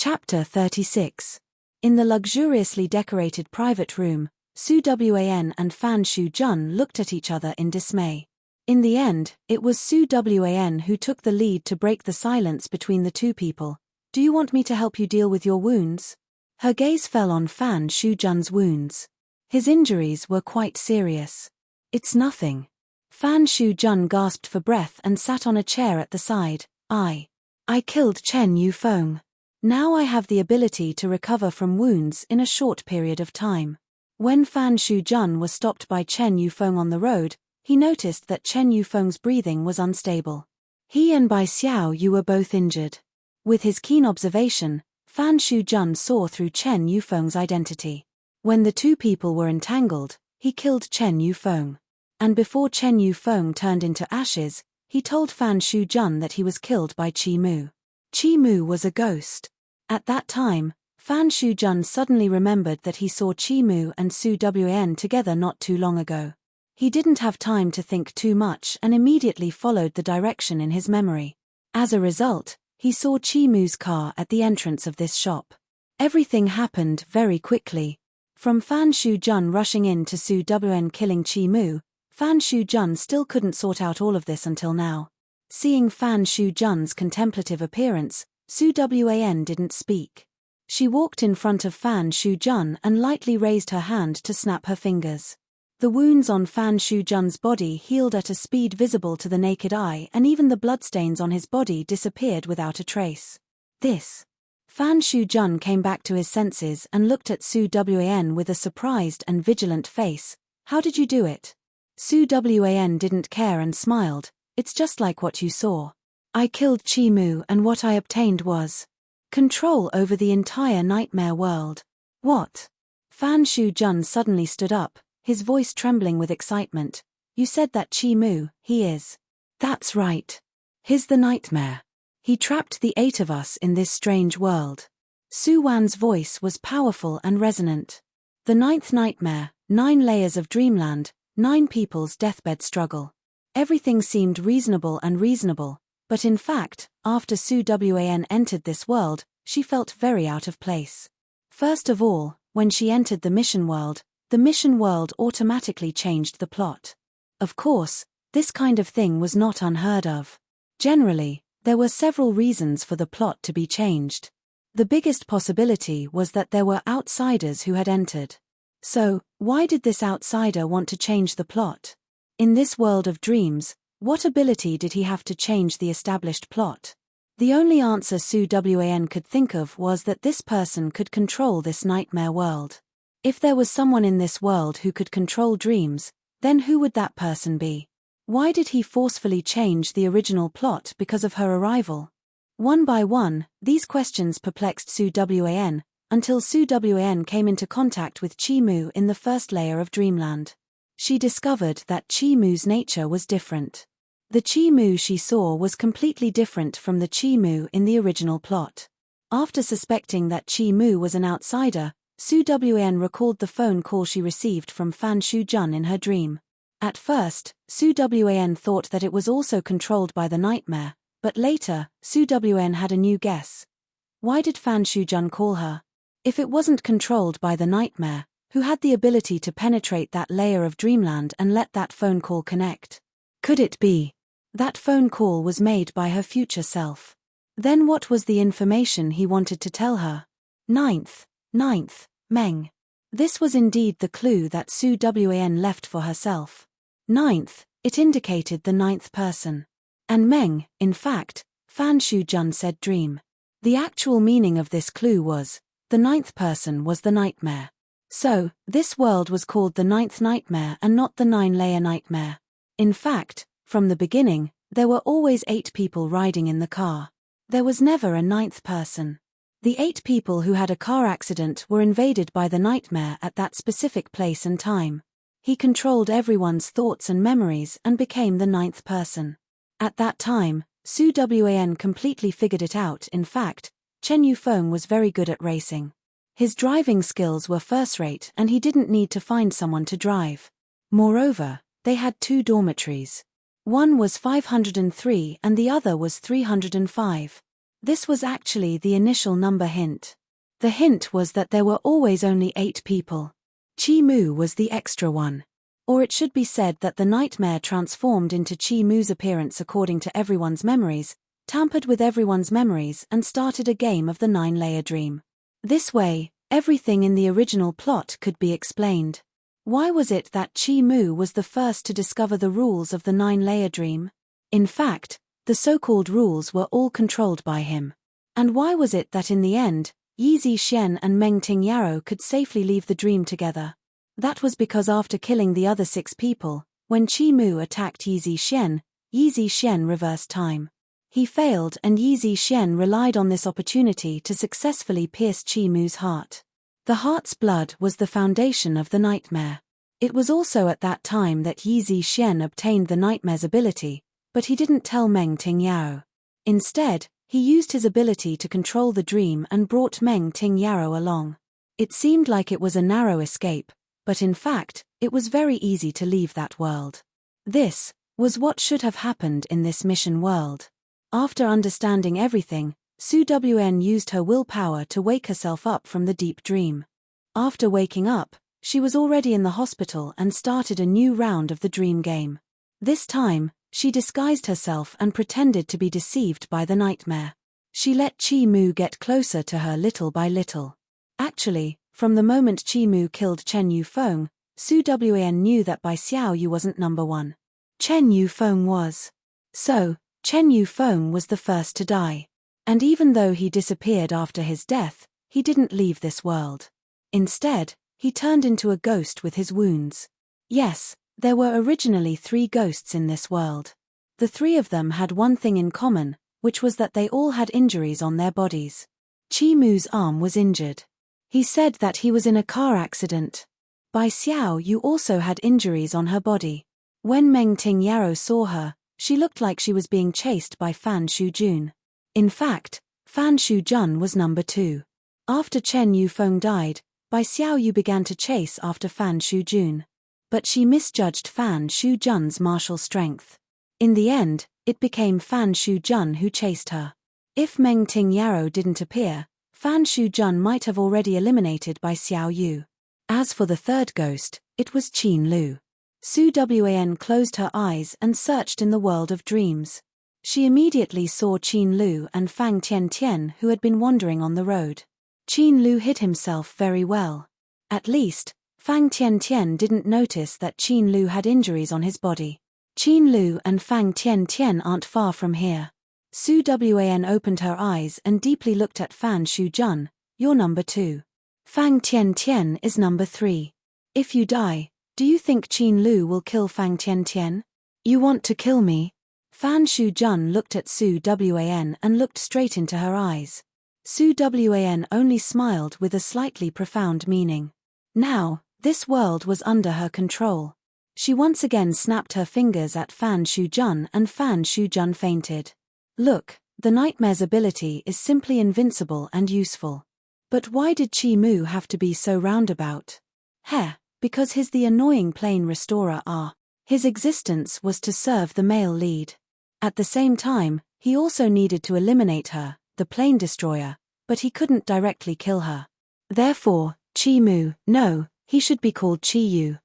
Chapter 36. In the luxuriously decorated private room, Su Wan and Fan Shu-jun looked at each other in dismay. In the end, it was Su Wan who took the lead to break the silence between the two people. "Do you want me to help you deal with your wounds?" Her gaze fell on Fan Shu-jun's wounds. His injuries were quite serious. "It's nothing." Fan Shu-jun gasped for breath and sat on a chair at the side. I killed Chen Yufeng. Now I have the ability to recover from wounds in a short period of time." When Fan Shu-jun was stopped by Chen Yufeng on the road, he noticed that Chen Yufeng's breathing was unstable. He and Bai Xiao Yu were both injured. With his keen observation, Fan Shu-jun saw through Chen Yufeng's identity. When the two people were entangled, he killed Chen Yufeng. And before Chen Yufeng turned into ashes, he told Fan Shu-jun that he was killed by Chi Mu. Chi Mu was a ghost. At that time, Fan Shu-jun suddenly remembered that he saw Chi Mu and Su Wan together not too long ago. He didn't have time to think too much and immediately followed the direction in his memory. As a result, he saw Chi Mu's car at the entrance of this shop. Everything happened very quickly. From Fan Shu-jun rushing in to Su Wan killing Chi Mu, Fan Shu-jun still couldn't sort out all of this until now. Seeing Fan Shu-jun's contemplative appearance, Su Wan didn't speak. She walked in front of Fan Shu-jun and lightly raised her hand to snap her fingers. The wounds on Fan Shu-jun's body healed at a speed visible to the naked eye, and even the bloodstains on his body disappeared without a trace. Fan Shu-jun came back to his senses and looked at Su Wan with a surprised and vigilant face. "How did you do it?" Su Wan didn't care and smiled. "It's just like what you saw. I killed Chi Mu and what I obtained was control over the entire nightmare world." "What?" Fan Shu-jun suddenly stood up, his voice trembling with excitement. "You said that Chi Mu, he is." "That's right. He's the nightmare. He trapped the 8 of us in this strange world." Su Wan's voice was powerful and resonant. The 9th nightmare, 9 layers of dreamland, 9 people's deathbed struggle. Everything seemed reasonable, but in fact, after Su Wan entered this world, she felt very out of place. First of all, when she entered the mission world automatically changed the plot. Of course, this kind of thing was not unheard of. Generally, there were several reasons for the plot to be changed. The biggest possibility was that there were outsiders who had entered. So, why did this outsider want to change the plot? In this world of dreams, what ability did he have to change the established plot? The only answer Su Wan could think of was that this person could control this nightmare world. If there was someone in this world who could control dreams, then who would that person be? Why did he forcefully change the original plot because of her arrival? One by one, these questions perplexed Su Wan, until Su Wan came into contact with Chi Mu in the first layer of Dreamland. She discovered that Chi Mu's nature was different. The Chi Mu she saw was completely different from the Chi Mu in the original plot. After suspecting that Chi Mu was an outsider, Su Wan recalled the phone call she received from Fan Shu-jun in her dream. At first, Su Wan thought that it was also controlled by the nightmare, but later, Su Wan had a new guess. Why did Fan Shu-jun call her? If it wasn't controlled by the nightmare, who had the ability to penetrate that layer of dreamland and let that phone call connect? Could it be that phone call was made by her future self? Then what was the information he wanted to tell her? Ninth, Meng. This was indeed the clue that Su Wan left for herself. Ninth, it indicated the 9th person. And Meng, in fact, Fan Shu-jun said dream. The actual meaning of this clue was, the 9th person was the nightmare. So, this world was called the 9th nightmare and not the 9-layer nightmare. In fact, from the beginning, there were always 8 people riding in the car. There was never a 9th person. The 8 people who had a car accident were invaded by the nightmare at that specific place and time. He controlled everyone's thoughts and memories and became the 9th person. At that time, Su Wan completely figured it out. In fact, Chen Yufeng was very good at racing. His driving skills were first-rate and he didn't need to find someone to drive. Moreover, they had 2 dormitories. One was 503 and the other was 305. This was actually the initial number hint. The hint was that there were always only 8 people. Chi Mu was the extra one. Or it should be said that the nightmare transformed into Chi Mu's appearance according to everyone's memories, tampered with everyone's memories and started a game of the 9-layer dream. This way, everything in the original plot could be explained. Why was it that Chi Mu was the first to discover the rules of the 9-layer dream? In fact, the so-called rules were all controlled by him. And why was it that in the end, Yi Xian and Meng Ting Yarrow could safely leave the dream together? That was because after killing the other 6 people, when Chi Mu attacked Yi Xian reversed time. He failed and Yi Xian relied on this opportunity to successfully pierce Chi Mu's heart. The heart's blood was the foundation of the nightmare. It was also at that time that Yi Xian obtained the nightmare's ability, but he didn't tell Meng Ting Yarrow. Instead, he used his ability to control the dream and brought Meng Ting Yarrow along. It seemed like it was a narrow escape, but in fact, it was very easy to leave that world. This was what should have happened in this mission world. After understanding everything, Su Wen used her willpower to wake herself up from the deep dream. After waking up, she was already in the hospital and started a new round of the dream game. This time, she disguised herself and pretended to be deceived by the nightmare. She let Chi Mu get closer to her little by little. Actually, from the moment Chi Mu killed Chen Yufeng, Su Wen knew that Bai Xiao Yu wasn't number 1. Chen Yufeng was. So, Chen Yufeng was the first to die. And even though he disappeared after his death, he didn't leave this world. Instead, he turned into a ghost with his wounds. Yes, there were originally 3 ghosts in this world. The 3 of them had one thing in common, which was that they all had injuries on their bodies. Chi Mu's arm was injured. He said that he was in a car accident. Bai Xiao Yu also had injuries on her body. When Meng Ting Yarrow saw her, she looked like she was being chased by Fan Shujun. In fact, Fan Shujun was number 2. After Chen Yufeng died, Bai Xiao Yu began to chase after Fan Shujun. But she misjudged Fan Shujun's martial strength. In the end, it became Fan Shujun who chased her. If Meng Ting Yarrow didn't appear, Fan Shujun might have already eliminated Bai Xiao Yu. As for the third ghost, it was Qin Lu. Su Wan closed her eyes and searched in the world of dreams. She immediately saw Qin Lu and Fang Tian, who had been wandering on the road. Qin Lu hid himself very well. At least, Fang Tian didn't notice that Qin Lu had injuries on his body. Qin Lu and Fang Tian aren't far from here. Su Wan opened her eyes and deeply looked at Fan Shujun. You're number 2. Fang Tian is number 3. If you die, do you think Qin Lu will kill Fang Tian? You want to kill me? Fan Shujun looked at Su Wan and looked straight into her eyes. Su Wan only smiled with a slightly profound meaning. Now, this world was under her control. She once again snapped her fingers at Fan Shujun and Fan Shujun fainted. Look, the nightmare's ability is simply invincible and useful. But why did Chi Mu have to be so roundabout? Because he's the annoying plane restorer. His existence was to serve the male lead. At the same time, he also needed to eliminate her, the plane destroyer, but he couldn't directly kill her. Therefore, Chi Mu, no, he should be called Chi Yu.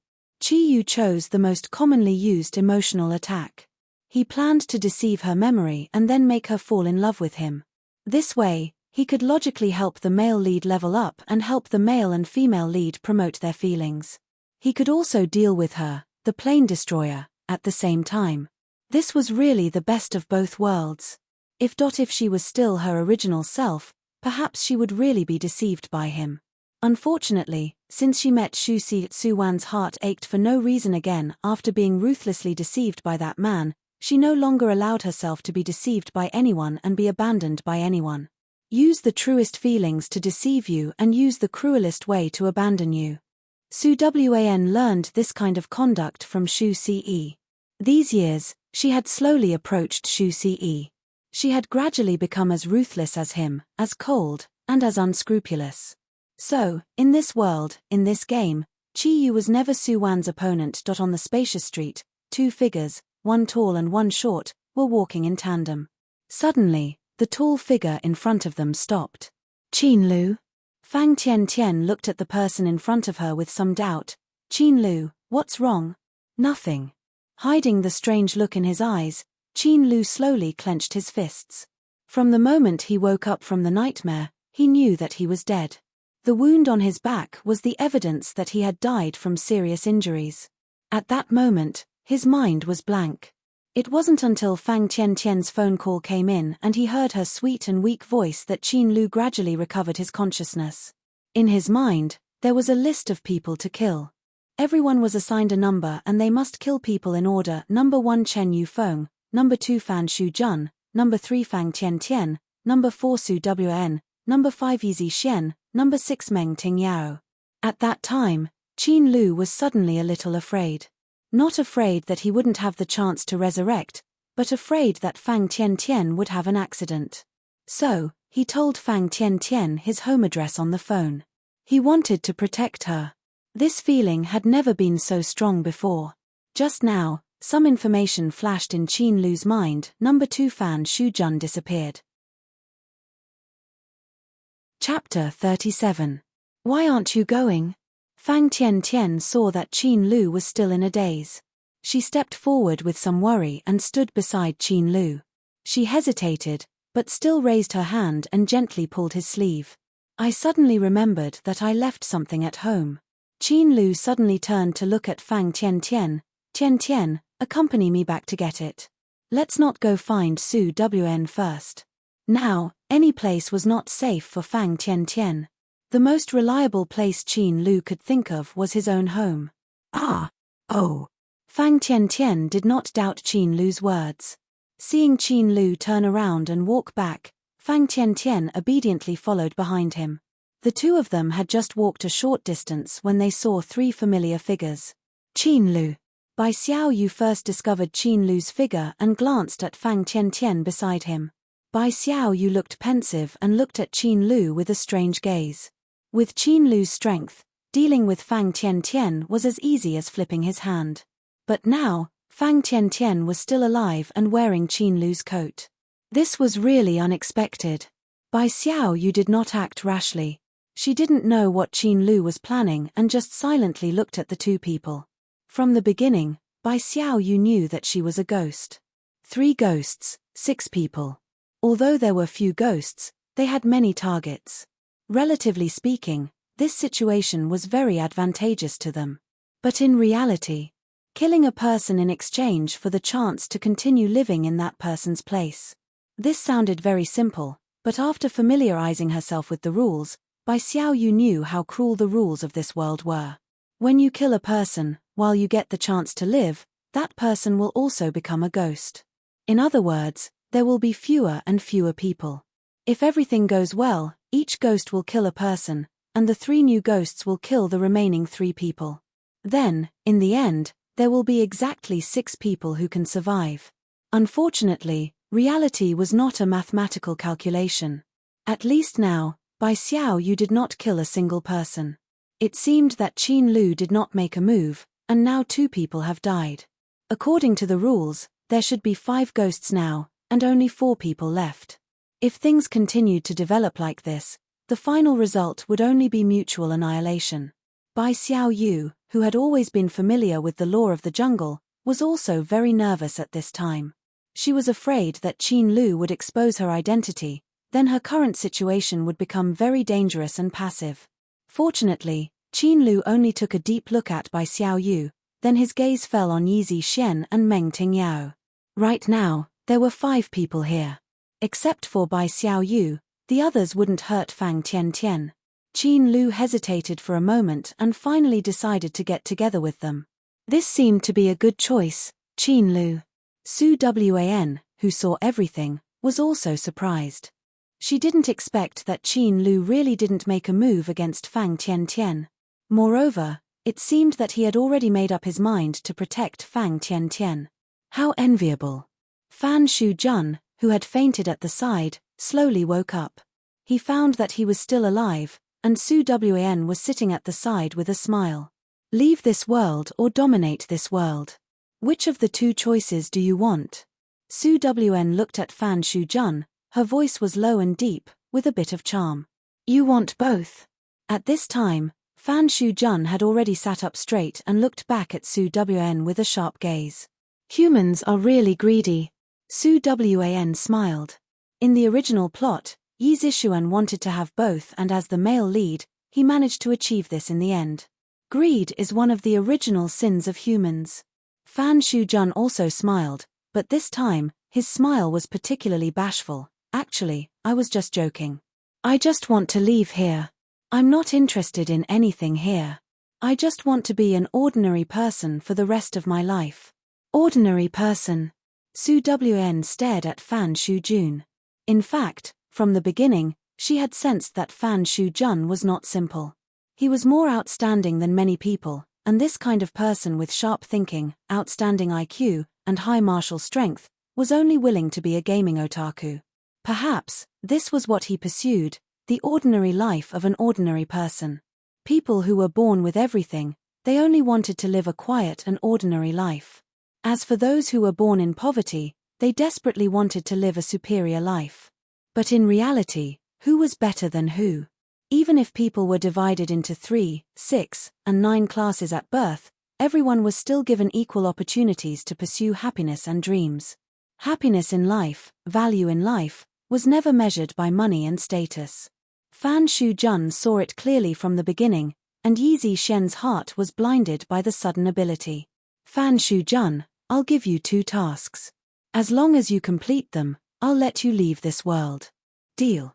Chi Yu chose the most commonly used emotional attack. He planned to deceive her memory and then make her fall in love with him. This way, he could logically help the male lead level up and help the male and female lead promote their feelings. He could also deal with her, the plane destroyer, at the same time. This was really the best of both worlds. If she was still her original self, perhaps she would really be deceived by him. Unfortunately, since she met Xu Sichuan's heart ached for no reason again after being ruthlessly deceived by that man. She no longer allowed herself to be deceived by anyone and be abandoned by anyone. Use the truest feelings to deceive you and use the cruelest way to abandon you. Su Wan learned this kind of conduct from Xu Ce. These years, she had slowly approached Xu Ce. She had gradually become as ruthless as him, as cold, and as unscrupulous. So, in this world, in this game, Chi Yu was never Su Wan's opponent. On the spacious street, 2 figures, one tall and one short, were walking in tandem. Suddenly, The tall figure in front of them stopped. Qin Lu? Fang Tian looked at the person in front of her with some doubt. Qin Lu, what's wrong? Nothing. Hiding the strange look in his eyes, Qin Lu slowly clenched his fists. From the moment he woke up from the nightmare, he knew that he was dead. The wound on his back was the evidence that he had died from serious injuries. At that moment, his mind was blank. It wasn't until Fang Tian's phone call came in and he heard her sweet and weak voice that Qin Lu gradually recovered his consciousness. In his mind, there was a list of people to kill. Everyone was assigned a number and they must kill people in order: number 1 Chen Yufeng, number 2 Fan Shujun, number 3 Fang Tian, number 4 Su Wn, number 5 Yizi Xian, number 6 Meng Ting Yao. At that time, Qin Lu was suddenly a little afraid. Not afraid that he wouldn't have the chance to resurrect, but afraid that Fang Tian would have an accident. So, he told Fang Tian his home address on the phone. He wanted to protect her. This feeling had never been so strong before. Just now, some information flashed in Qin Lu's mind: number 2 Fan Shujun disappeared. Chapter 37. Why aren't you going? Fang Tian saw that Qin Lu was still in a daze. She stepped forward with some worry and stood beside Qin Lu. She hesitated, but still raised her hand and gently pulled his sleeve. I suddenly remembered that I left something at home. Qin Lu suddenly turned to look at Fang Tian. Tian, accompany me back to get it. Let's not go find Su Wn first. Now, any place was not safe for Fang Tian. The most reliable place Qin Lu could think of was his own home. Fang Tian did not doubt Qin Lu's words. Seeing Qin Lu turn around and walk back, Fang Tian obediently followed behind him. The two of them had just walked a short distance when they saw three familiar figures. Qin Lu. Bai Xiao Yu first discovered Qin Lu's figure and glanced at Fang Tian beside him. Bai Xiao Yu looked pensive and looked at Qin Lu with a strange gaze. With Qin Lu's strength, dealing with Fang Tian was as easy as flipping his hand. But now, Fang Tian was still alive and wearing Qin Lu's coat. This was really unexpected. Bai Xiao Yu did not act rashly. She didn't know what Qin Lu was planning and just silently looked at the two people. From the beginning, Bai Xiao Yu knew that she was a ghost. 3 ghosts, 6 people. Although there were few ghosts, they had many targets. Relatively speaking, this situation was very advantageous to them. But in reality, killing a person in exchange for the chance to continue living in that person's place. This sounded very simple, but after familiarizing herself with the rules, Bai Xiao Yu knew how cruel the rules of this world were. When you kill a person, while you get the chance to live, that person will also become a ghost. In other words, there will be fewer and fewer people. If everything goes well, each ghost will kill a person, and the 3 new ghosts will kill the remaining 3 people. Then, in the end, there will be exactly 6 people who can survive. Unfortunately, reality was not a mathematical calculation. At least now, Bai Xiao Yu did not kill a single person. It seemed that Qin Lu did not make a move, and now 2 people have died. According to the rules, there should be 5 ghosts now, and only 4 people left. If things continued to develop like this, the final result would only be mutual annihilation. Bai Xiao Yu, who had always been familiar with the law of the jungle, was also very nervous at this time. She was afraid that Qin Lu would expose her identity, then her current situation would become very dangerous and passive. Fortunately, Qin Lu only took a deep look at Bai Xiao Yu, then his gaze fell on Yizi Xian and Meng Ting Yao. Right now, there were 5 people here. Except for Bai Xiao Yu, the others wouldn't hurt Fang Tian. Qin Lu hesitated for a moment and finally decided to get together with them. This seemed to be a good choice, Qin Lu. Su Wan, who saw everything, was also surprised. She didn't expect that Qin Lu really didn't make a move against Fang Tian. Moreover, it seemed that he had already made up his mind to protect Fang Tian. How enviable. Fan Shujun, who had fainted at the side, slowly woke up. He found that he was still alive, and Su Wan was sitting at the side with a smile. Leave this world or dominate this world. Which of the 2 choices do you want? Su Wan looked at Fan Shujun, Her voice was low and deep, with a bit of charm. You want both? At this time, Fan Shu-jun had already sat up straight and looked back at Su Wan with a sharp gaze. Humans are really greedy. Su Wan smiled. In the original plot, Yi Zishuan wanted to have both, and as the male lead, he managed to achieve this in the end. Greed is one of the original sins of humans. Fan Shu-jun also smiled, but this time, his smile was particularly bashful. Actually, I was just joking. I just want to leave here. I'm not interested in anything here. I just want to be an ordinary person for the rest of my life. Ordinary person. Su Wan stared at Fan Shu-jun. In fact, from the beginning, she had sensed that Fan Shu-jun was not simple. He was more outstanding than many people, and this kind of person with sharp thinking, outstanding IQ, and high martial strength, was only willing to be a gaming otaku. Perhaps, this was what he pursued, the ordinary life of an ordinary person. People who were born with everything, they only wanted to live a quiet and ordinary life. As for those who were born in poverty, they desperately wanted to live a superior life. But in reality, who was better than who? Even if people were divided into 3, 6, and 9 classes at birth, everyone was still given equal opportunities to pursue happiness and dreams. Happiness in life, value in life, was never measured by money and status. Fan Shu-jun saw it clearly from the beginning, and Yi Zishuan's heart was blinded by the sudden ability. Fan Shu-jun, I'll give you 2 tasks. As long as you complete them, I'll let you leave this world. Deal.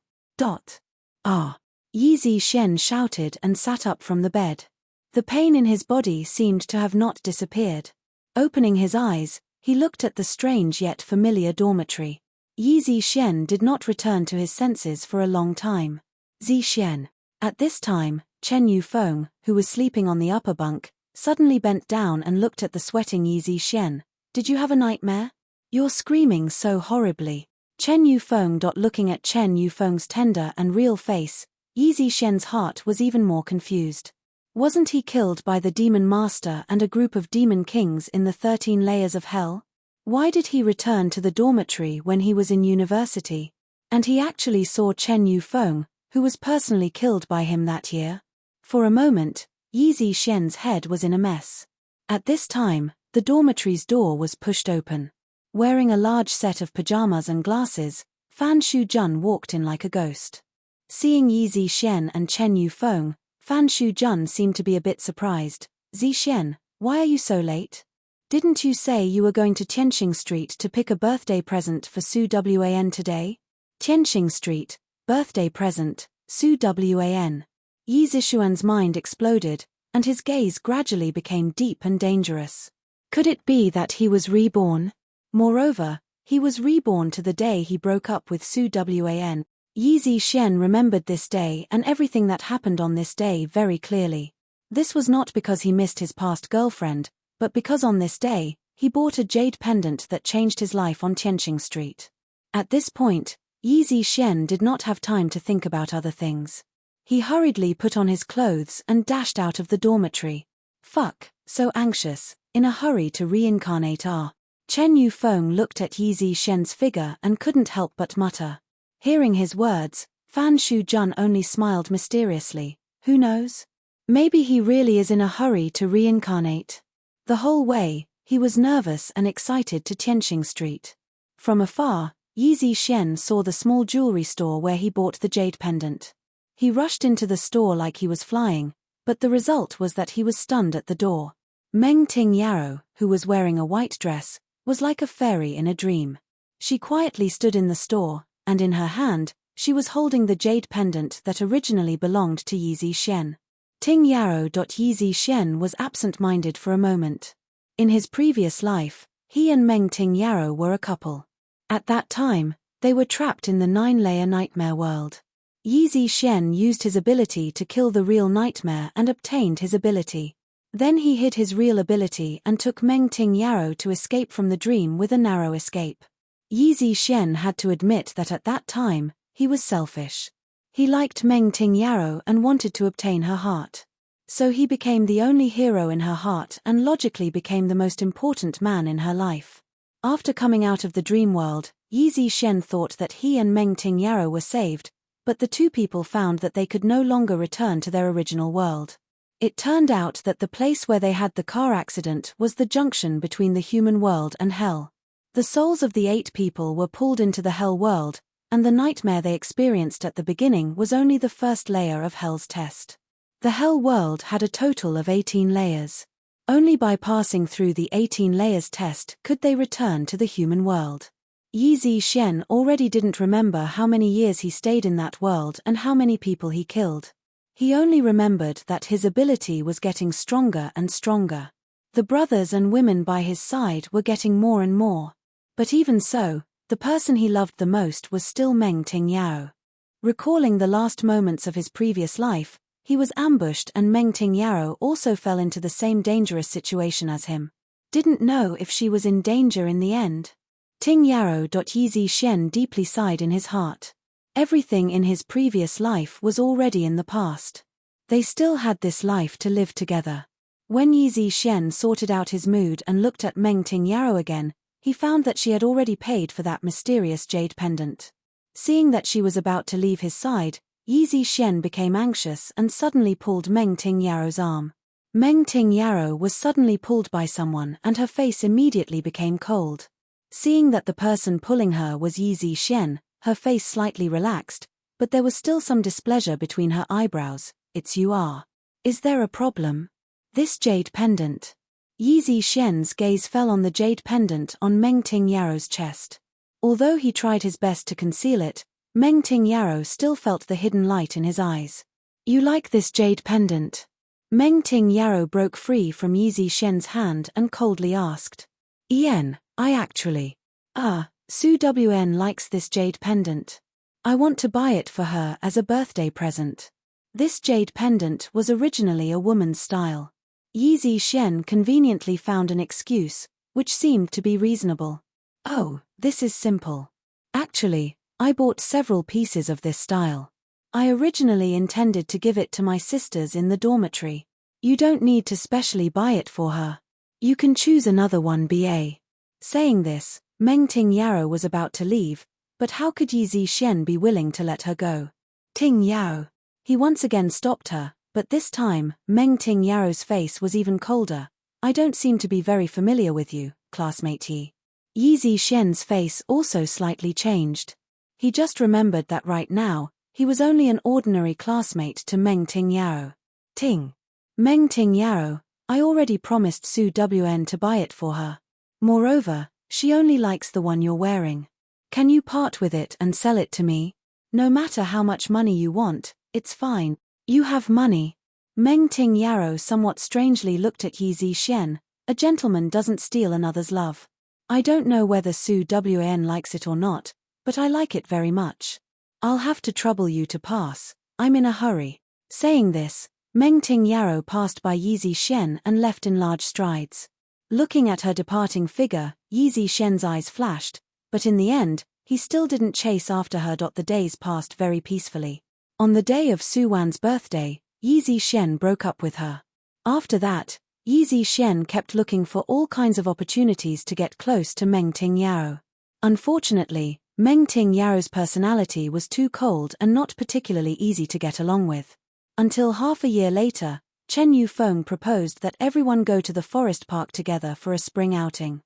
Ah. Yi Zishuan shouted and sat up from the bed. The pain in his body seemed to have not disappeared. Opening his eyes, he looked at the strange yet familiar dormitory. Yi Zishuan did not return to his senses for a long time. Zishuan. At this time, Chen Yufeng, who was sleeping on the upper bunk, suddenly bent down and looked at the sweating Yi Zishuan. Did you have a nightmare? You're screaming so horribly. Chen Yufeng. Looking at Chen Yufeng's tender and real face, Yi Zishuan's heart was even more confused. Wasn't he killed by the Demon Master and a group of Demon Kings in the 13 layers of hell? Why did he return to the dormitory when he was in university? And he actually saw Chen Yufeng, who was personally killed by him that year. For a moment, Yi Zishuan's head was in a mess. At this time, the dormitory's door was pushed open. Wearing a large set of pajamas and glasses, Fan Shu-jun walked in like a ghost. Seeing Yi Zishuan and Chen Yufeng, Fan Shu-jun seemed to be a bit surprised. Zishuan, why are you so late? Didn't you say you were going to Tianqing Street to pick a birthday present for Su Wan today? Tianqing Street, birthday present, Su Wan. Yi Zishuan's mind exploded, and his gaze gradually became deep and dangerous. Could it be that he was reborn? Moreover, he was reborn to the day he broke up with Su Wan. Yi Zishuan remembered this day and everything that happened on this day very clearly. This was not because he missed his past girlfriend, but because on this day, he bought a jade pendant that changed his life on Tianqing Street. At this point, Yi Zishuan did not have time to think about other things. He hurriedly put on his clothes and dashed out of the dormitory. Fuck, so anxious, in a hurry to reincarnate Chen Yufeng looked at Yi Zishuan's figure and couldn't help but mutter. Hearing his words, Fan Shu-jun only smiled mysteriously. Who knows? Maybe he really is in a hurry to reincarnate. The whole way, he was nervous and excited to Tianqing Street. From afar, Yi Zishuan saw the small jewelry store where he bought the jade pendant. He rushed into the store like he was flying, but the result was that he was stunned at the door. Meng Ting Yarrow, who was wearing a white dress, was like a fairy in a dream. She quietly stood in the store, and in her hand, she was holding the jade pendant that originally belonged to Yi Zishuan. Ting Yarrow. Yi Zishuan was absent-minded for a moment. In his previous life, he and Meng Ting Yarrow were a couple. At that time, they were trapped in the 9-layer nightmare world. Yi Zishuan used his ability to kill the real nightmare and obtained his ability. Then he hid his real ability and took Meng Ting Yarrow to escape from the dream with a narrow escape. Yi Zishuan had to admit that at that time, he was selfish. He liked Meng Ting Yarrow and wanted to obtain her heart. So he became the only hero in her heart and logically became the most important man in her life. After coming out of the dream world, Yi Zishen thought that he and Meng Tingyaro were saved, but the two people found that they could no longer return to their original world. It turned out that the place where they had the car accident was the junction between the human world and hell. The souls of the 8 people were pulled into the hell world, and the nightmare they experienced at the beginning was only the first layer of hell's test. The hell world had a total of 18 layers. Only by passing through the 18 layers test could they return to the human world. Yi Zishen already didn't remember how many years he stayed in that world and how many people he killed. He only remembered that his ability was getting stronger and stronger. The brothers and women by his side were getting more and more. But even so, the person he loved the most was still Meng Tingyao. Recalling the last moments of his previous life, he was ambushed and Meng Tingyao also fell into the same dangerous situation as him. Didn't know if she was in danger in the end. Tingyao. Yi Zishen deeply sighed in his heart. Everything in his previous life was already in the past. They still had this life to live together. When Yi Zishen sorted out his mood and looked at Meng Tingyao again, he found that she had already paid for that mysterious jade pendant. Seeing that she was about to leave his side, Yi Zishen became anxious and suddenly pulled Meng Tingyao's arm. Meng Tingyao was suddenly pulled by someone and her face immediately became cold. Seeing that the person pulling her was Yi Zishen, her face slightly relaxed, but there was still some displeasure between her eyebrows. It's you are. Is there a problem? This jade pendant. Yi Zishen's gaze fell on the jade pendant on Meng Tingyao's chest. Although he tried his best to conceal it, Meng Tingyao still felt the hidden light in his eyes. You like this jade pendant? Meng Tingyao broke free from Yi Zishen's hand and coldly asked. I actually. Su Wn likes this jade pendant. I want to buy it for her as a birthday present. This jade pendant was originally a woman's style. Yi Zishen conveniently found an excuse, which seemed to be reasonable. Oh, this is simple. Actually, I bought several pieces of this style. I originally intended to give it to my sisters in the dormitory. You don't need to specially buy it for her. You can choose another one. Saying this, Meng Tingyao was about to leave, but how could Yi Zishen be willing to let her go? Tingyao. He once again stopped her, but this time, Meng Tingyao's face was even colder. I don't seem to be very familiar with you, classmate Yi. Yi Zishen's face also slightly changed. He just remembered that right now, he was only an ordinary classmate to Meng Tingyao. Meng Tingyao, I already promised Su Wn to buy it for her. Moreover, she only likes the one you're wearing. Can you part with it and sell it to me? No matter how much money you want, it's fine. You have money. Meng Tingyao somewhat strangely looked at Yi Zishen. A gentleman doesn't steal another's love. I don't know whether Su Wn likes it or not, but I like it very much. I'll have to trouble you to pass. I'm in a hurry. Saying this, Meng Tingyao passed by Yi Zishen and left in large strides. Looking at her departing figure, Yi Zishen's eyes flashed, but in the end, he still didn't chase after her. The days passed very peacefully. On the day of Su Wan's birthday, Yi Zishen broke up with her. After that, Yi Zishen kept looking for all kinds of opportunities to get close to Meng Tingyao. Unfortunately, Meng Tingyao's personality was too cold and not particularly easy to get along with. Until half a year later, Chen Yufeng proposed that everyone go to the forest park together for a spring outing.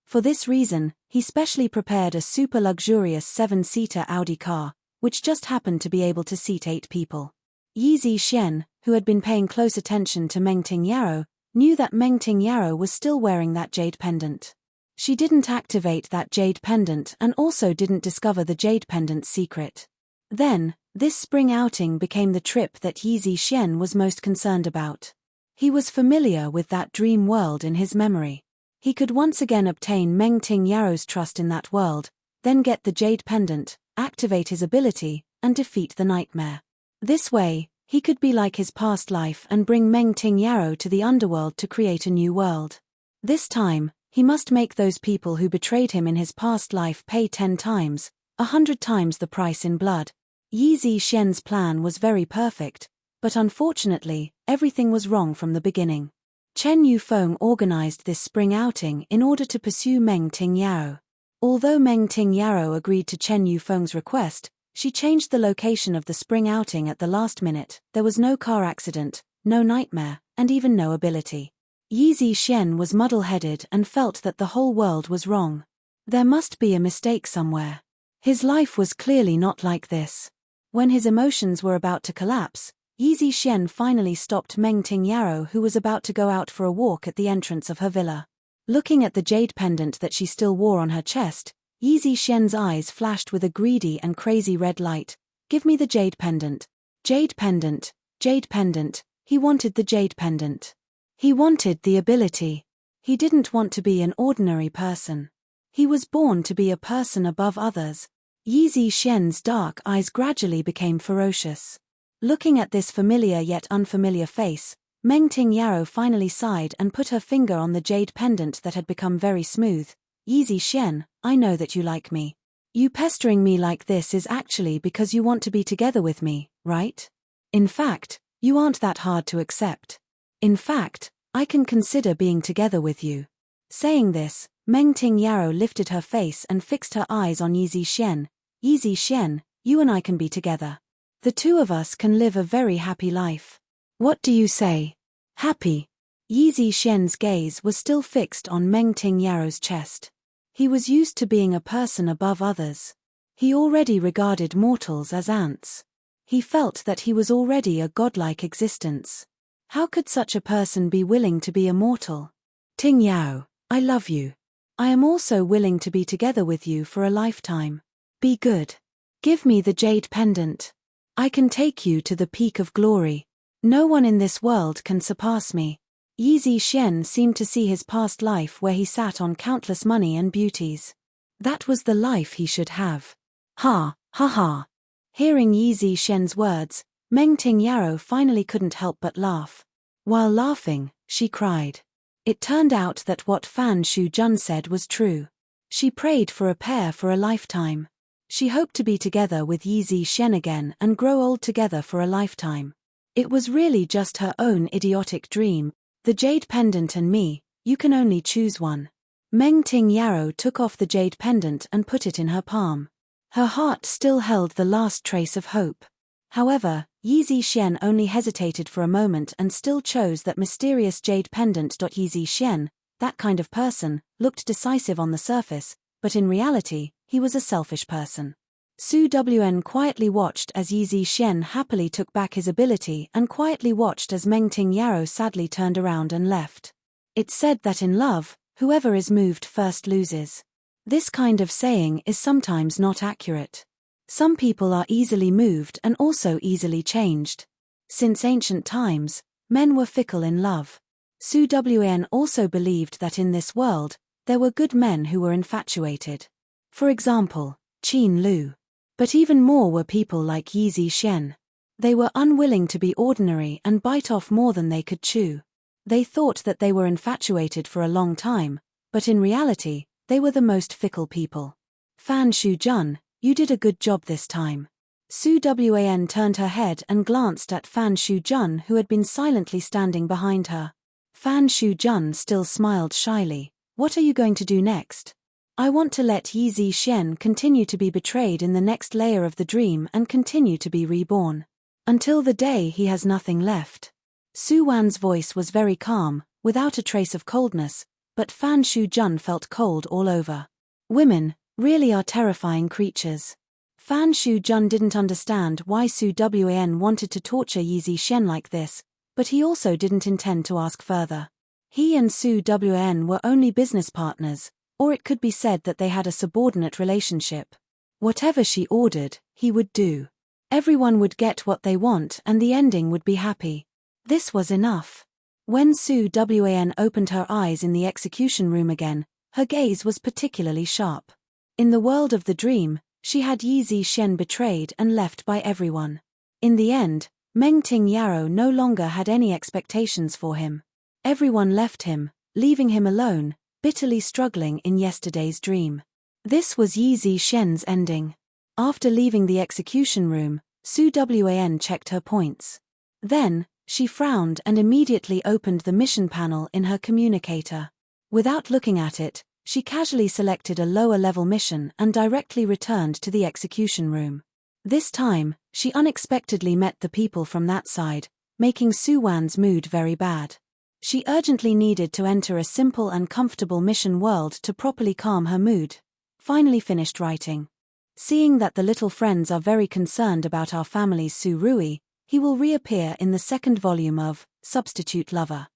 For this reason, he specially prepared a super luxurious 7-seater Audi car, which just happened to be able to seat 8 people. Yi Zishen, who had been paying close attention to Meng Tingyao, knew that Meng Tingyao was still wearing that jade pendant. She didn't activate that jade pendant and also didn't discover the jade pendant's secret. Then, this spring outing became the trip that Yi Zishen was most concerned about. He was familiar with that dream world in his memory. He could once again obtain Meng Tingyao's trust in that world, then get the jade pendant, activate his ability, and defeat the nightmare. This way, he could be like his past life and bring Meng Tingyao to the underworld to create a new world. This time, he must make those people who betrayed him in his past life pay 10 times, 100 times the price in blood. Yi Zishen's plan was very perfect, but unfortunately, everything was wrong from the beginning. Chen Yufeng organized this spring outing in order to pursue Meng Tingyao. Although Meng Tingyao agreed to Chen Yufeng's request, she changed the location of the spring outing at the last minute. There was no car accident, no nightmare, and even no ability. Yi Zixian was muddle-headed and felt that the whole world was wrong. There must be a mistake somewhere. His life was clearly not like this. When his emotions were about to collapse, Yi Zixian finally stopped Meng Tingyao, who was about to go out for a walk at the entrance of her villa. Looking at the jade pendant that she still wore on her chest, Yi Zixian's eyes flashed with a greedy and crazy red light. "Give me the jade pendant. Jade pendant, jade pendant." He wanted the jade pendant. He wanted the ability. He didn't want to be an ordinary person. He was born to be a person above others. Yi Zixian's dark eyes gradually became ferocious. Looking at this familiar yet unfamiliar face, Meng Tingyao finally sighed and put her finger on the jade pendant that had become very smooth. "Yi Zixian, I know that you like me. You pestering me like this is actually because you want to be together with me, right? In fact, you aren't that hard to accept. In fact, I can consider being together with you." Saying this, Meng Tingyao lifted her face and fixed her eyes on Yi Zixian. "Yi Zixian, you and I can be together. The two of us can live a very happy life. What do you say? Happy?" Yi Zixian's gaze was still fixed on Meng Tingyao's chest. He was used to being a person above others. He already regarded mortals as ants. He felt that he was already a godlike existence. How could such a person be willing to be immortal? "Tingyao, I love you. I am also willing to be together with you for a lifetime. Be good. Give me the jade pendant. I can take you to the peak of glory. No one in this world can surpass me." Yi Zixian seemed to see his past life where he sat on countless money and beauties. That was the life he should have. Ha, ha ha. Hearing Yi Zixian's words, Meng Tingyao finally couldn't help but laugh. While laughing, she cried. It turned out that what Fan Shujun said was true. She prayed for a pair for a lifetime. She hoped to be together with Yi Zixian again and grow old together for a lifetime. It was really just her own idiotic dream. "The jade pendant and me, you can only choose one." Meng Tingyao took off the jade pendant and put it in her palm. Her heart still held the last trace of hope. However, Yi Zixian only hesitated for a moment and still chose that mysterious jade pendant. Yi Zixian, that kind of person, looked decisive on the surface, but in reality, he was a selfish person. Su Wen quietly watched as Yi Zixian happily took back his ability and quietly watched as Meng Tingyao sadly turned around and left. It's said that in love, whoever is moved first loses. This kind of saying is sometimes not accurate. Some people are easily moved and also easily changed. Since ancient times, men were fickle in love. Su Wen also believed that in this world, there were good men who were infatuated. For example, Qin Lu. But even more were people like Yi Zixian. They were unwilling to be ordinary and bite off more than they could chew. They thought that they were infatuated for a long time, but in reality, they were the most fickle people. "Fan Shujun, you did a good job this time." Su Wan turned her head and glanced at Fan Shujun, who had been silently standing behind her. Fan Shujun still smiled shyly. "What are you going to do next?" "I want to let Yi Zixian continue to be betrayed in the next layer of the dream and continue to be reborn. Until the day he has nothing left." Su Wan's voice was very calm, without a trace of coldness, but Fan Shujun felt cold all over. Women really are terrifying creatures. Fan Shujun didn't understand why Su Wan wanted to torture Yi Zixian like this, but he also didn't intend to ask further. He and Su Wan were only business partners, or it could be said that they had a subordinate relationship. Whatever she ordered, he would do. Everyone would get what they want and the ending would be happy. This was enough. When Su Wan opened her eyes in the execution room again, her gaze was particularly sharp. In the world of the dream, she had Yi Zixian betrayed and left by everyone. In the end, Meng Tingyao no longer had any expectations for him. Everyone left him, leaving him alone, bitterly struggling in yesterday's dream. This was Yi Zixian's ending. After leaving the execution room, Su Wan checked her points. Then, She frowned and immediately opened the mission panel in her communicator. Without looking at it, she casually selected a lower-level mission and directly returned to the execution room. This time, she unexpectedly met the people from that side, making Su Wan's mood very bad. She urgently needed to enter a simple and comfortable mission world to properly calm her mood. Finally finished writing. Seeing that the little friends are very concerned about our family's Su Rui, he will reappear in the second volume of Substitute Lover.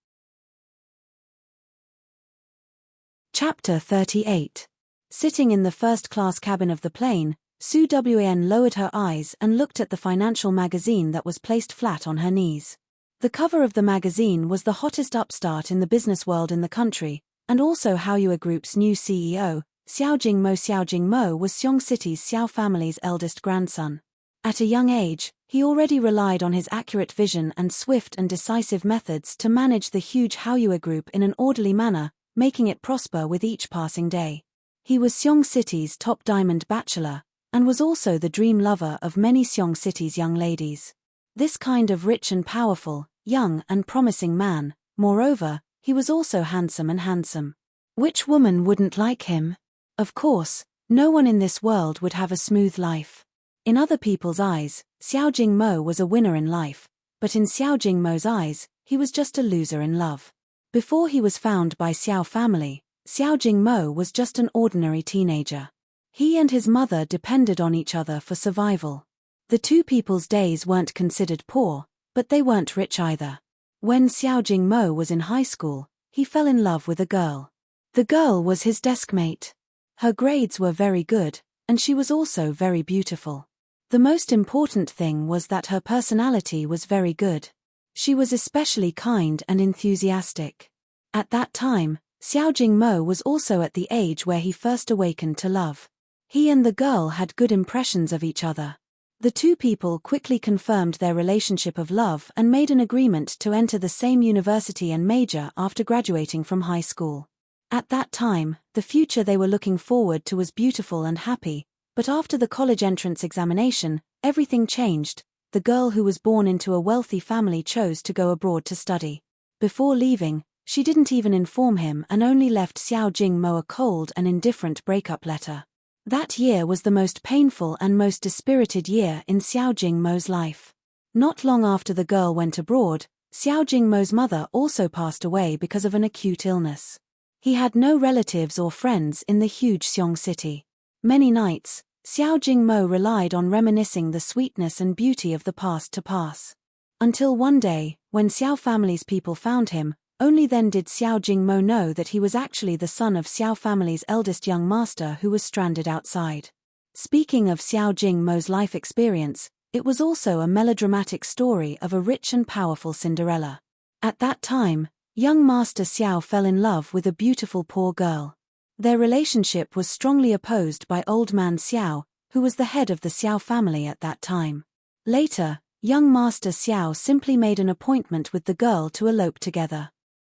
Chapter 38. Sitting in the first-class cabin of the plane, Su Wan lowered her eyes and looked at the financial magazine that was placed flat on her knees. The cover of the magazine was the hottest upstart in the business world in the country, and also Haoyue Group's new CEO, Xiao Jingmo. Xiao Jingmo was Xiong City's Xiao family's eldest grandson. At a young age, he already relied on his accurate vision and swift and decisive methods to manage the huge Haoyue Group in an orderly manner, making it prosper with each passing day. He was Xiong City's top diamond bachelor, and was also the dream lover of many Xiong City's young ladies. This kind of rich and powerful, young and promising man, moreover, he was also handsome. Which woman wouldn't like him? Of course, no one in this world would have a smooth life. In other people's eyes, Xiao Jingmo was a winner in life, but in Xiao Jingmo's eyes, he was just a loser in love. Before he was found by Xiao family, Xiao Jingmo was just an ordinary teenager. He and his mother depended on each other for survival. The two people's days weren't considered poor, but they weren't rich either. When Xiao Jingmo was in high school, he fell in love with a girl. The girl was his deskmate. Her grades were very good, and she was also very beautiful. The most important thing was that her personality was very good. She was especially kind and enthusiastic. At that time, Xiao Jingmo was also at the age where he first awakened to love. He and the girl had good impressions of each other. The two people quickly confirmed their relationship of love and made an agreement to enter the same university and major after graduating from high school. At that time, the future they were looking forward to was beautiful and happy, but after the college entrance examination, everything changed. The girl who was born into a wealthy family chose to go abroad to study. Before leaving, she didn't even inform him and only left Xiao Jingmo a cold and indifferent breakup letter. That year was the most painful and most dispirited year in Xiao Jingmo's life. Not long after the girl went abroad, Xiao Jingmo's mother also passed away because of an acute illness. He had no relatives or friends in the huge Xiong city. Many nights, Xiao Jingmo relied on reminiscing the sweetness and beauty of the past to pass. Until one day, when Xiao family's people found him, only then did Xiao Jingmo know that he was actually the son of Xiao family's eldest young master who was stranded outside. Speaking of Xiao Jingmo's life experience, it was also a melodramatic story of a rich and powerful Cinderella. At that time, young Master Xiao fell in love with a beautiful poor girl. Their relationship was strongly opposed by Old Man Xiao, who was the head of the Xiao family at that time. Later, young Master Xiao simply made an appointment with the girl to elope together.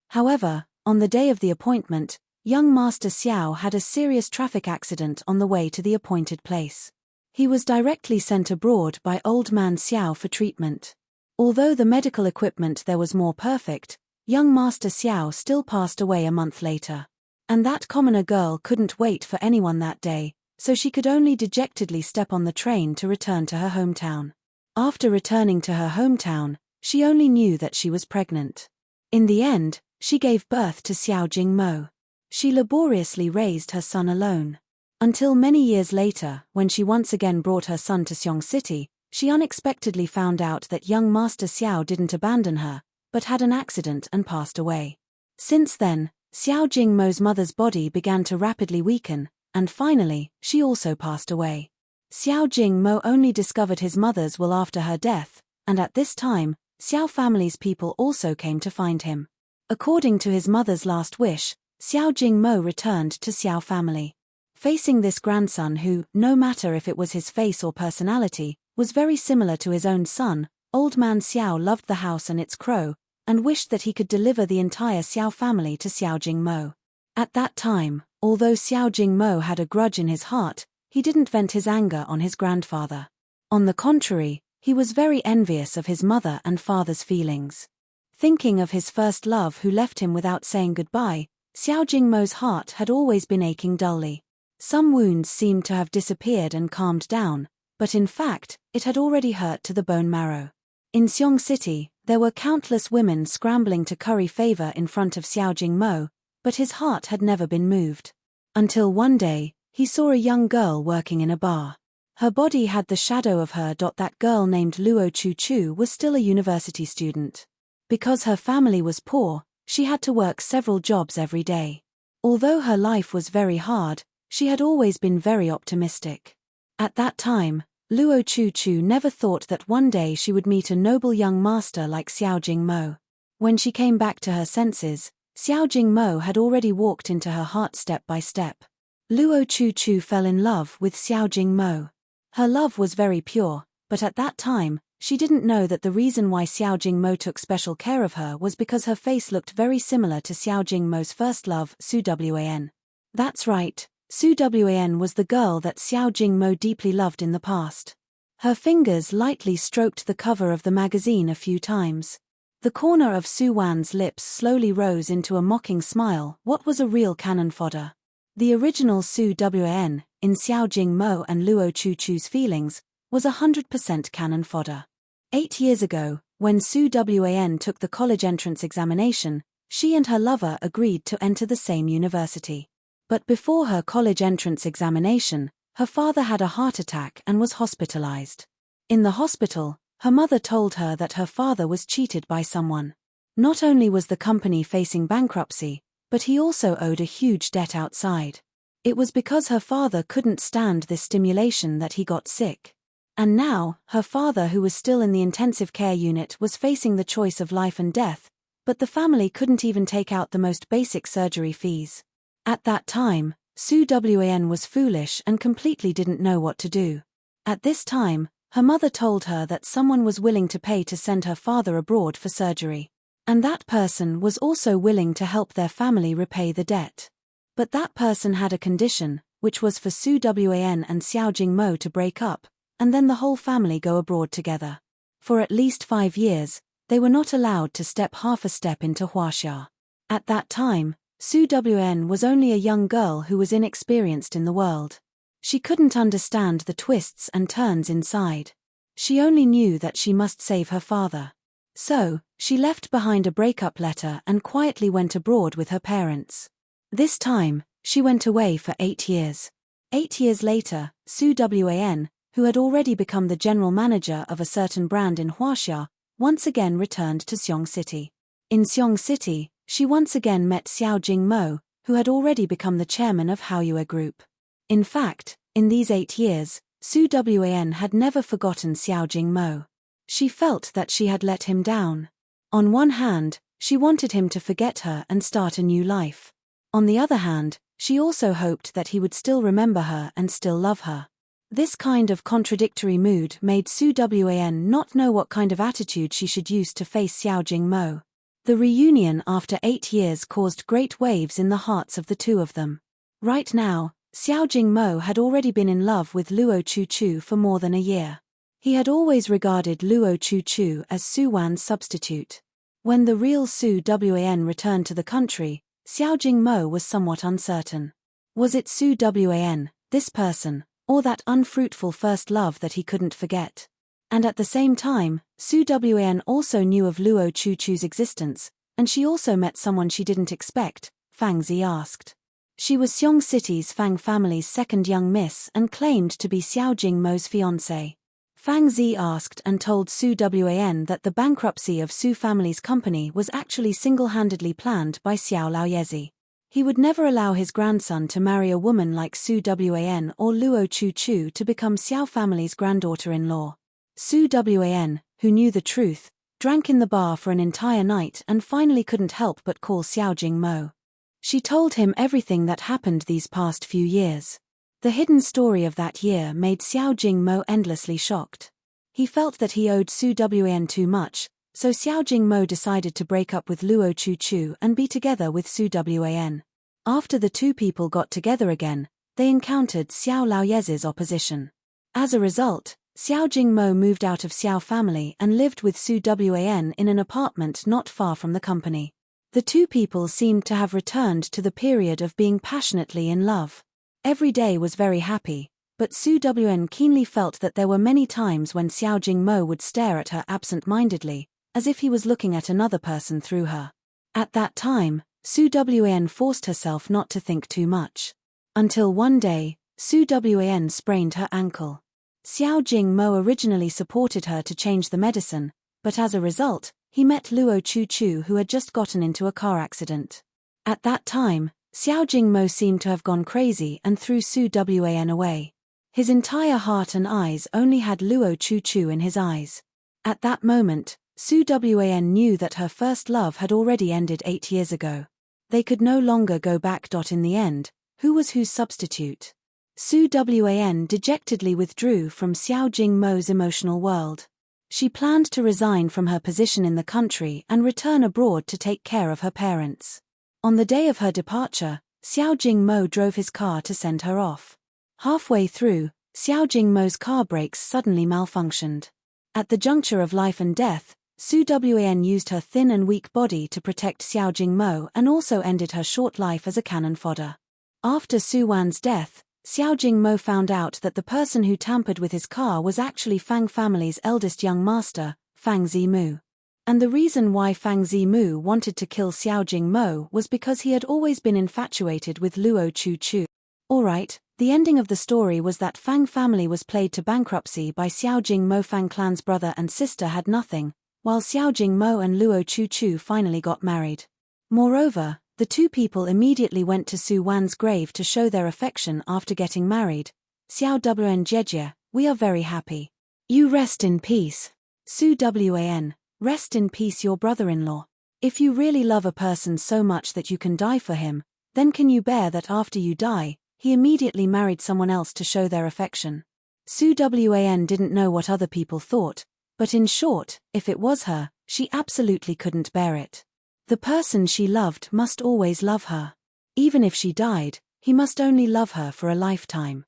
However, on the day of the appointment, young Master Xiao had a serious traffic accident on the way to the appointed place. He was directly sent abroad by Old Man Xiao for treatment. Although the medical equipment there was more perfect, young Master Xiao still passed away a month later. And that commoner girl couldn't wait for anyone that day, so she could only dejectedly step on the train to return to her hometown. After returning to her hometown, she only knew that she was pregnant. In the end, she gave birth to Xiao Jingmo. She laboriously raised her son alone. Until many years later, when she once again brought her son to Xiong City, she unexpectedly found out that young Master Xiao didn't abandon her, but had an accident and passed away. Since then, Xiao Jingmo's mother's body began to rapidly weaken, and finally, she also passed away. Xiao Jingmo only discovered his mother's will after her death, and at this time, Xiao family's people also came to find him. According to his mother's last wish, Xiao Jingmo returned to Xiao family. Facing this grandson who, no matter if it was his face or personality, was very similar to his own son, Old Man Xiao loved the house and its crow, and wished that he could deliver the entire Xiao family to Xiao Jingmo. At that time, although Xiao Jingmo had a grudge in his heart, he didn't vent his anger on his grandfather. On the contrary, He was very envious of his mother and father's feelings. Thinking of his first love who left him without saying goodbye, Xiao Jingmo's heart had always been aching dully. Some wounds seemed to have disappeared and calmed down, but in fact, it had already hurt to the bone marrow. In Xiong City, there were countless women scrambling to curry favor in front of Xiao Jingmo, but his heart had never been moved. Until one day, he saw a young girl working in a bar. Her body had the shadow of her. That girl named Luo Chu was still a university student. Because her family was poor, she had to work several jobs every day. Although her life was very hard, she had always been very optimistic. At that time, Luo Chu never thought that one day she would meet a noble young master like Xiao Jingmo. When she came back to her senses, Xiao Jingmo had already walked into her heart step by step. Luo Chu fell in love with Xiao Jingmo. Her love was very pure, but at that time, she didn't know that the reason why Xiao Jingmo took special care of her was because her face looked very similar to Xiao Jingmo's first love, Su Wan. That's right, Su Wan was the girl that Xiao Jingmo deeply loved in the past. Her fingers lightly stroked the cover of the magazine a few times. The corner of Su Wan's lips slowly rose into a mocking smile. What was a real cannon fodder? The original Su Wan, in Xiao Jingmo and Luo Chu's feelings, was 100% cannon fodder. 8 years ago, when Su Wan took the college entrance examination, she and her lover agreed to enter the same university. But before her college entrance examination, her father had a heart attack and was hospitalized. In the hospital, her mother told her that her father was cheated by someone. Not only was the company facing bankruptcy, but he also owed a huge debt outside. It was because her father couldn't stand this stimulation that he got sick. And now, her father, who was still in the intensive care unit, was facing the choice of life and death, but the family couldn't even take out the most basic surgery fees. At that time, Su Wan was foolish and completely didn't know what to do. At this time, her mother told her that someone was willing to pay to send her father abroad for surgery. And that person was also willing to help their family repay the debt. But that person had a condition, which was for Su Wan and Xiao Jingmo to break up, and then the whole family go abroad together. For at least 5 years, they were not allowed to step half a step into Huaxia. At that time, Su Wan was only a young girl who was inexperienced in the world. She couldn't understand the twists and turns inside. She only knew that she must save her father. So, she left behind a breakup letter and quietly went abroad with her parents. This time, she went away for 8 years. 8 years later, Su Wan, who had already become the general manager of a certain brand in Huaxia, once again returned to Xiong City. In Xiong City, she once again met Xiao Jingmo, who had already become the chairman of Haoyue Group. In fact, in these 8 years, Su Wan had never forgotten Xiao Jingmo. She felt that she had let him down. On one hand, she wanted him to forget her and start a new life. On the other hand, she also hoped that he would still remember her and still love her. This kind of contradictory mood made Su Wan not know what kind of attitude she should use to face Xiao Jingmo. The reunion after 8 years caused great waves in the hearts of the two of them. Right now, Xiao Jingmo had already been in love with Luo Chu for more than a year. He had always regarded Luo Chu as Su Wan's substitute. When the real Su Wan returned to the country, Xiao Jingmo was somewhat uncertain. Was it Su Wan, this person, or that unfruitful first love that he couldn't forget? And at the same time, Su Wan also knew of Luo Chu's existence, and she also met someone she didn't expect, Fang Zi asked. She was Xiong City's Fang family's second young miss and claimed to be Xiao Jingmo's fiancée. Fang Zi asked and told Su Wan that the bankruptcy of Su family's company was actually single-handedly planned by Xiao Laoyezi. He would never allow his grandson to marry a woman like Su Wan or Luo Chu to become Xiao family's granddaughter-in-law. Su Wan, who knew the truth, drank in the bar for an entire night and finally couldn't help but call Xiao Jingmo. She told him everything that happened these past few years. The hidden story of that year made Xiao Jingmo endlessly shocked. He felt that he owed Su Wan too much, so Xiao Jingmo decided to break up with Luo Chu and be together with Su Wan. After the two people got together again, they encountered Xiao Laoyezi's opposition. As a result, Xiao Jingmo moved out of Xiao family and lived with Su Wan in an apartment not far from the company. The two people seemed to have returned to the period of being passionately in love. Every day was very happy, but Su Wan keenly felt that there were many times when Xiao Jingmo would stare at her absent-mindedly, as if he was looking at another person through her. At that time, Su Wan forced herself not to think too much. Until one day, Su Wan sprained her ankle. Xiao Jingmo originally supported her to change the medicine, but as a result, he met Luo Chu, who had just gotten into a car accident. At that time, Xiao Jingmo seemed to have gone crazy and threw Su Wan away. His entire heart and eyes only had Luo Chu in his eyes. At that moment, Su Wan knew that her first love had already ended 8 years ago. They could no longer go back. In the end, who was whose substitute? Su Wan dejectedly withdrew from Xiao Jingmo's emotional world. She planned to resign from her position in the country and return abroad to take care of her parents. On the day of her departure, Xiao Jingmo drove his car to send her off. Halfway through, Xiao Jingmo's car brakes suddenly malfunctioned. At the juncture of life and death, Su Wan used her thin and weak body to protect Xiao Jingmo and also ended her short life as a cannon fodder. After Su Wan's death, Xiao Jingmo found out that the person who tampered with his car was actually Fang family's eldest young master, Fang Zimu. And the reason why Fang Zimu wanted to kill Xiao Jingmo was because he had always been infatuated with Luo Chu. Alright, the ending of the story was that Fang family was played to bankruptcy by Xiao Jingmo. Fang clan's brother and sister had nothing, while Xiao Jingmo and Luo Chu finally got married. Moreover, the two people immediately went to Su Wan's grave to show their affection after getting married. Xiao Wan Jejie, we are very happy. You rest in peace. Su Wan, rest in peace your brother-in-law. If you really love a person so much that you can die for him, then can you bear that after you die, he immediately married someone else to show their affection? Su Wan didn't know what other people thought, but in short, if it was her, she absolutely couldn't bear it. The person she loved must always love her. Even if she died, he must only love her for a lifetime.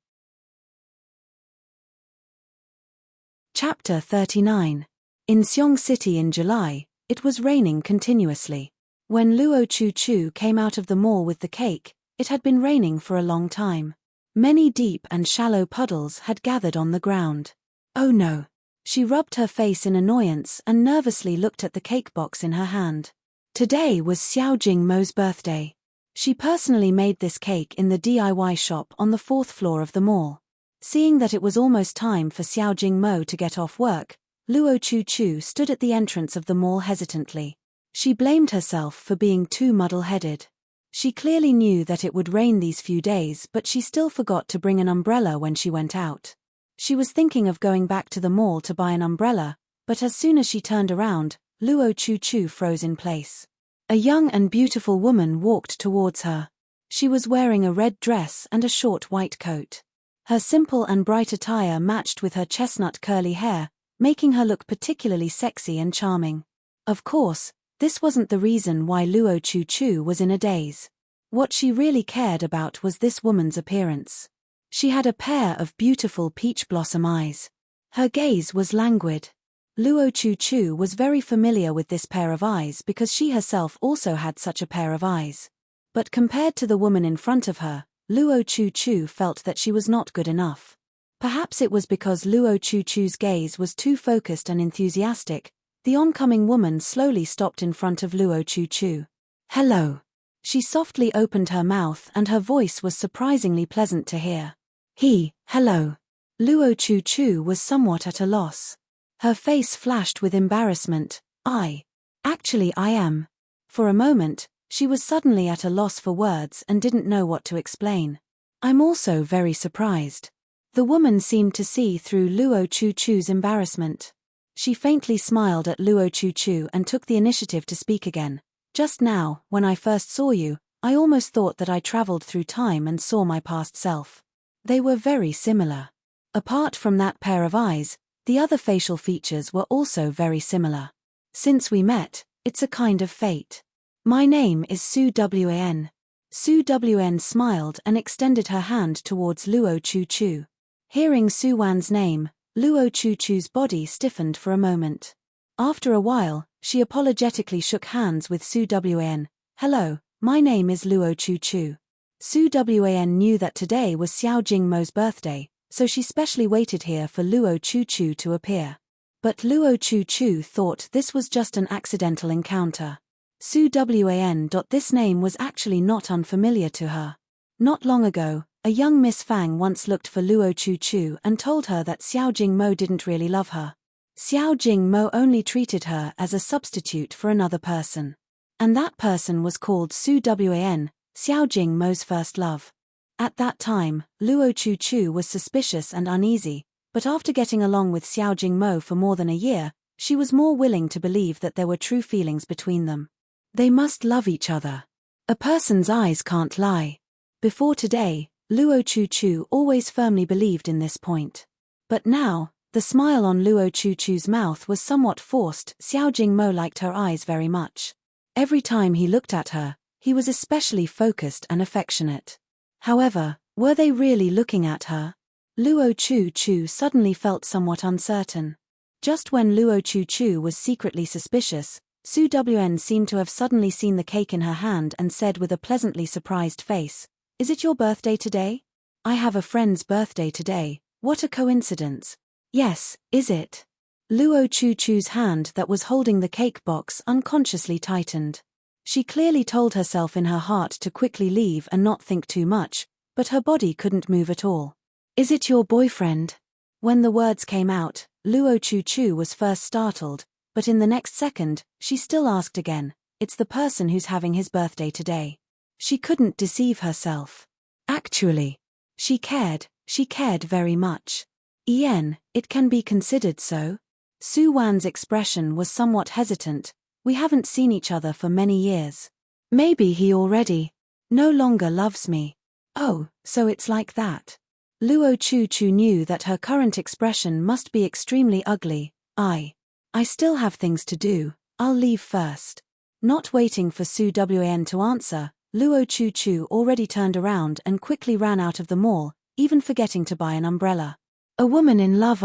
Chapter 39. In Xiong City in July, it was raining continuously. When Luo Chu came out of the mall with the cake, it had been raining for a long time. Many deep and shallow puddles had gathered on the ground. Oh no! She rubbed her face in annoyance and nervously looked at the cake box in her hand. Today was Xiao Jingmo's birthday. She personally made this cake in the DIY shop on the 4th floor of the mall. Seeing that it was almost time for Xiao Jingmo to get off work, Luo Chu stood at the entrance of the mall hesitantly. She blamed herself for being too muddle-headed. She clearly knew that it would rain these few days, but she still forgot to bring an umbrella when she went out. She was thinking of going back to the mall to buy an umbrella, but as soon as she turned around, Luo Chu froze in place. A young and beautiful woman walked towards her. She was wearing a red dress and a short white coat. Her simple and bright attire matched with her chestnut curly hair, making her look particularly sexy and charming. Of course, this wasn't the reason why Luo Chu was in a daze. What she really cared about was this woman's appearance. She had a pair of beautiful peach blossom eyes. Her gaze was languid. Luo Chu was very familiar with this pair of eyes because she herself also had such a pair of eyes. But compared to the woman in front of her, Luo Chu felt that she was not good enough. Perhaps it was because Luo Chu's gaze was too focused and enthusiastic. The oncoming woman slowly stopped in front of Luo Chu. Hello. She softly opened her mouth and her voice was surprisingly pleasant to hear. Hello. Luo Chu was somewhat at a loss. Her face flashed with embarrassment. Actually I am. For a moment, she was suddenly at a loss for words and didn't know what to explain. I'm also very surprised. The woman seemed to see through Luo Chu's embarrassment. She faintly smiled at Luo Chu and took the initiative to speak again. Just now, when I first saw you, I almost thought that I traveled through time and saw my past self. They were very similar. Apart from that pair of eyes, the other facial features were also very similar. Since we met, it's a kind of fate. My name is Su Wan. Su Wan smiled and extended her hand towards Luo Chu. Hearing Su Wan's name, Luo Chuchu's body stiffened for a moment. After a while, she apologetically shook hands with Su Wan. "Hello, my name is Luo Chuchu." Su Wan knew that today was Xiao Jingmo's birthday, so she specially waited here for Luo Chuchu to appear. But Luo Chuchu thought this was just an accidental encounter. Su Wan. This name was actually not unfamiliar to her. Not long ago, a young Miss Fang once looked for Luo Chuchu and told her that Xiao Jingmo didn't really love her. Xiao Jingmo only treated her as a substitute for another person. And that person was called Su Wan, Xiao Jingmo's first love. At that time, Luo Chuchu was suspicious and uneasy, but after getting along with Xiao Jingmo for more than a year, she was more willing to believe that there were true feelings between them. They must love each other. A person's eyes can't lie. Before today, Luo Chuchu always firmly believed in this point. But now, the smile on Luo Chuchu's mouth was somewhat forced. Xiao Jingmo liked her eyes very much. Every time he looked at her, he was especially focused and affectionate. However, were they really looking at her? Luo Chuchu suddenly felt somewhat uncertain. Just when Luo Chuchu was secretly suspicious, Su Wan seemed to have suddenly seen the cake in her hand and said with a pleasantly surprised face, "Is it your birthday today?" "I have a friend's birthday today. What a coincidence." "Yes, is it?" Luo Chuchu's hand that was holding the cake box unconsciously tightened. She clearly told herself in her heart to quickly leave and not think too much, but her body couldn't move at all. "Is it your boyfriend?" When the words came out, Luo Chuchu was first startled, but in the next second, she still asked again, "It's the person who's having his birthday today." She couldn't deceive herself. Actually, she cared very much. It can be considered so? Su Wan's expression was somewhat hesitant. "We haven't seen each other for many years. Maybe he already no longer loves me." "Oh, so it's like that." Luo Chuchu knew that her current expression must be extremely ugly. I still have things to do, I'll leave first." Not waiting for Su Wan to answer, Luo Chuchu already turned around and quickly ran out of the mall, even forgetting to buy an umbrella. "A woman in love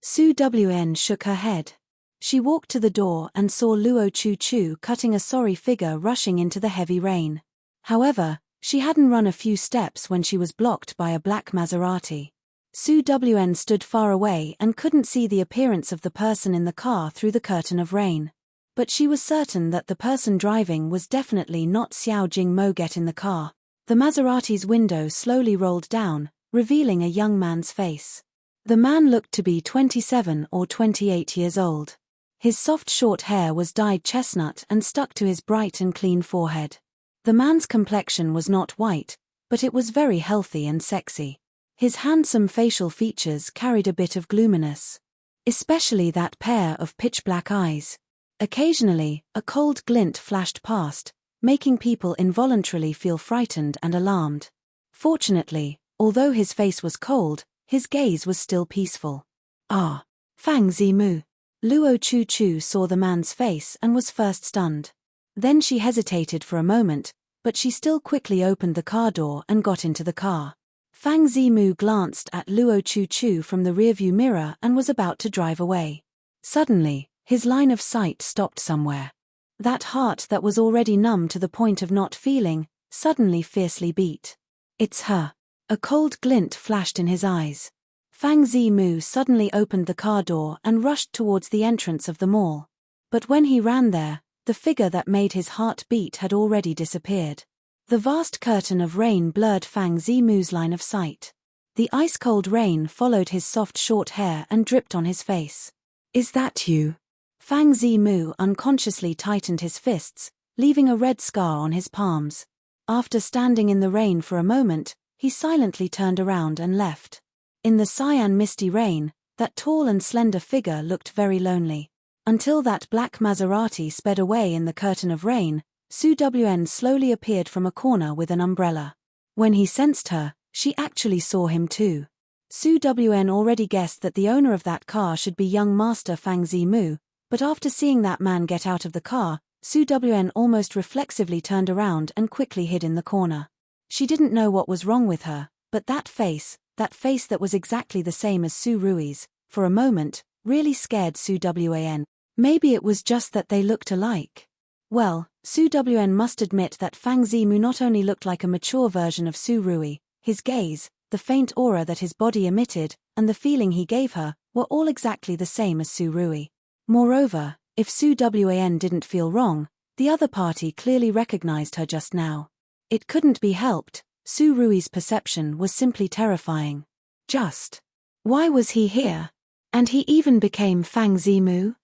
Su Wan shook her head. She walked to the door and saw Luo Chuchu cutting a sorry figure rushing into the heavy rain. However, she hadn't run a few steps when she was blocked by a black Maserati. Su Wan stood far away and couldn't see the appearance of the person in the car through the curtain of rain. But she was certain that the person driving was definitely not Xiao Jingmo. Get in the car. The Maserati's window slowly rolled down, revealing a young man's face. The man looked to be 27 or 28 years old. His soft short hair was dyed chestnut and stuck to his bright and clean forehead. The man's complexion was not white, but it was very healthy and sexy. His handsome facial features carried a bit of gloominess. Especially that pair of pitch-black eyes. Occasionally, a cold glint flashed past, making people involuntarily feel frightened and alarmed. Fortunately, although his face was cold, his gaze was still peaceful. Fang Zimu. Luo Chuchu saw the man's face and was first stunned. Then she hesitated for a moment, but she still quickly opened the car door and got into the car. Fang Zimu glanced at Luo Chuchu from the rearview mirror and was about to drive away. Suddenly, his line of sight stopped somewhere. That heart that was already numb to the point of not feeling, suddenly fiercely beat. "It's her." A cold glint flashed in his eyes. Fang Zimu suddenly opened the car door and rushed towards the entrance of the mall. But when he ran there, the figure that made his heart beat had already disappeared. The vast curtain of rain blurred Fang Zimu's line of sight. The ice-cold rain followed his soft short hair and dripped on his face. "Is that you?" Fang Zimu unconsciously tightened his fists, leaving a red scar on his palms. After standing in the rain for a moment, he silently turned around and left. In the cyan misty rain, that tall and slender figure looked very lonely. Until that black Maserati sped away in the curtain of rain, Su Wan slowly appeared from a corner with an umbrella. When he sensed her, she actually saw him too. Su Wan already guessed that the owner of that car should be young Master Fang Zimu, but after seeing that man get out of the car, Su Wan almost reflexively turned around and quickly hid in the corner. She didn't know what was wrong with her, but that face that was exactly the same as Su Rui's, for a moment, really scared Su Wan. Maybe it was just that they looked alike. Well, Su Wan must admit that Fang Zimu not only looked like a mature version of Su Rui, his gaze, the faint aura that his body emitted, and the feeling he gave her, were all exactly the same as Su Rui. Moreover, if Su Wan didn't feel wrong, the other party clearly recognized her just now. It couldn't be helped, Su Rui's perception was simply terrifying. Just. Why was he here? And he even became Fang Zimu?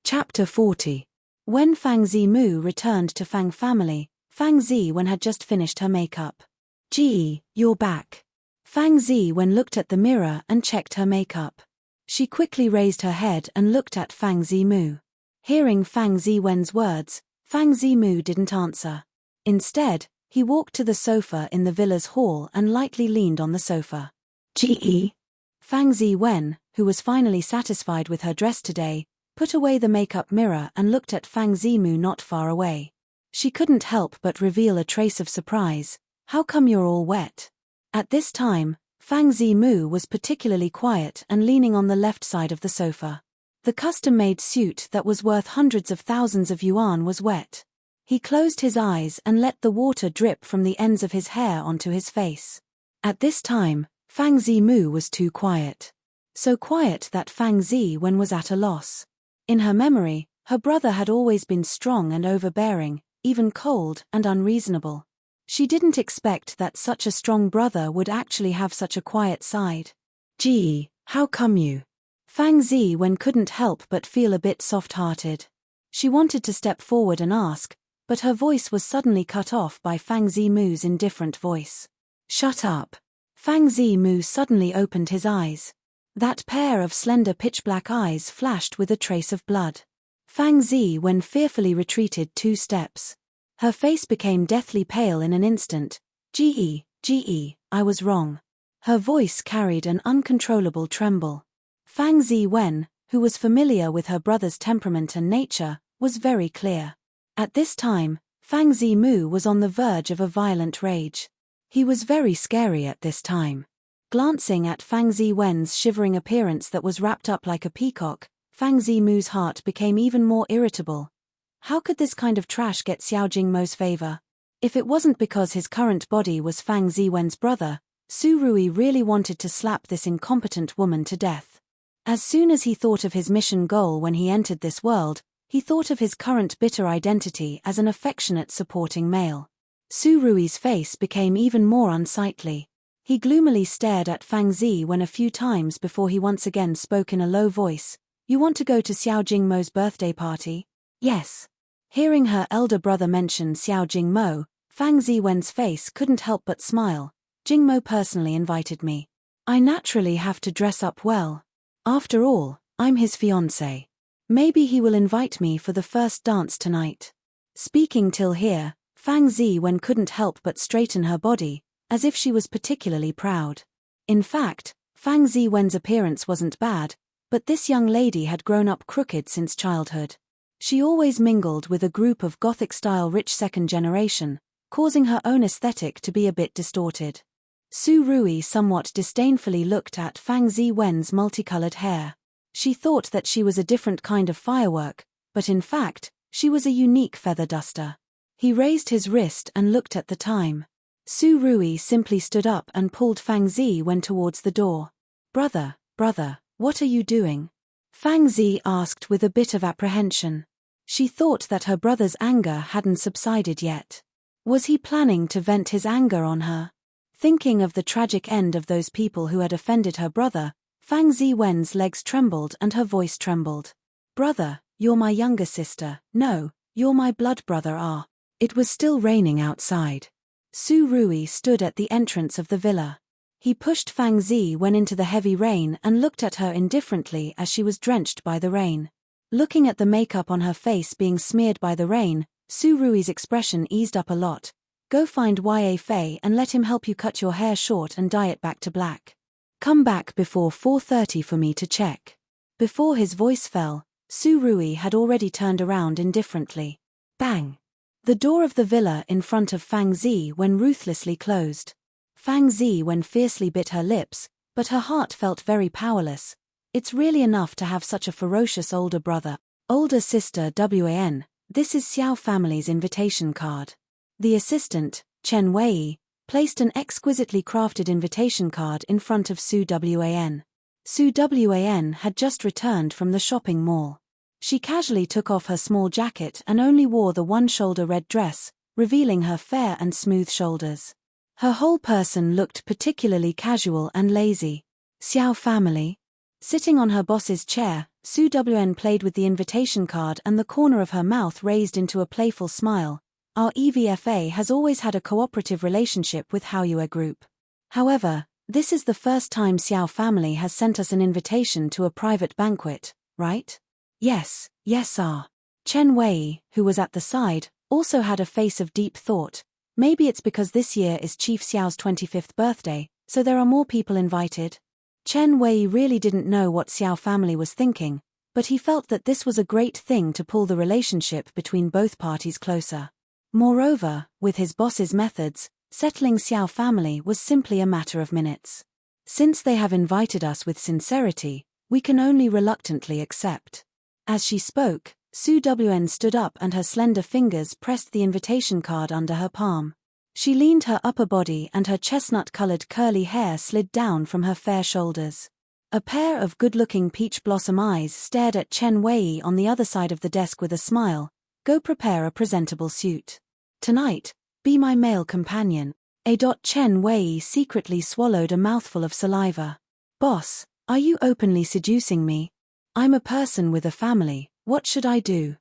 Chapter 40. When Fang Zimu returned to Fang family, Fang Ziwen had just finished her makeup. "Gee, you're back." Fang Ziwen looked at the mirror and checked her makeup. She quickly raised her head and looked at Fang Zimu. Hearing Fang Ziwen's words, Fang Zimu didn't answer. Instead, he walked to the sofa in the villa's hall and lightly leaned on the sofa. "Gee." Fang Ziwen, who was finally satisfied with her dress today, put away the makeup mirror and looked at Fang Zimu not far away. She couldn't help but reveal a trace of surprise. "How come you're all wet?" At this time, Fang Zimu was particularly quiet and leaning on the left side of the sofa. The custom-made suit that was worth hundreds of thousands of yuan was wet. He closed his eyes and let the water drip from the ends of his hair onto his face. At this time, Fang Zimu was too quiet. So quiet that Fang Ziwen was at a loss. In her memory, her brother had always been strong and overbearing, even cold and unreasonable. She didn't expect that such a strong brother would actually have such a quiet side. "Gee, how come you?" Fang Ziwen couldn't help but feel a bit soft-hearted. She wanted to step forward and ask, but her voice was suddenly cut off by Fang Zimu's indifferent voice. "Shut up." Fang Zimu suddenly opened his eyes. That pair of slender pitch-black eyes flashed with a trace of blood. Fang Ziwen fearfully retreated 2 steps. Her face became deathly pale in an instant. "Ge, I was wrong." Her voice carried an uncontrollable tremble. Fang Ziwen, who was familiar with her brother's temperament and nature, was very clear. At this time, Fang Zimu was on the verge of a violent rage. He was very scary at this time. Glancing at Fang Ziwen's shivering appearance that was wrapped up like a peacock, Fang Zimu's heart became even more irritable. How could this kind of trash get Xiao Jingmo's favor? If it wasn't because his current body was Fang Ziwen's brother, Su Rui really wanted to slap this incompetent woman to death. As soon as he thought of his mission goal when he entered this world, he thought of his current bitter identity as an affectionate supporting male. Su Rui's face became even more unsightly. He gloomily stared at Fang Ziwen a few times before he once again spoke in a low voice. "You want to go to Xiao Jingmo's birthday party?" "Yes." Hearing her elder brother mention Xiao Jingmo, Fang Ziwen's face couldn't help but smile. "Jingmo personally invited me. I naturally have to dress up well. After all, I'm his fiancé. Maybe he will invite me for the first dance tonight." Speaking till here, Fang Ziwen couldn't help but straighten her body, as if she was particularly proud. In fact, Fang Ziwen's appearance wasn't bad, but this young lady had grown up crooked since childhood. She always mingled with a group of Gothic-style rich second generation, causing her own aesthetic to be a bit distorted. Su Rui somewhat disdainfully looked at Fang Ziwen's multicolored hair. She thought that she was a different kind of firework, but in fact, she was a unique feather duster. He raised his wrist and looked at the time. Su Rui simply stood up and pulled Fang Ziwen towards the door. Brother, what are you doing?" Fang Zi asked with a bit of apprehension. She thought that her brother's anger hadn't subsided yet. Was he planning to vent his anger on her? Thinking of the tragic end of those people who had offended her brother, Fang Ziwen's legs trembled and her voice trembled. "Brother, you're my younger sister. No, you're my blood brother. It was still raining outside. Su Rui stood at the entrance of the villa. He pushed Fang Ziwen into the heavy rain and looked at her indifferently as she was drenched by the rain. Looking at the makeup on her face being smeared by the rain, Su Rui's expression eased up a lot. "Go find Ya Fei and let him help you cut your hair short and dye it back to black. Come back before 4:30 for me to check." Before his voice fell, Su Rui had already turned around indifferently. Bang! The door of the villa in front of Fang Ziwen ruthlessly closed. Fang Ziwen fiercely bit her lips, but her heart felt very powerless. It's really enough to have such a ferocious older brother. Older sister Wan, this is Xiao family's invitation card. The assistant, Chen Wei, placed an exquisitely crafted invitation card in front of Su Wan. Su Wan had just returned from the shopping mall. She casually took off her small jacket and only wore the one-shoulder red dress, revealing her fair and smooth shoulders. Her whole person looked particularly casual and lazy. Xiao family. Sitting on her boss's chair, Su Wan played with the invitation card and the corner of her mouth raised into a playful smile. Our EVFA has always had a cooperative relationship with Haoyue Group. However, this is the first time Xiao family has sent us an invitation to a private banquet, right? Yes, sir. Chen Wei, who was at the side, also had a face of deep thought. Maybe it's because this year is Chief Xiao's 25th birthday, so there are more people invited. Chen Wei really didn't know what Xiao family was thinking, but he felt that this was a great thing to pull the relationship between both parties closer. Moreover, with his boss's methods, settling Xiao family was simply a matter of minutes. Since they have invited us with sincerity, we can only reluctantly accept. As she spoke, Su Wan stood up and her slender fingers pressed the invitation card under her palm. She leaned her upper body and her chestnut-colored curly hair slid down from her fair shoulders. A pair of good-looking peach blossom eyes stared at Chen Wei on the other side of the desk with a smile. Go prepare a presentable suit. Tonight, be my male companion. Chen Wei secretly swallowed a mouthful of saliva. Boss, are you openly seducing me? I'm a person with a family, what should I do?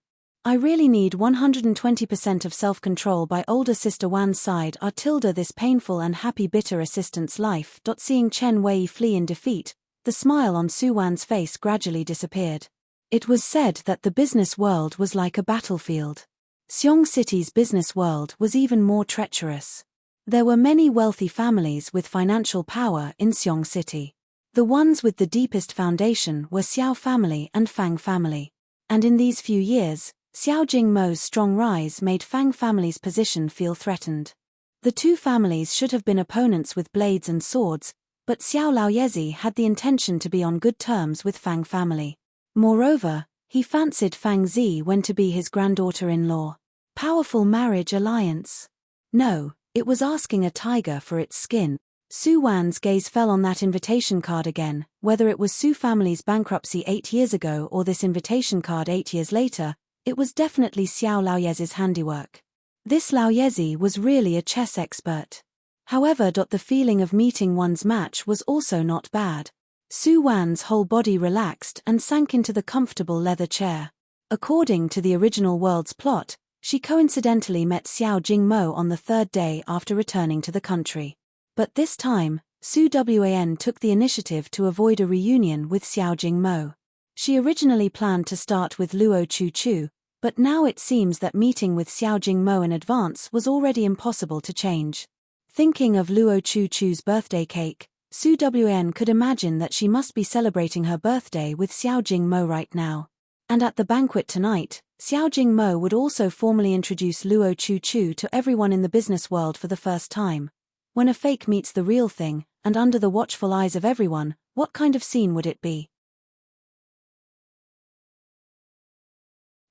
I really need 120% of self-control by older sister Wan's side. This painful and happy bitter assistant's life. Seeing Chen Wei flee in defeat, the smile on Su Wan's face gradually disappeared. It was said that the business world was like a battlefield. Xiong City's business world was even more treacherous. There were many wealthy families with financial power in Xiong City. The ones with the deepest foundation were Xiao family and Fang family. And in these few years, Xiao Jingmo's strong rise made Fang family's position feel threatened. The two families should have been opponents with blades and swords, but Xiao Laoyezi had the intention to be on good terms with Fang family. Moreover, he fancied Fang Ziwen to be his granddaughter-in-law. Powerful marriage alliance. No, it was asking a tiger for its skin. Su Wan's gaze fell on that invitation card again. Whether it was Su family's bankruptcy 8 years ago or this invitation card 8 years later, it was definitely Xiao Laoyezi's handiwork. This Laoyezi was really a chess expert. However, the feeling of meeting one's match was also not bad. Su Wan's whole body relaxed and sank into the comfortable leather chair. According to the original world's plot, she coincidentally met Xiao Jingmo on the third day after returning to the country. But this time, Su Wan took the initiative to avoid a reunion with Xiao Jingmo. She originally planned to start with Luo Chu, but now it seems that meeting with Xiao Jingmo in advance was already impossible to change. Thinking of Luo Chu's birthday cake, Su Wan could imagine that she must be celebrating her birthday with Xiao Jingmo right now. And at the banquet tonight, Xiao Jingmo would also formally introduce Luo Chu to everyone in the business world for the first time. When a fake meets the real thing, and under the watchful eyes of everyone, what kind of scene would it be?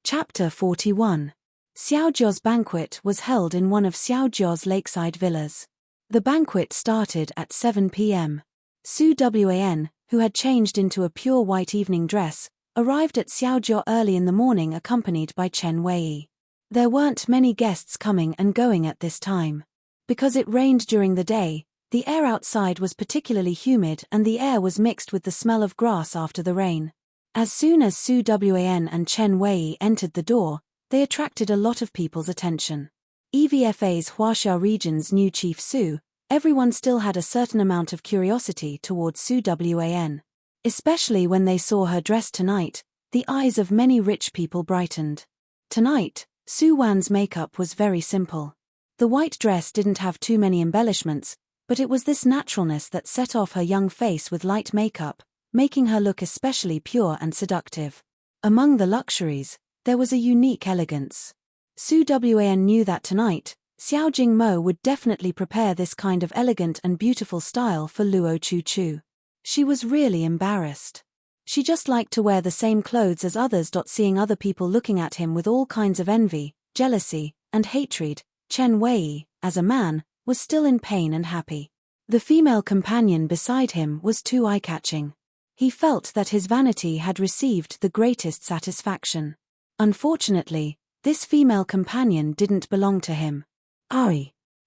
Chapter 41. Xiao Jiao's banquet was held in one of Xiao Jiao's lakeside villas. The banquet started at 7 p.m. Su Wan, who had changed into a pure white evening dress, arrived at Xiao Jia early in the morning accompanied by Chen Wei. There weren't many guests coming and going at this time. Because it rained during the day, the air outside was particularly humid and the air was mixed with the smell of grass after the rain. As soon as Su Wan and Chen Wei entered the door, they attracted a lot of people's attention. EVFA's Huaxia region's new chief Su, everyone still had a certain amount of curiosity towards Su Wan. Especially when they saw her dress tonight, the eyes of many rich people brightened. Tonight, Su Wan's makeup was very simple. The white dress didn't have too many embellishments, but it was this naturalness that set off her young face with light makeup, making her look especially pure and seductive. Among the luxuries, there was a unique elegance. Su Wan knew that tonight, Xiao Jingmo would definitely prepare this kind of elegant and beautiful style for Luo Chu. She was really embarrassed. She just liked to wear the same clothes as others. Seeing other people looking at him with all kinds of envy, jealousy, and hatred, Chen Wei, as a man, was still in pain and happy. The female companion beside him was too eye-catching. He felt that his vanity had received the greatest satisfaction. Unfortunately, this female companion didn't belong to him.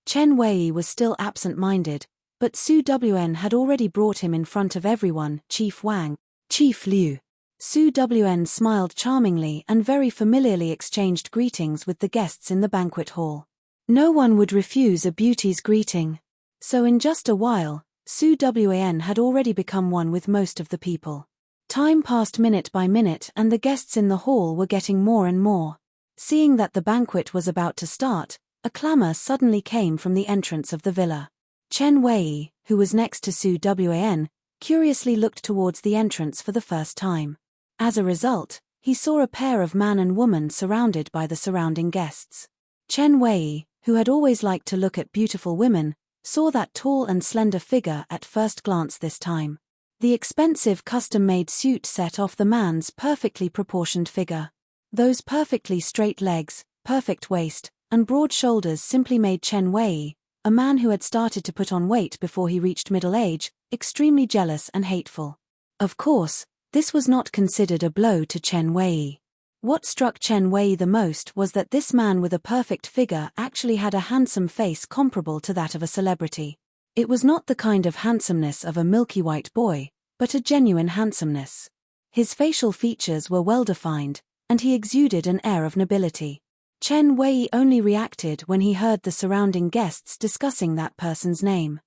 Chen Wei was still absent-minded, but Su Wn had already brought him in front of everyone. Chief Wang, Chief Liu. Su Wn smiled charmingly and very familiarly exchanged greetings with the guests in the banquet hall. No one would refuse a beauty's greeting. So in just a while, Su Wan had already become one with most of the people. Time passed minute by minute and the guests in the hall were getting more and more. Seeing that the banquet was about to start, a clamor suddenly came from the entrance of the villa. Chen Wei, who was next to Su Wan, curiously looked towards the entrance for the first time. As a result, he saw a pair of man and woman surrounded by the surrounding guests. Chen Wei, who had always liked to look at beautiful women, saw that tall and slender figure at first glance this time. The expensive custom-made suit set off the man's perfectly proportioned figure. Those perfectly straight legs, perfect waist, and broad shoulders simply made Chen Wei, a man who had started to put on weight before he reached middle age, extremely jealous and hateful. Of course, this was not considered a blow to Chen Wei. What struck Chen Wei the most was that this man with a perfect figure actually had a handsome face comparable to that of a celebrity. It was not the kind of handsomeness of a milky white boy, but a genuine handsomeness. His facial features were well-defined, and he exuded an air of nobility. Chen Wei only reacted when he heard the surrounding guests discussing that person's name.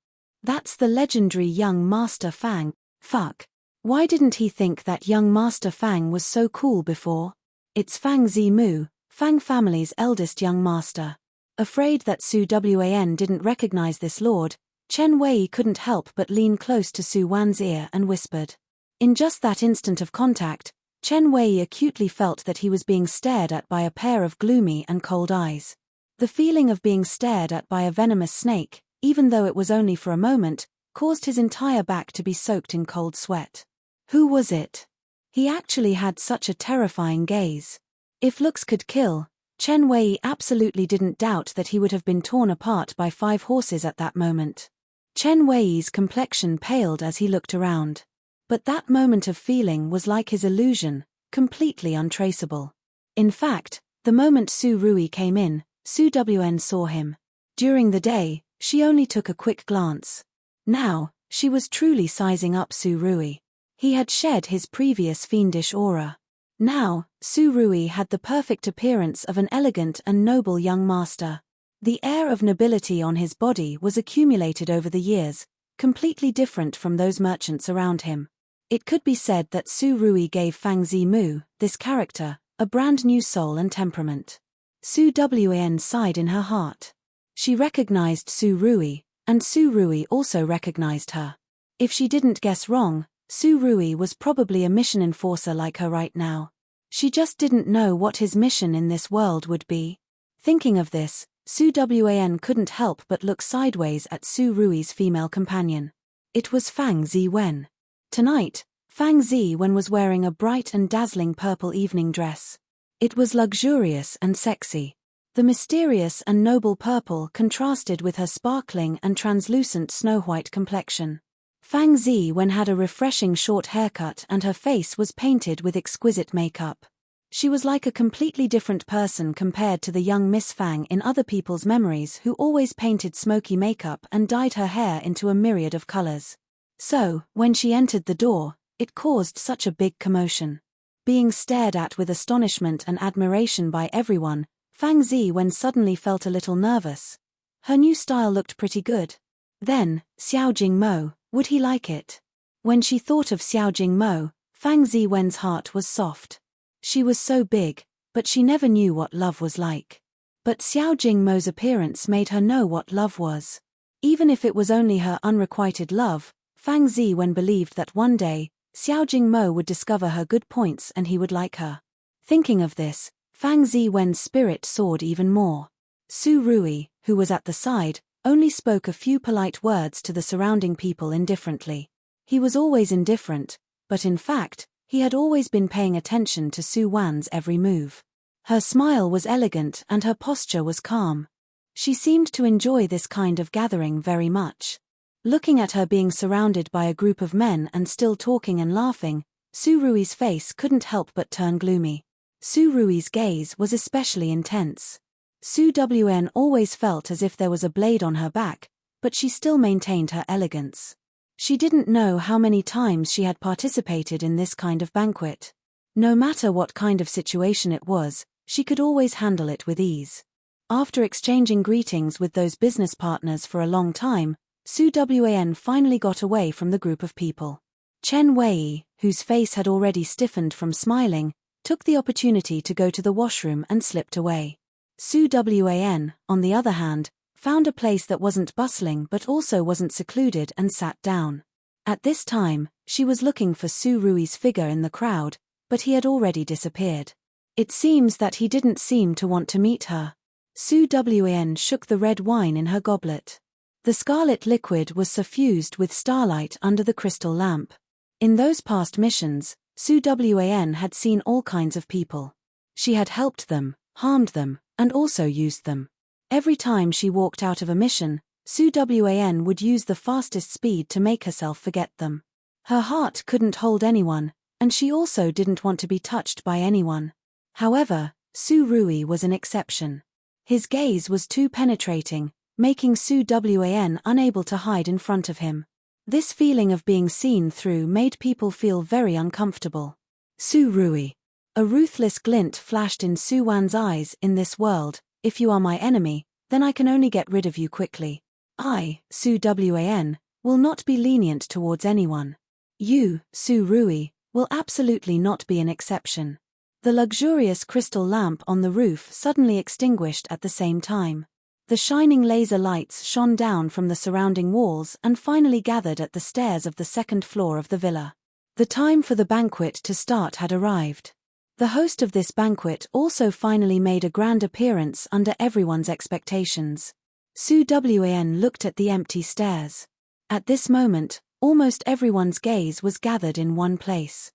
That's the legendary young Master Fang. Fuck. Why didn't he think that young Master Fang was so cool before? It's Fang Zimu, Fang family's eldest young master. Afraid that Su Wan didn't recognize this lord, Chen Wei couldn't help but lean close to Su Wan's ear and whispered. In just that instant of contact, Chen Wei acutely felt that he was being stared at by a pair of gloomy and cold eyes. The feeling of being stared at by a venomous snake, even though it was only for a moment, caused his entire back to be soaked in cold sweat. Who was it? He actually had such a terrifying gaze. If looks could kill, Chen Wei absolutely didn't doubt that he would have been torn apart by 5 horses at that moment. Chen Wei's complexion paled as he looked around. But that moment of feeling was like his illusion, completely untraceable. In fact, the moment Su Rui came in, Su Wn saw him. During the day, she only took a quick glance. Now, she was truly sizing up Su Rui. He had shed his previous fiendish aura. Now, Su Rui had the perfect appearance of an elegant and noble young master. The air of nobility on his body was accumulated over the years, completely different from those merchants around him. It could be said that Su Rui gave Fang Zimu, this character, a brand new soul and temperament. Su Wan sighed in her heart. She recognized Su Rui, and Su Rui also recognized her. If she didn't guess wrong, Su Rui was probably a mission enforcer like her right now. She just didn't know what his mission in this world would be. Thinking of this, Su Wan couldn't help but look sideways at Su Rui's female companion. It was Fang Ziwen. Tonight, Fang Ziwen was wearing a bright and dazzling purple evening dress. It was luxurious and sexy. The mysterious and noble purple contrasted with her sparkling and translucent snow-white complexion. Fang Ziwen had a refreshing short haircut and her face was painted with exquisite makeup. She was like a completely different person compared to the young Miss Fang in other people's memories who always painted smoky makeup and dyed her hair into a myriad of colors. So, when she entered the door, it caused such a big commotion. Being stared at with astonishment and admiration by everyone, Fang Ziwen suddenly felt a little nervous. Her new style looked pretty good. Then, Xiao Jingmo, would he like it? When she thought of Xiao Jingmo, Fang Ziwen's heart was soft. She was so big, but she never knew what love was like. But Xiao Jingmo's appearance made her know what love was. Even if it was only her unrequited love, Fang Ziwen believed that one day, Xiao Jingmo would discover her good points and he would like her. Thinking of this, Fang Ziwen's spirit soared even more. Su Rui, who was at the side, only spoke a few polite words to the surrounding people indifferently. He was always indifferent, but in fact, he had always been paying attention to Su Wan's every move. Her smile was elegant and her posture was calm. She seemed to enjoy this kind of gathering very much. Looking at her being surrounded by a group of men and still talking and laughing, Su Rui's face couldn't help but turn gloomy. Su Rui's gaze was especially intense. Su Wen always felt as if there was a blade on her back, but she still maintained her elegance. She didn't know how many times she had participated in this kind of banquet. No matter what kind of situation it was, she could always handle it with ease. After exchanging greetings with those business partners for a long time, Su Wan finally got away from the group of people. Chen Wei, whose face had already stiffened from smiling, took the opportunity to go to the washroom and slipped away. Su Wan, on the other hand, found a place that wasn't bustling but also wasn't secluded and sat down. At this time, she was looking for Su Rui's figure in the crowd, but he had already disappeared. It seems that he didn't seem to want to meet her. Su Wan shook the red wine in her goblet. The scarlet liquid was suffused with starlight under the crystal lamp. In those past missions, Su Wan had seen all kinds of people. She had helped them, harmed them, and also used them. Every time she walked out of a mission, Su Wan would use the fastest speed to make herself forget them. Her heart couldn't hold anyone, and she also didn't want to be touched by anyone. However, Su Rui was an exception. His gaze was too penetrating, making Su Wan unable to hide in front of him. This feeling of being seen through made people feel very uncomfortable. Su Rui. A ruthless glint flashed in Su Wan's eyes. In this world, if you are my enemy, then I can only get rid of you quickly. I, Su Wan, will not be lenient towards anyone. You, Su Rui, will absolutely not be an exception. The luxurious crystal lamp on the roof suddenly extinguished at the same time. The shining laser lights shone down from the surrounding walls and finally gathered at the stairs of the second floor of the villa. The time for the banquet to start had arrived. The host of this banquet also finally made a grand appearance under everyone's expectations. Su Wan looked at the empty stairs. At this moment, almost everyone's gaze was gathered in one place.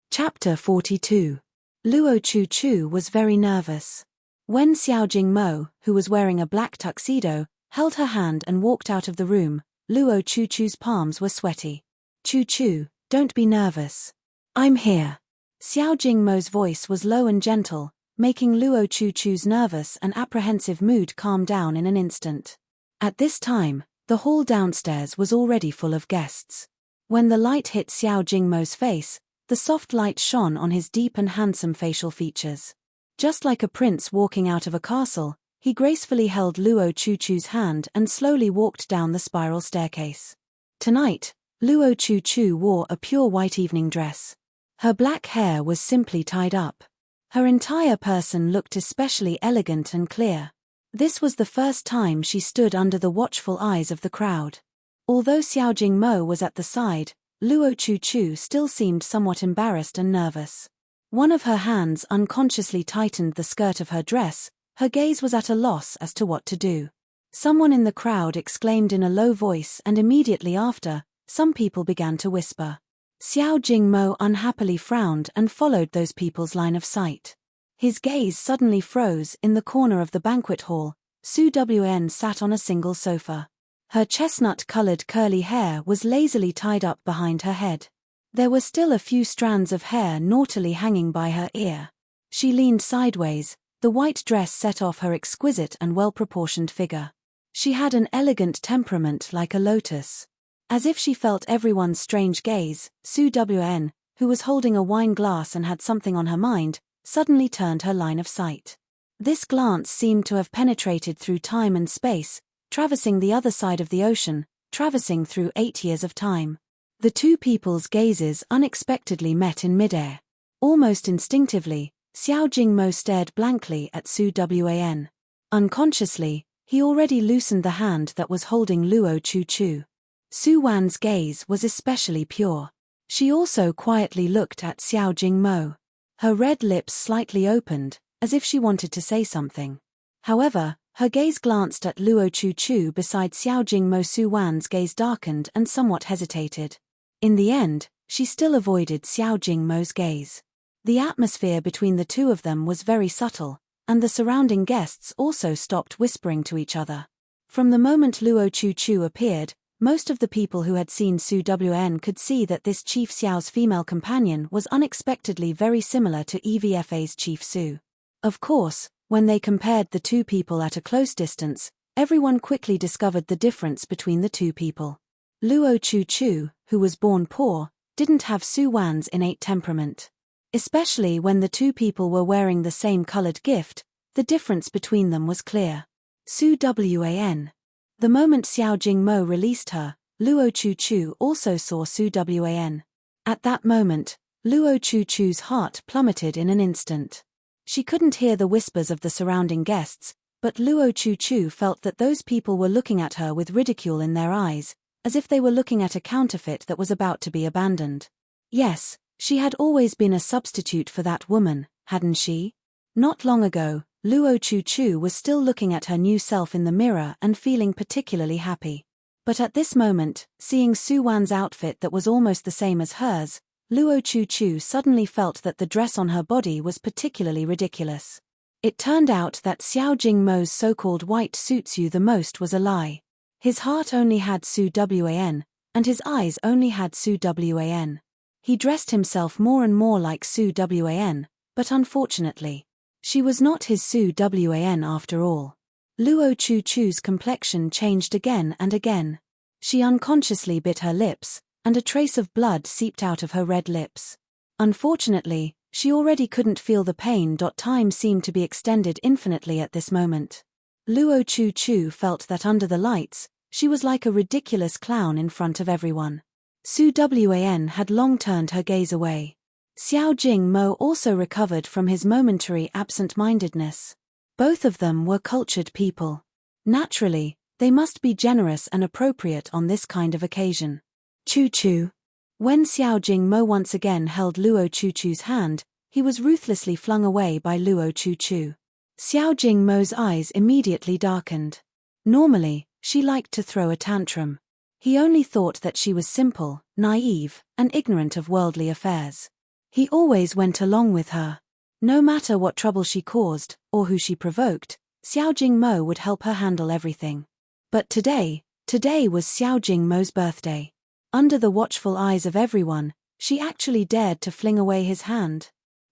Chapter 42. Luo Chu was very nervous. When Xiao Jingmo, who was wearing a black tuxedo, held her hand and walked out of the room, Luo Chu's palms were sweaty. Chu, don't be nervous. I'm here. Xiao Jingmo's voice was low and gentle, making Luo Chu's nervous and apprehensive mood calm down in an instant. At this time, the hall downstairs was already full of guests. When the light hit Xiao Jingmo's face, the soft light shone on his deep and handsome facial features. Just like a prince walking out of a castle, he gracefully held Luo Chu's hand and slowly walked down the spiral staircase. Tonight, Luo Chu wore a pure white evening dress. Her black hair was simply tied up. Her entire person looked especially elegant and clear. This was the first time she stood under the watchful eyes of the crowd. Although Xiao Jingmo was at the side, Luo Chu still seemed somewhat embarrassed and nervous. One of her hands unconsciously tightened the skirt of her dress. Her gaze was at a loss as to what to do. Someone in the crowd exclaimed in a low voice, and immediately after, some people began to whisper. Xiao Jingmo unhappily frowned and followed those people's line of sight. His gaze suddenly froze. In the corner of the banquet hall, Su Wan sat on a single sofa. Her chestnut-colored curly hair was lazily tied up behind her head. There were still a few strands of hair naughtily hanging by her ear. She leaned sideways, the white dress set off her exquisite and well-proportioned figure. She had an elegant temperament like a lotus. As if she felt everyone's strange gaze, Su Wan, who was holding a wine glass and had something on her mind, suddenly turned her line of sight. This glance seemed to have penetrated through time and space, traversing the other side of the ocean, traversing through 8 years of time. The two people's gazes unexpectedly met in midair. Almost instinctively, Xiao Jingmo stared blankly at Su Wan. Unconsciously, he already loosened the hand that was holding Luo Chu. Su Wan's gaze was especially pure. She also quietly looked at Xiao Jingmo. Her red lips slightly opened, as if she wanted to say something. However, her gaze glanced at Luo Chu beside Xiao Jingmo. Su Wan's gaze darkened and somewhat hesitated. In the end, she still avoided Xiao Jingmo's gaze. The atmosphere between the two of them was very subtle, and the surrounding guests also stopped whispering to each other. From the moment Luo Chu appeared, most of the people who had seen Su Wan could see that this Chief Xiao's female companion was unexpectedly very similar to EVFA's Chief Su. Of course, when they compared the two people at a close distance, everyone quickly discovered the difference between the two people. Luo Chu, who was born poor, didn't have Su Wan's innate temperament. Especially when the two people were wearing the same colored gift, the difference between them was clear. Su Wan. The moment Xiao Jingmo released her, Luo Chu also saw Su Wan. At that moment, Luo Chu's heart plummeted in an instant. She couldn't hear the whispers of the surrounding guests, but Luo Chu felt that those people were looking at her with ridicule in their eyes, as if they were looking at a counterfeit that was about to be abandoned. Yes, she had always been a substitute for that woman, hadn't she? Not long ago, Luo Chu was still looking at her new self in the mirror and feeling particularly happy. But at this moment, seeing Su Wan's outfit that was almost the same as hers, Luo Chu suddenly felt that the dress on her body was particularly ridiculous. It turned out that Xiao Jingmo's so-called white suits you the most was a lie. His heart only had Su Wan, and his eyes only had Su Wan. He dressed himself more and more like Su Wan, but unfortunately, she was not his Su Wan after all. Luo Chu's complexion changed again and again. She unconsciously bit her lips, and a trace of blood seeped out of her red lips. Unfortunately, she already couldn't feel the pain. Time seemed to be extended infinitely at this moment. Luo Chu felt that under the lights, she was like a ridiculous clown in front of everyone. Su Wan had long turned her gaze away. Xiao Jingmo also recovered from his momentary absent-mindedness. Both of them were cultured people. Naturally, they must be generous and appropriate on this kind of occasion. Chu. When Xiao Jingmo once again held Luo Chu's hand, he was ruthlessly flung away by Luo Chu. Xiao Jingmo's eyes immediately darkened. Normally, she liked to throw a tantrum. He only thought that she was simple, naive, and ignorant of worldly affairs. He always went along with her. No matter what trouble she caused, or who she provoked, Xiao Jingmo would help her handle everything. But today was Xiao Jingmo's birthday. Under the watchful eyes of everyone, she actually dared to fling away his hand.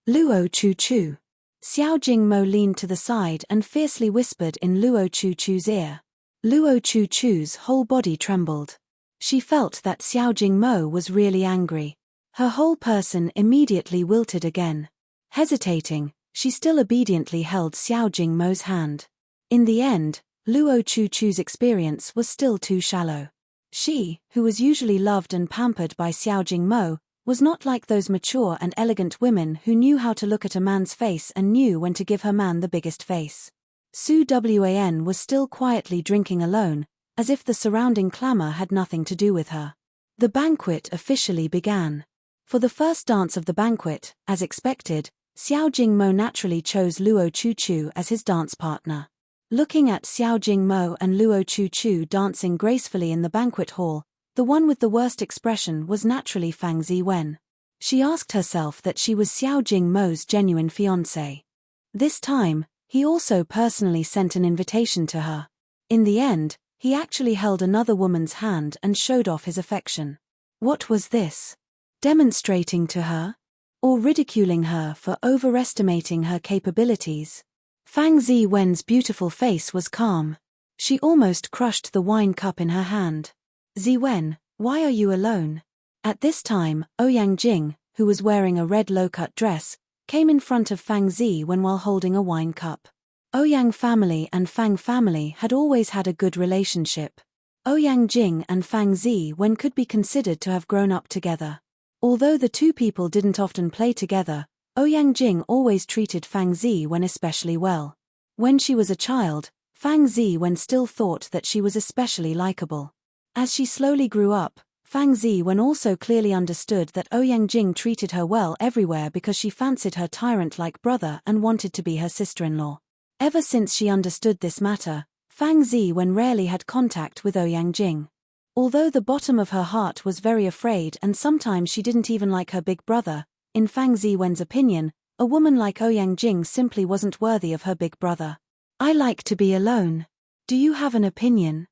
Luo Chu. Xiao Jingmo leaned to the side and fiercely whispered in Luo Chu's ear. Luo Chu's whole body trembled. She felt that Xiao Jingmo was really angry. Her whole person immediately wilted again. Hesitating, she still obediently held Xiao Jingmo's hand. In the end, Luo Chu's experience was still too shallow. She, who was usually loved and pampered by Xiao Jingmo, was not like those mature and elegant women who knew how to look at a man's face and knew when to give her man the biggest face. Su Wan was still quietly drinking alone, as if the surrounding clamor had nothing to do with her. The banquet officially began. For the first dance of the banquet, as expected, Xiao Jingmo naturally chose Luo Chu as his dance partner. Looking at Xiao Jingmo and Luo Chu dancing gracefully in the banquet hall, the one with the worst expression was naturally Fang Ziwen. She asked herself that she was Xiao Jingmo's genuine fiancé. This time, he also personally sent an invitation to her. In the end, he actually held another woman's hand and showed off his affection. What was this? Demonstrating to her? Or ridiculing her for overestimating her capabilities? Fang Ziwen's beautiful face was calm. She almost crushed the wine cup in her hand. Ziwen, why are you alone? At this time, Ouyang Jing, who was wearing a red low-cut dress, came in front of Fang Ziwen while holding a wine cup. Ouyang family and Fang family had always had a good relationship. Ouyang Jing and Fang Ziwen could be considered to have grown up together. Although the two people didn't often play together, Ouyang Jing always treated Fang Ziwen especially well. When she was a child, Fang Ziwen still thought that she was especially likable. As she slowly grew up, Fang Ziwen also clearly understood that Ouyang Jing treated her well everywhere because she fancied her tyrant-like brother and wanted to be her sister-in-law. Ever since she understood this matter, Fang Ziwen rarely had contact with Ouyang Jing. Although the bottom of her heart was very afraid and sometimes she didn't even like her big brother, in Fang Ziwen's opinion, a woman like Ouyang Jing simply wasn't worthy of her big brother. I like to be alone. Do you have an opinion?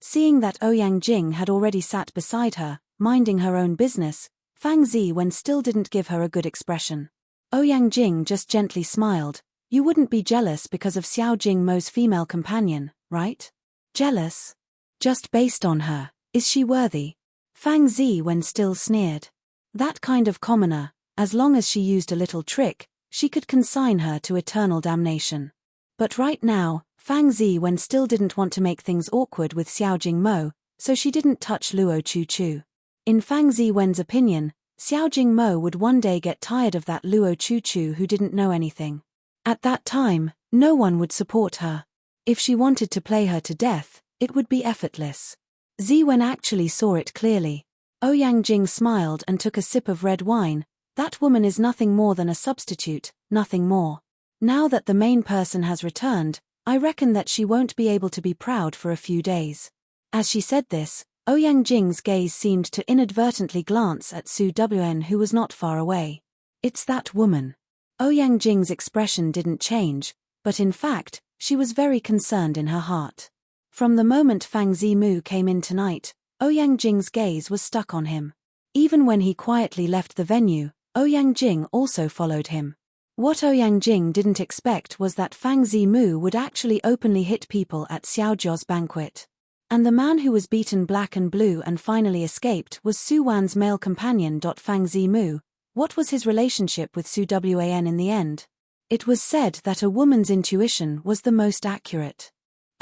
Seeing that Ouyang Jing had already sat beside her, minding her own business, Fang Ziwen still didn't give her a good expression. Ouyang Jing just gently smiled. You wouldn't be jealous because of Xiao Jingmo's female companion, right? Jealous? Just based on her, is she worthy? Fang Ziwen still sneered. That kind of commoner, as long as she used a little trick, she could consign her to eternal damnation. But right now, Fang Ziwen still didn't want to make things awkward with Xiao Jingmo, so she didn't touch Luo Chu-Chu. In Fang Ziwen's opinion, Xiao Jingmo would one day get tired of that Luo Chu-Chu who didn't know anything. At that time, no one would support her. If she wanted to play her to death, it would be effortless. Ziwen actually saw it clearly. Ouyang Jing smiled and took a sip of red wine. That woman is nothing more than a substitute, nothing more. Now that the main person has returned, I reckon that she won't be able to be proud for a few days. As she said this, Ouyang Jing's gaze seemed to inadvertently glance at Su Wen, who was not far away. It's that woman. Ouyang Jing's expression didn't change, but in fact, she was very concerned in her heart. From the moment Fang Zimu came in tonight, Ouyang Jing's gaze was stuck on him. Even when he quietly left the venue, Ouyang Jing also followed him. What Ouyang Jing didn't expect was that Fang Zimu would actually openly hit people at Xiao Jia's banquet. And the man who was beaten black and blue and finally escaped was Su Wan's male companion. Fang Zimu, what was his relationship with Su Wan in the end? It was said that a woman's intuition was the most accurate.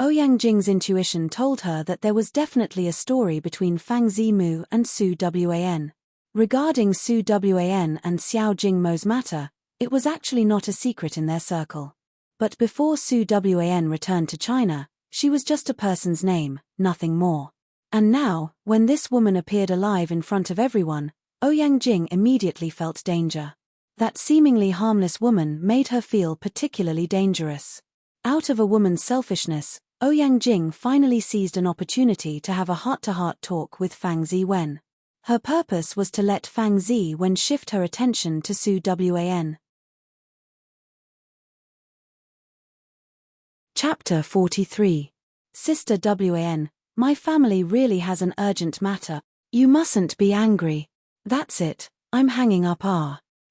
Ouyang Jing's intuition told her that there was definitely a story between Fang Zimu and Su Wan. Regarding Su Wan and Xiao Jingmo's matter, it was actually not a secret in their circle. But before Su Wan returned to China, she was just a person's name, nothing more. And now, when this woman appeared alive in front of everyone, Ouyang Jing immediately felt danger. That seemingly harmless woman made her feel particularly dangerous. Out of a woman's selfishness, Ouyang Jing finally seized an opportunity to have a heart-to-heart talk with Fang Ziwen. Her purpose was to let Fang Ziwen shift her attention to Su Wan. Chapter 43. Sister Wan, my family really has an urgent matter. You mustn't be angry. That's it, I'm hanging up.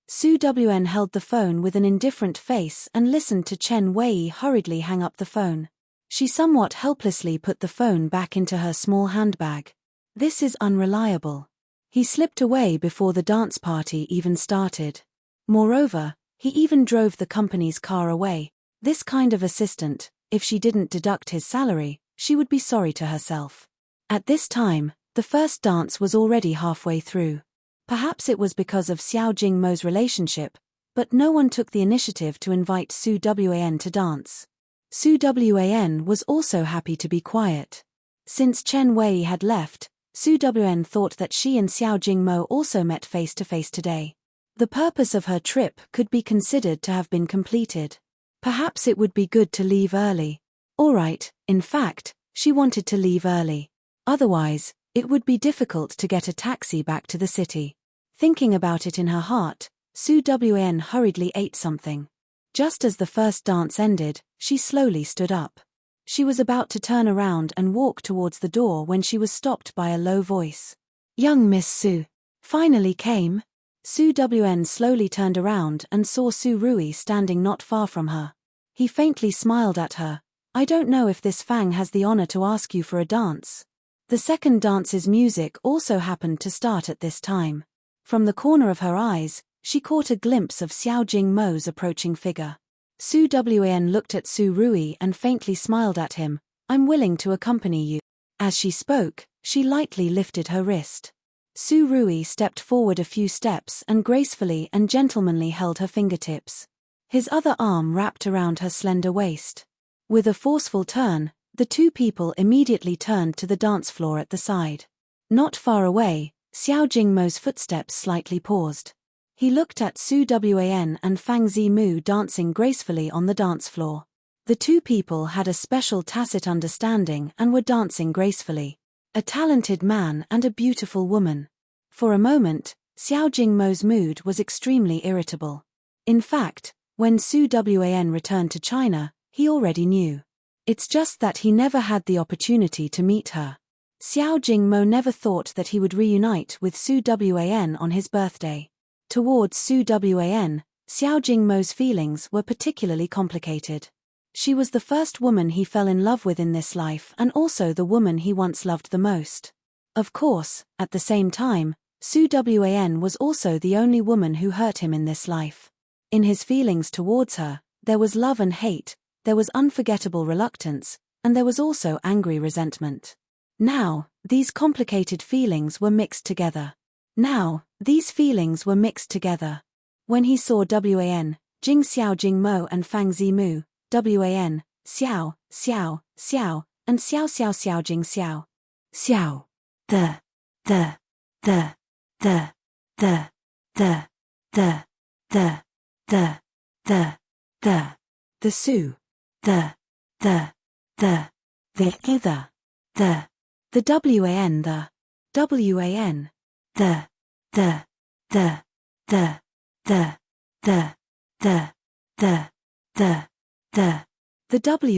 Su Wan held the phone with an indifferent face and listened to Chen Wei hurriedly hang up the phone. She somewhat helplessly put the phone back into her small handbag. This is unreliable. He slipped away before the dance party even started. Moreover, he even drove the company's car away. This kind of assistant, if she didn't deduct his salary, she would be sorry to herself. At this time, the first dance was already halfway through. Perhaps it was because of Xiao Jingmo's relationship, but no one took the initiative to invite Su Wan to dance. Su Wan was also happy to be quiet. Since Chen Wei had left, Su Wan thought that she and Xiao Jingmo also met face-to-face today. The purpose of her trip could be considered to have been completed. Perhaps it would be good to leave early. Alright, in fact, she wanted to leave early. Otherwise, it would be difficult to get a taxi back to the city. Thinking about it in her heart, Su Wan hurriedly ate something. Just as the first dance ended, she slowly stood up. She was about to turn around and walk towards the door when she was stopped by a low voice. Young Miss Su. Finally came. Su Wan slowly turned around and saw Su Rui standing not far from her. He faintly smiled at her. I don't know if this Fang has the honor to ask you for a dance. The second dance's music also happened to start at this time. From the corner of her eyes, she caught a glimpse of Xiao Jingmo's approaching figure. Su Wan looked at Su Rui and faintly smiled at him. I'm willing to accompany you. As she spoke, she lightly lifted her wrist. Su Rui stepped forward a few steps and gracefully and gentlemanly held her fingertips. His other arm wrapped around her slender waist. With a forceful turn, the two people immediately turned to the dance floor at the side. Not far away, Xiao Jingmo's footsteps slightly paused. He looked at Su Wan and Fang Zimu dancing gracefully on the dance floor. The two people had a special tacit understanding and were dancing gracefully. A talented man and a beautiful woman. For a moment, Xiao Jingmo's mood was extremely irritable. In fact, when Su Wan returned to China, he already knew. It's just that he never had the opportunity to meet her. Xiao Jingmo never thought that he would reunite with Su Wan on his birthday. Towards Su Wan, Xiao Jingmo's feelings were particularly complicated. She was the first woman he fell in love with in this life and also the woman he once loved the most. Of course, at the same time, Su Wan was also the only woman who hurt him in this life. In his feelings towards her, there was love and hate, there was unforgettable reluctance, and there was also angry resentment. Now, these complicated feelings were mixed together. When he saw Wan, Jing Xiao Jingmo and Fang Zimu, Wan, Xiao, Xiao, Xiao, and Xiao Xiao Xiao Jing Xiao. Xiao. The Su. The Either. The Wan. The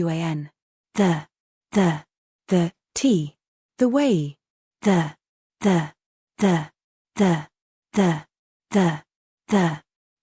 Wan. The T. The way. The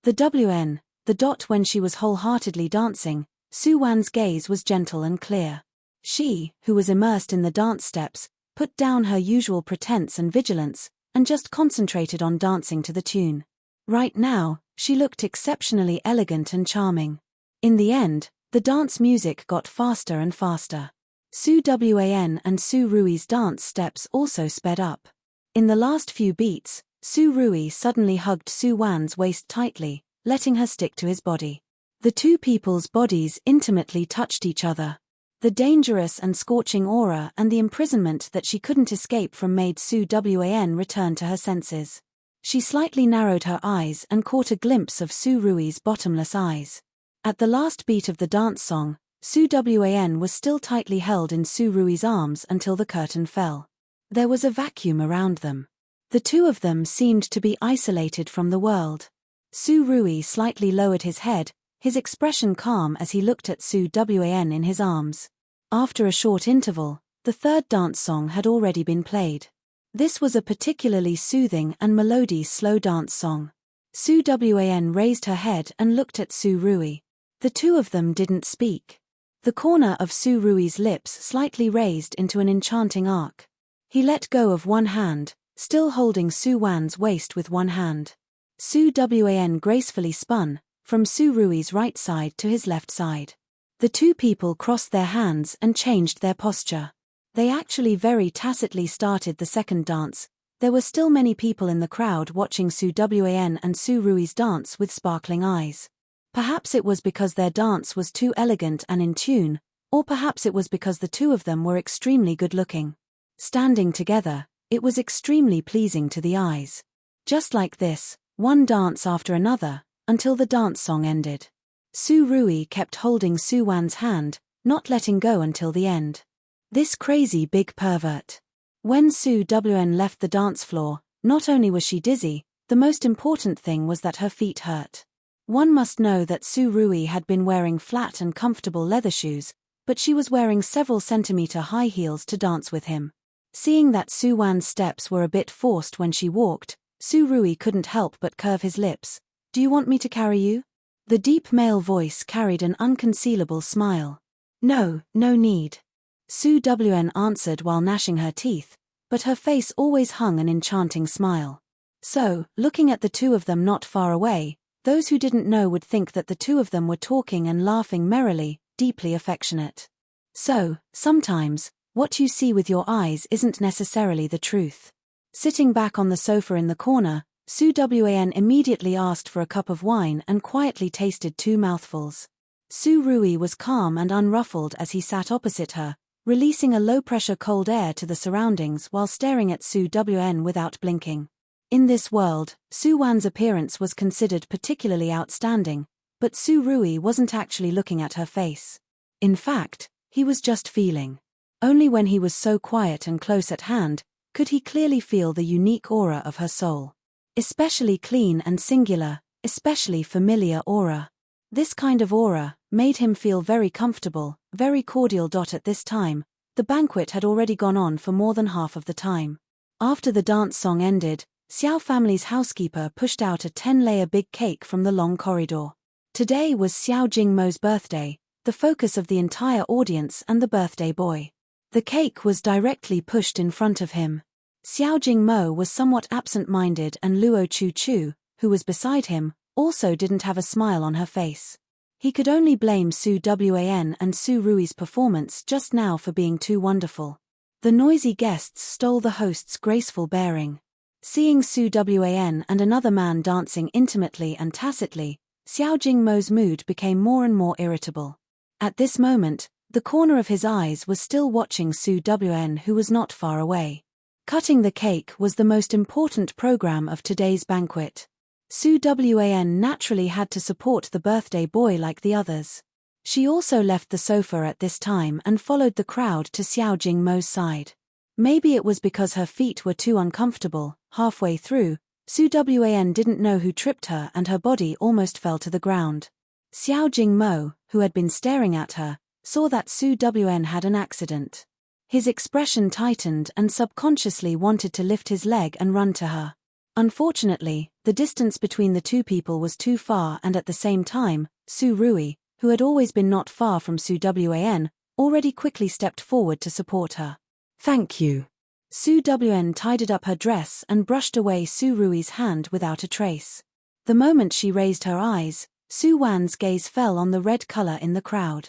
Wn, the dot. When she was wholeheartedly dancing, Su Wan's gaze was gentle and clear. She, who was immersed in the dance steps, put down her usual pretense and vigilance, and just concentrated on dancing to the tune. Right now, she looked exceptionally elegant and charming. In the end, the dance music got faster and faster. Su Wan and Su Rui's dance steps also sped up. In the last few beats, Su Rui suddenly hugged Su Wan's waist tightly, letting her stick to his body. The two people's bodies intimately touched each other. The dangerous and scorching aura and the imprisonment that she couldn't escape from made Su Wan return to her senses. She slightly narrowed her eyes and caught a glimpse of Su Rui's bottomless eyes. At the last beat of the dance song, Su Wan was still tightly held in Su Rui's arms until the curtain fell. There was a vacuum around them. The two of them seemed to be isolated from the world. Su Rui slightly lowered his head, his expression calm as he looked at Su Wan in his arms. After a short interval, the third dance song had already been played. This was a particularly soothing and melodious slow dance song. Su Wan raised her head and looked at Su Rui. The two of them didn't speak. The corner of Su Rui's lips slightly raised into an enchanting arc. He let go of one hand, still holding Su Wan's waist with one hand. Su Wan gracefully spun, from Su Rui's right side to his left side. The two people crossed their hands and changed their posture. They actually very tacitly started the second dance. There were still many people in the crowd watching Su Wan and Su Rui's dance with sparkling eyes. Perhaps it was because their dance was too elegant and in tune, or perhaps it was because the two of them were extremely good-looking. Standing together, it was extremely pleasing to the eyes. Just like this, one dance after another, until the dance song ended. Su Rui kept holding Su Wan's hand, not letting go until the end. This crazy big pervert. When Su Wan left the dance floor, not only was she dizzy, the most important thing was that her feet hurt. One must know that Su Rui had been wearing flat and comfortable leather shoes, but she was wearing several centimeter high heels to dance with him. Seeing that Su Wan's steps were a bit forced when she walked, Su Rui couldn't help but curve his lips. "Do you want me to carry you?" The deep male voice carried an unconcealable smile. "No, no need." Su Wan answered while gnashing her teeth, but her face always hung an enchanting smile. So, looking at the two of them not far away, those who didn't know would think that the two of them were talking and laughing merrily, deeply affectionate. So, sometimes, what you see with your eyes isn't necessarily the truth. Sitting back on the sofa in the corner, Su Wan immediately asked for a cup of wine and quietly tasted 2 mouthfuls. Su Rui was calm and unruffled as he sat opposite her, releasing a low-pressure cold air to the surroundings while staring at Su Wn without blinking. In this world, Su Wan's appearance was considered particularly outstanding, but Su Rui wasn't actually looking at her face. In fact, he was just feeling. Only when he was so quiet and close at hand, could he clearly feel the unique aura of her soul. Especially clean and singular, especially familiar aura. This kind of aura made him feel very comfortable, very cordial. At this time, the banquet had already gone on for more than half of the time. After the dance song ended, Xiao family's housekeeper pushed out a 10-layer big cake from the long corridor. Today was Xiao Jingmo's birthday, the focus of the entire audience and the birthday boy. The cake was directly pushed in front of him. Xiao Jingmo was somewhat absent-minded, and Luo Chu, who was beside him, also didn't have a smile on her face. He could only blame Su Wan and Su Rui's performance just now for being too wonderful. The noisy guests stole the host's graceful bearing. Seeing Su Wan and another man dancing intimately and tacitly, Xiao Jingmo's mood became more and more irritable. At this moment, the corner of his eyes was still watching Su Wan, who was not far away. Cutting the cake was the most important program of today's banquet. Su Wan naturally had to support the birthday boy like the others. She also left the sofa at this time and followed the crowd to Xiao Jingmo's side. Maybe it was because her feet were too uncomfortable. Halfway through, Su Wan didn't know who tripped her and her body almost fell to the ground. Xiao Jingmo, who had been staring at her, saw that Su Wan had an accident. His expression tightened and subconsciously wanted to lift his leg and run to her. Unfortunately, the distance between the two people was too far, and at the same time, Su Rui, who had always been not far from Su Wan, already quickly stepped forward to support her. "Thank you." Su Wan tidied up her dress and brushed away Su Rui's hand without a trace. The moment she raised her eyes, Su Wan's gaze fell on the red color in the crowd.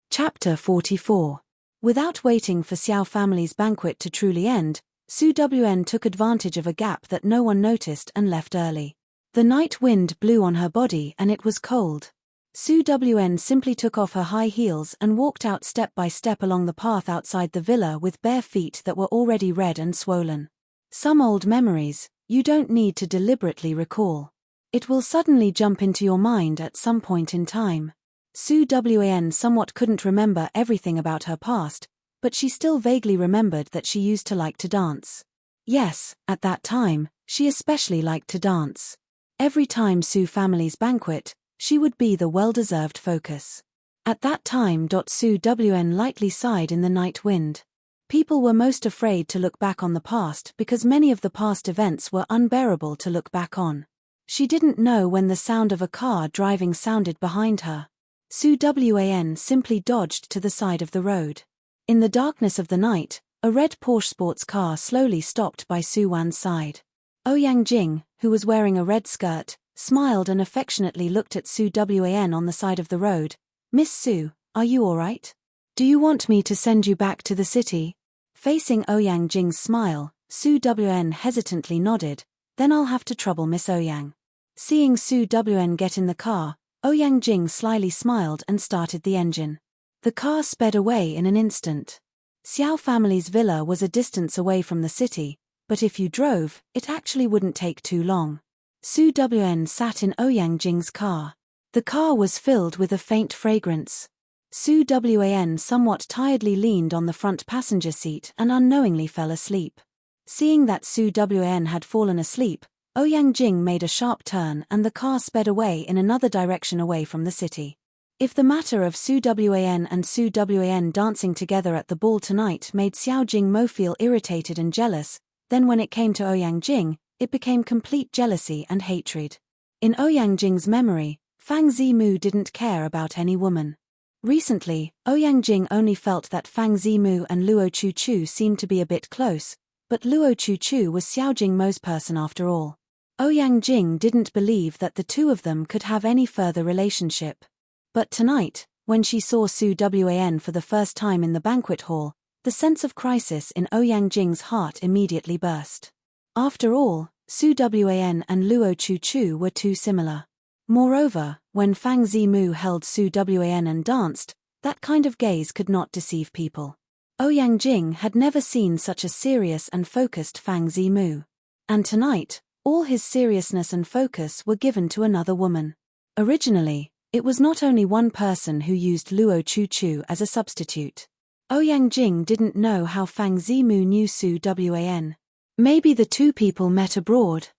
Chapter 44. Without waiting for Xiao family's banquet to truly end, Su Wan took advantage of a gap that no one noticed and left early. The night wind blew on her body and it was cold. Su Wan simply took off her high heels and walked out step by step along the path outside the villa with bare feet that were already red and swollen. Some old memories, you don't need to deliberately recall. It will suddenly jump into your mind at some point in time. Su Wan somewhat couldn't remember everything about her past, but she still vaguely remembered that she used to like to dance. Yes, at that time, she especially liked to dance. Every time Su family's banquet, she would be the well-deserved focus. At that time, Su Wan lightly sighed in the night wind. People were most afraid to look back on the past because many of the past events were unbearable to look back on. She didn't know when the sound of a car driving sounded behind her. Su Wan simply dodged to the side of the road. In the darkness of the night, a red Porsche sports car slowly stopped by Su Wan's side. Ouyang Jing, who was wearing a red skirt, smiled and affectionately looked at Su Wan on the side of the road. "Miss Su, are you alright? Do you want me to send you back to the city?" Facing Ouyang Jing's smile, Su Wan hesitantly nodded. "Then I'll have to trouble Miss Ouyang." Seeing Su Wan get in the car, Ouyang Jing slyly smiled and started the engine. The car sped away in an instant. Xiao family's villa was a distance away from the city, but if you drove, it actually wouldn't take too long. Su Wan sat in Ouyang Jing's car. The car was filled with a faint fragrance. Su Wan somewhat tiredly leaned on the front passenger seat and unknowingly fell asleep. Seeing that Su Wan had fallen asleep, Ouyang Jing made a sharp turn and the car sped away in another direction away from the city. If the matter of Su Wan and Su Wan dancing together at the ball tonight made Xiao Jingmo feel irritated and jealous, then when it came to Ouyang Jing, it became complete jealousy and hatred. In Ouyang Jing's memory, Fang Zimu didn't care about any woman. Recently, Ouyang Jing only felt that Fang Zimu and Luo Chu seemed to be a bit close, but Luo Chu was Xiao Jingmo's person after all. Ouyang Jing didn't believe that the two of them could have any further relationship. But tonight, when she saw Su Wan for the first time in the banquet hall, the sense of crisis in Ouyang Jing's heart immediately burst. After all, Su Wan and Luo Chu were too similar. Moreover, when Fang Zimu held Su Wan and danced, that kind of gaze could not deceive people. Ouyang Jing had never seen such a serious and focused Fang Zimu. And tonight, all his seriousness and focus were given to another woman. Originally, it was not only one person who used Luo Chu as a substitute. Ouyang Jing didn't know how Fang Zimu knew Su Wan. Maybe the two people met abroad.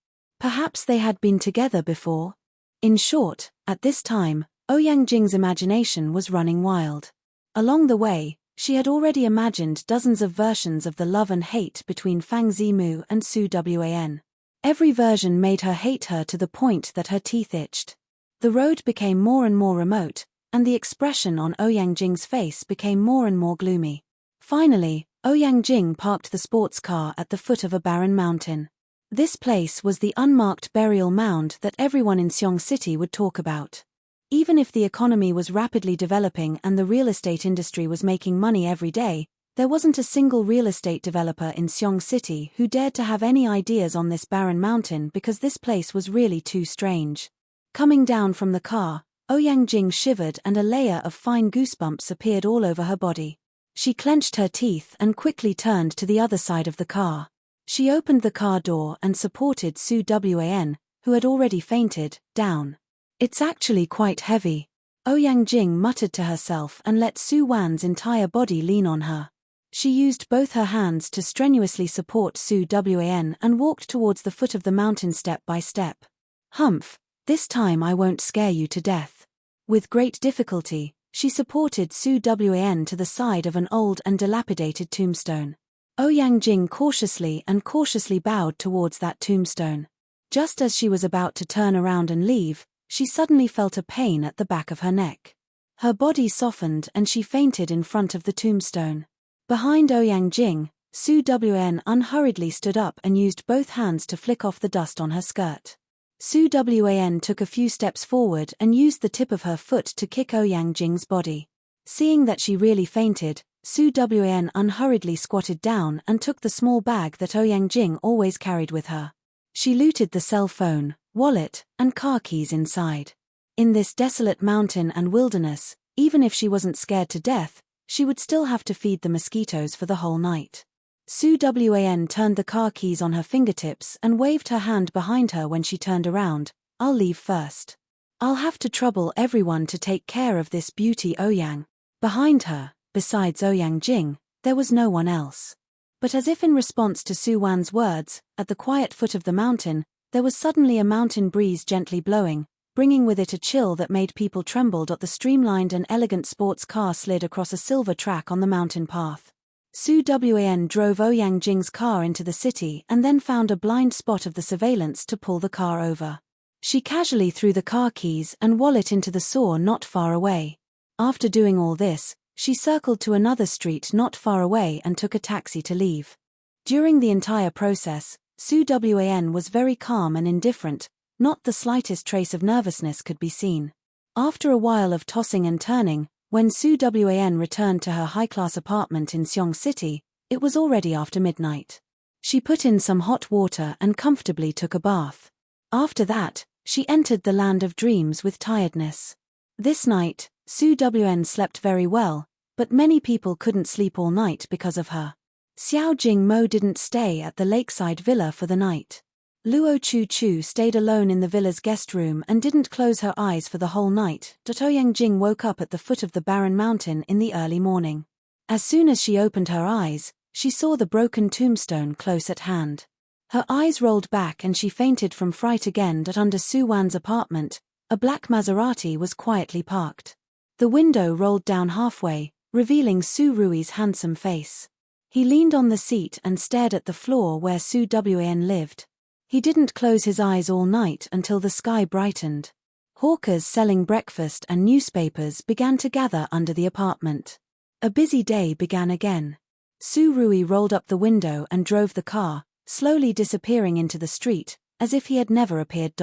Perhaps they had been together before. In short, at this time, Ouyang Jing's imagination was running wild. Along the way, she had already imagined dozens of versions of the love and hate between Fang Zimu and Su Wan. Every version made her hate her to the point that her teeth itched. The road became more and more remote, and the expression on Ouyang Jing's face became more and more gloomy. Finally, Ouyang Jing parked the sports car at the foot of a barren mountain. This place was the unmarked burial mound that everyone in Xiong City would talk about. Even if the economy was rapidly developing and the real estate industry was making money every day, there wasn't a single real estate developer in Xiong City who dared to have any ideas on this barren mountain because this place was really too strange. Coming down from the car, Ouyang Jing shivered and a layer of fine goosebumps appeared all over her body. She clenched her teeth and quickly turned to the other side of the car. She opened the car door and supported Su Wan, who had already fainted, down. "It's actually quite heavy," Ouyang Jing muttered to herself and let Su Wan's entire body lean on her. She used both her hands to strenuously support Su Wan and walked towards the foot of the mountain step by step. "Humph, this time I won't scare you to death." With great difficulty, she supported Su Wan to the side of an old and dilapidated tombstone. Ouyang Jing cautiously bowed towards that tombstone. Just as she was about to turn around and leave, she suddenly felt a pain at the back of her neck. Her body softened and she fainted in front of the tombstone. Behind Ouyang Jing, Su Wan unhurriedly stood up and used both hands to flick off the dust on her skirt. Su Wan took a few steps forward and used the tip of her foot to kick Ouyang Jing's body. Seeing that she really fainted, Su Wan unhurriedly squatted down and took the small bag that Ouyang Jing always carried with her. She looted the cell phone, wallet, and car keys inside. In this desolate mountain and wilderness, even if she wasn't scared to death, she would still have to feed the mosquitoes for the whole night. Su Wan turned the car keys on her fingertips and waved her hand behind her when she turned around. "I'll leave first. I'll have to trouble everyone to take care of this beauty Ouyang." Behind her, besides Ouyang Jing, there was no one else. But as if in response to Su Wan's words, at the quiet foot of the mountain, there was suddenly a mountain breeze gently blowing, bringing with it a chill that made people tremble. The streamlined and elegant sports car slid across a silver track on the mountain path. Su Wan drove Ouyang Jing's car into the city and then found a blind spot of the surveillance to pull the car over. She casually threw the car keys and wallet into the sewer not far away. After doing all this, she circled to another street not far away and took a taxi to leave. During the entire process, Su Wan was very calm and indifferent, not the slightest trace of nervousness could be seen. After a while of tossing and turning, when Su Wan returned to her high-class apartment in Xiong City, it was already after midnight. She put in some hot water and comfortably took a bath. After that, she entered the land of dreams with tiredness. This night, Su Wan slept very well, but many people couldn't sleep all night because of her. Xiao Jingmo didn't stay at the lakeside villa for the night. Luo Chu stayed alone in the villa's guest room and didn't close her eyes for the whole night. Ouyang Jing woke up at the foot of the barren mountain in the early morning. As soon as she opened her eyes, she saw the broken tombstone close at hand. Her eyes rolled back and she fainted from fright again. Under Su Wan's apartment, a black Maserati was quietly parked. The window rolled down halfway, revealing Su Rui's handsome face. He leaned on the seat and stared at the floor where Su Wan lived. He didn't close his eyes all night until the sky brightened. Hawkers selling breakfast and newspapers began to gather under the apartment. A busy day began again. Su Rui rolled up the window and drove the car, slowly disappearing into the street, as if he had never appeared.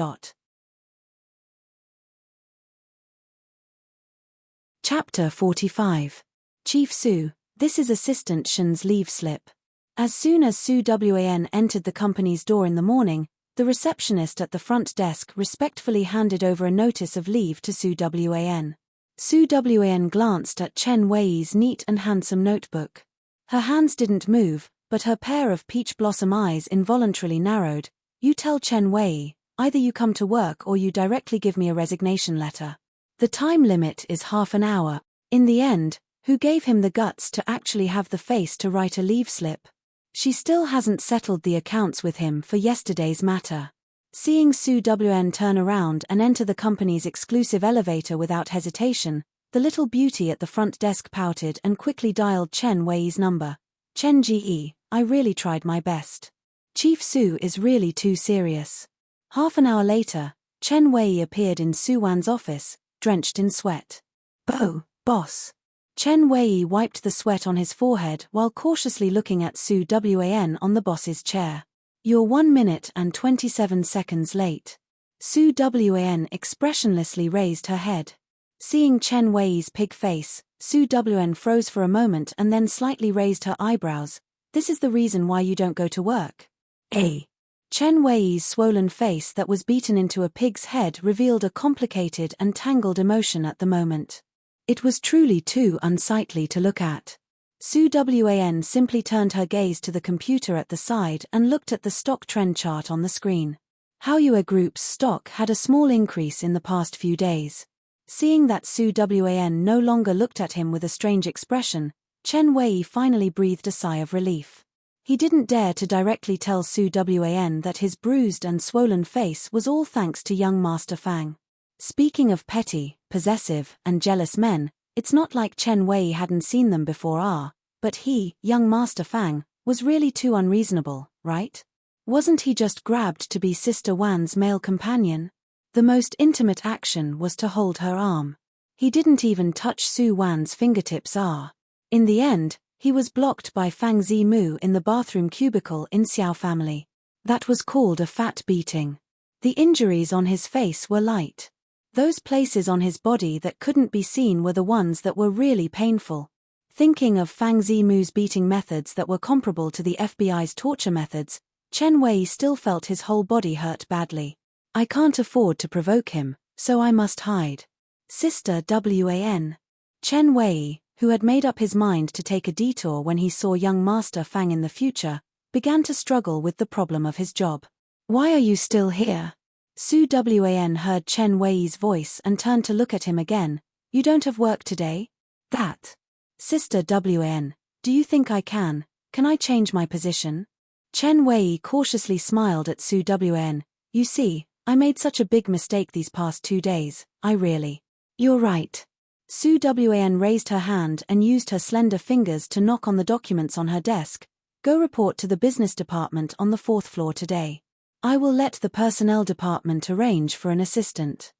Chapter 45. Chief Su, this is Assistant Shen's leave slip. As soon as Su Wan entered the company's door in the morning, The receptionist at the front desk respectfully handed over a notice of leave to Su Wan. Su Wan glanced at Chen Wei's neat and handsome notebook. Her hands didn't move, but her pair of peach blossom eyes involuntarily narrowed. You tell Chen Wei, either you come to work or you directly give me a resignation letter. The time limit is half an hour. In the end, who gave him the guts to actually have the face to write a leave slip? She still hasn't settled the accounts with him for yesterday's matter. Seeing Su Wan turn around and enter the company's exclusive elevator without hesitation, the little beauty at the front desk pouted and quickly dialed Chen Wei's number. Chen Ge, I really tried my best. Chief Su is really too serious. Half an hour later, Chen Wei appeared in Su Wan's office, drenched in sweat. Boss. Chen Wei wiped the sweat on his forehead while cautiously looking at Su Wan on the boss's chair. You're 1 minute and 27 seconds late. Su Wan expressionlessly raised her head. Seeing Chen Wei's pig face, Su Wan froze for a moment and then slightly raised her eyebrows. This is the reason why you don't go to work? Chen Wei's swollen face that was beaten into a pig's head revealed a complicated and tangled emotion at the moment. It was truly too unsightly to look at. Su Wan simply turned her gaze to the computer at the side and looked at the stock trend chart on the screen. Haoyue Group's stock had a small increase in the past few days. Seeing that Su Wan no longer looked at him with a strange expression, Chen Wei finally breathed a sigh of relief. He didn't dare to directly tell Su Wan that his bruised and swollen face was all thanks to young Master Fang. Speaking of petty, possessive, and jealous men, it's not like Chen Wei hadn't seen them before, but he, young Master Fang, was really too unreasonable, right? Wasn't he just grabbed to be Sister Wan's male companion? The most intimate action was to hold her arm. He didn't even touch Su Wan's fingertips. In the end, he was blocked by Fang Zimu in the bathroom cubicle in Xiao family. That was called a fat beating. The injuries on his face were light. Those places on his body that couldn't be seen were the ones that were really painful. Thinking of Fang Zimu's beating methods that were comparable to the FBI's torture methods, Chen Wei still felt his whole body hurt badly. I can't afford to provoke him, so I must hide. Sister Wan. Chen Wei, who had made up his mind to take a detour when he saw young Master Fang in the future, began to struggle with the problem of his job. Why are you still here? Su Wan heard Chen Wei's voice and turned to look at him again. You don't have work today? That. Sister Wan, do you think I can? Can I change my position? Chen Wei cautiously smiled at Su Wan. You see, I made such a big mistake these past 2 days, You're right. Su Wan raised her hand and used her slender fingers to knock on the documents on her desk. Go report to the business department on the 4th floor today. I will let the personnel department arrange for an assistant.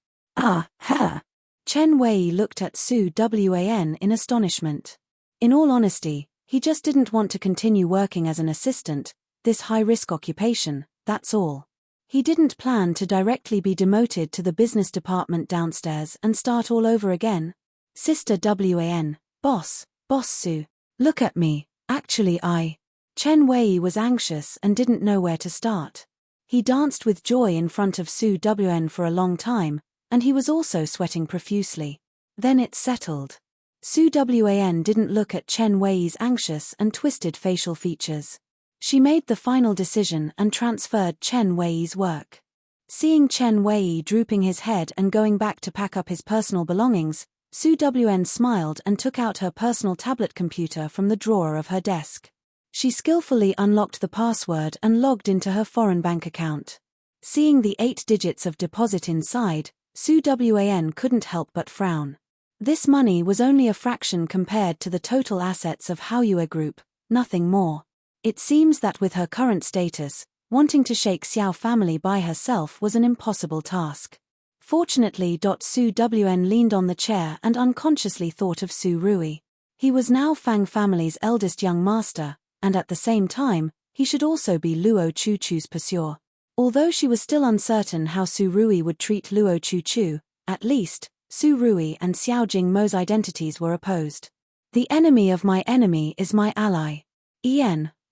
Chen Wei looked at Su Wan in astonishment. In all honesty, he just didn't want to continue working as an assistant, this high-risk occupation, that's all. He didn't plan to directly be demoted to the business department downstairs and start all over again. Sister Wan, boss Su. Look at me, actually Chen Wei was anxious and didn't know where to start. He danced with joy in front of Su Wan for a long time, and he was also sweating profusely. Then it settled. Su Wan didn't look at Chen Wei's anxious and twisted facial features. She made the final decision and transferred Chen Wei's work. Seeing Chen Wei drooping his head and going back to pack up his personal belongings, Su Wan smiled and took out her personal tablet computer from the drawer of her desk. She skillfully unlocked the password and logged into her foreign bank account. Seeing the 8 digits of deposit inside, Su Wan couldn't help but frown. This money was only a fraction compared to the total assets of Haoyue Group, nothing more. It seems that with her current status, wanting to shake Xiao family by herself was an impossible task. Fortunately, Su Wan leaned on the chair and unconsciously thought of Su Rui. He was now Fang family's eldest young master, and at the same time, he should also be Luo Chuchu's pursuer. Although she was still uncertain how Su Rui would treat Luo Chuchu, at least, Su Rui and Xiao Jingmo's identities were opposed. The enemy of my enemy is my ally.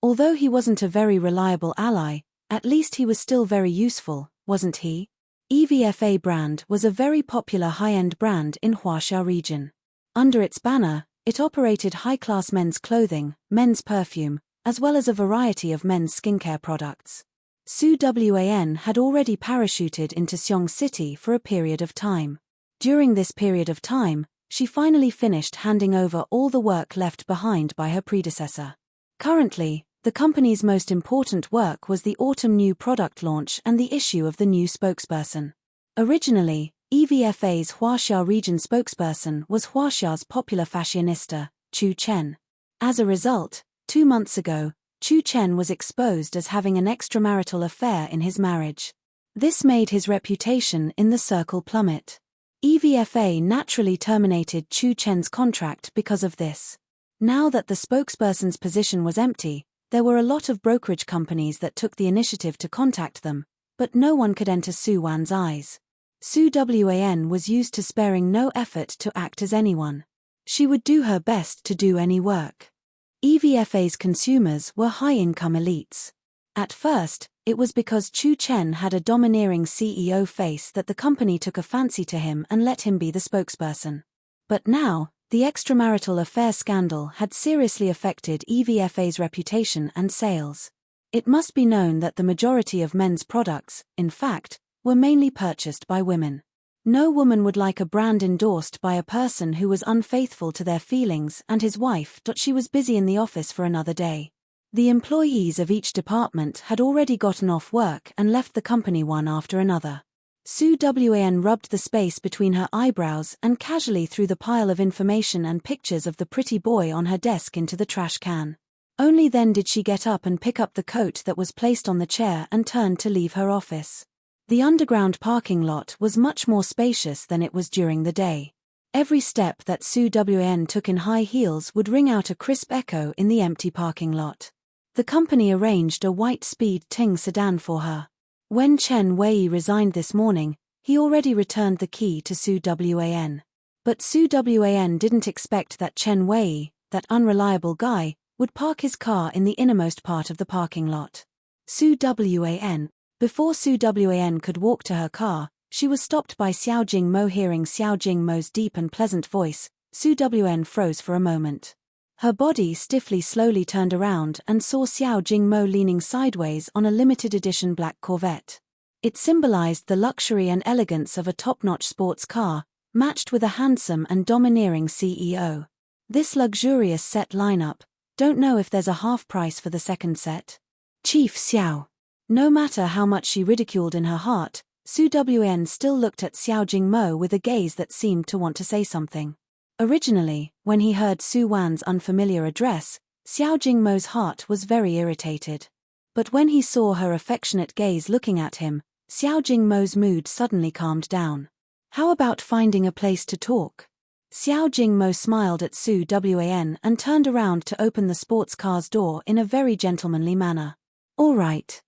Although he wasn't a very reliable ally, At least he was still very useful, wasn't he? EVFA brand was a very popular high-end brand in Huaxia region. Under its banner, it operated high-class men's clothing, men's perfume, as well as a variety of men's skincare products. Su Wan had already parachuted into Xiong City for a period of time. During this period of time, she finally finished handing over all the work left behind by her predecessor. Currently, the company's most important work was the autumn new product launch and the issue of the new spokesperson. Originally, EVFA's Huaxia region spokesperson was Huaxia's popular fashionista, Chu Chen. As a result, 2 months ago, Chu Chen was exposed as having an extramarital affair in his marriage. This made his reputation in the circle plummet. EVFA naturally terminated Chu Chen's contract because of this. Now that the spokesperson's position was empty, there were a lot of brokerage companies that took the initiative to contact them, but no one could enter Su Wan's eyes. Su Wan was used to sparing no effort to act as anyone. She would do her best to do any work. EVFA's consumers were high-income elites. At first, it was because Chu Chen had a domineering CEO face that the company took a fancy to him and let him be the spokesperson. But now, the extramarital affair scandal had seriously affected EVFA's reputation and sales. It must be known that the majority of men's products, in fact, were mainly purchased by women. No woman would like a brand endorsed by a person who was unfaithful to their feelings and his wife. She was busy in the office for another day. The employees of each department had already gotten off work and left the company one after another. Su Wan rubbed the space between her eyebrows and casually threw the pile of information and pictures of the pretty boy on her desk into the trash can. Only then did she get up and pick up the coat that was placed on the chair and turned to leave her office. The underground parking lot was much more spacious than it was during the day. Every step that Su Wan took in high heels would ring out a crisp echo in the empty parking lot. The company arranged a white Speed Ting sedan for her. When Chen Wei resigned this morning, he already returned the key to Su Wan. But Su Wan didn't expect that Chen Wei, that unreliable guy, would park his car in the innermost part of the parking lot. Su Wan. Before Su Wan could walk to her car, she was stopped by Xiao Jingmo. Hearing Xiao Jingmo's deep and pleasant voice, Su Wan froze for a moment. Her body stiffly slowly turned around and saw Xiao Jingmo leaning sideways on a limited edition black Corvette. It symbolized the luxury and elegance of a top-notch sports car, matched with a handsome and domineering CEO. This luxurious set lineup, don't know if there's a half price for the second set. Chief Xiao. No matter how much she ridiculed in her heart, Su Wan still looked at Xiao Jingmo with a gaze that seemed to want to say something. Originally, when he heard Su Wan's unfamiliar address, Xiao Jingmo's heart was very irritated. But when he saw her affectionate gaze looking at him, Xiao Jingmo's mood suddenly calmed down. How about finding a place to talk? Xiao Jingmo smiled at Su Wan and turned around to open the sports car's door in a very gentlemanly manner. All right.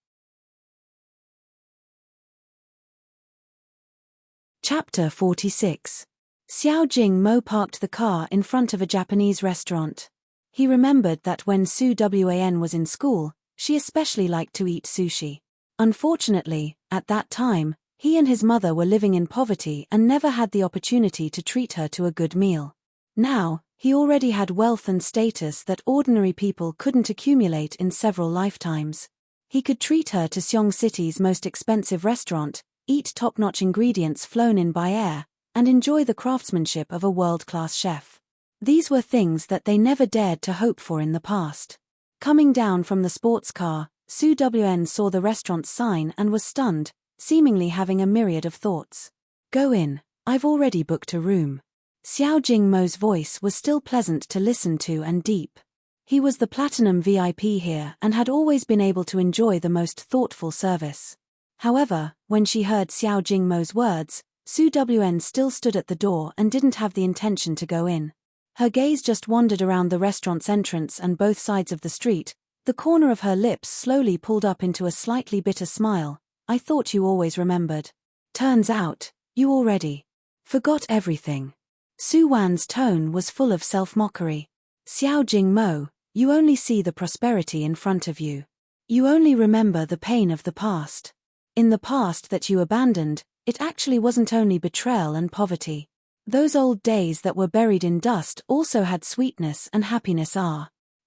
Chapter 46. Xiao Jingmo parked the car in front of a Japanese restaurant. He remembered that when Su Wan was in school, she especially liked to eat sushi. Unfortunately, at that time, he and his mother were living in poverty and never had the opportunity to treat her to a good meal. Now, he already had wealth and status that ordinary people couldn't accumulate in several lifetimes. He could treat her to Xiong City's most expensive restaurant, eat top-notch ingredients flown in by air, and enjoy the craftsmanship of a world-class chef. These were things that they never dared to hope for in the past. Coming down from the sports car, Su Wan saw the restaurant's sign and was stunned, seemingly having a myriad of thoughts. Go in, I've already booked a room. Xiao Jingmo's voice was still pleasant to listen to and deep. He was the platinum VIP here and had always been able to enjoy the most thoughtful service. However, when she heard Xiao Jingmo's words, Su Wan still stood at the door and didn't have the intention to go in. Her gaze just wandered around the restaurant's entrance and both sides of the street. The corner of her lips slowly pulled up into a slightly bitter smile. I thought you always remembered. Turns out, you already forgot everything. Su Wan's tone was full of self-mockery. Xiao Jingmo, you only see the prosperity in front of you. You only remember the pain of the past. In the past that you abandoned, it actually wasn't only betrayal and poverty. Those old days that were buried in dust also had sweetness and happiness.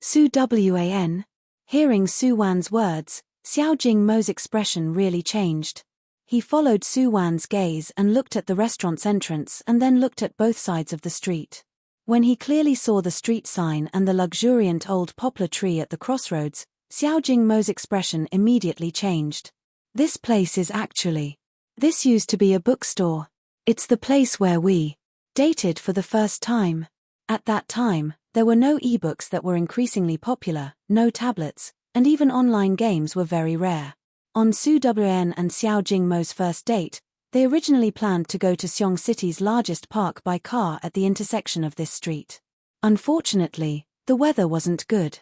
Su Wan. Hearing Su Wan's words, Xiao Jingmo's expression really changed. He followed Su Wan's gaze and looked at the restaurant's entrance and then looked at both sides of the street. When he clearly saw the street sign and the luxuriant old poplar tree at the crossroads, Xiao Jingmo's expression immediately changed. This place is actually. This used to be a bookstore. It's the place where we dated for the first time. At that time, there were no ebooks that were increasingly popular, no tablets, and even online games were very rare. On Su Wan and Xiao Jingmo's first date, they originally planned to go to Xiong City's largest park by car at the intersection of this street. Unfortunately, the weather wasn't good.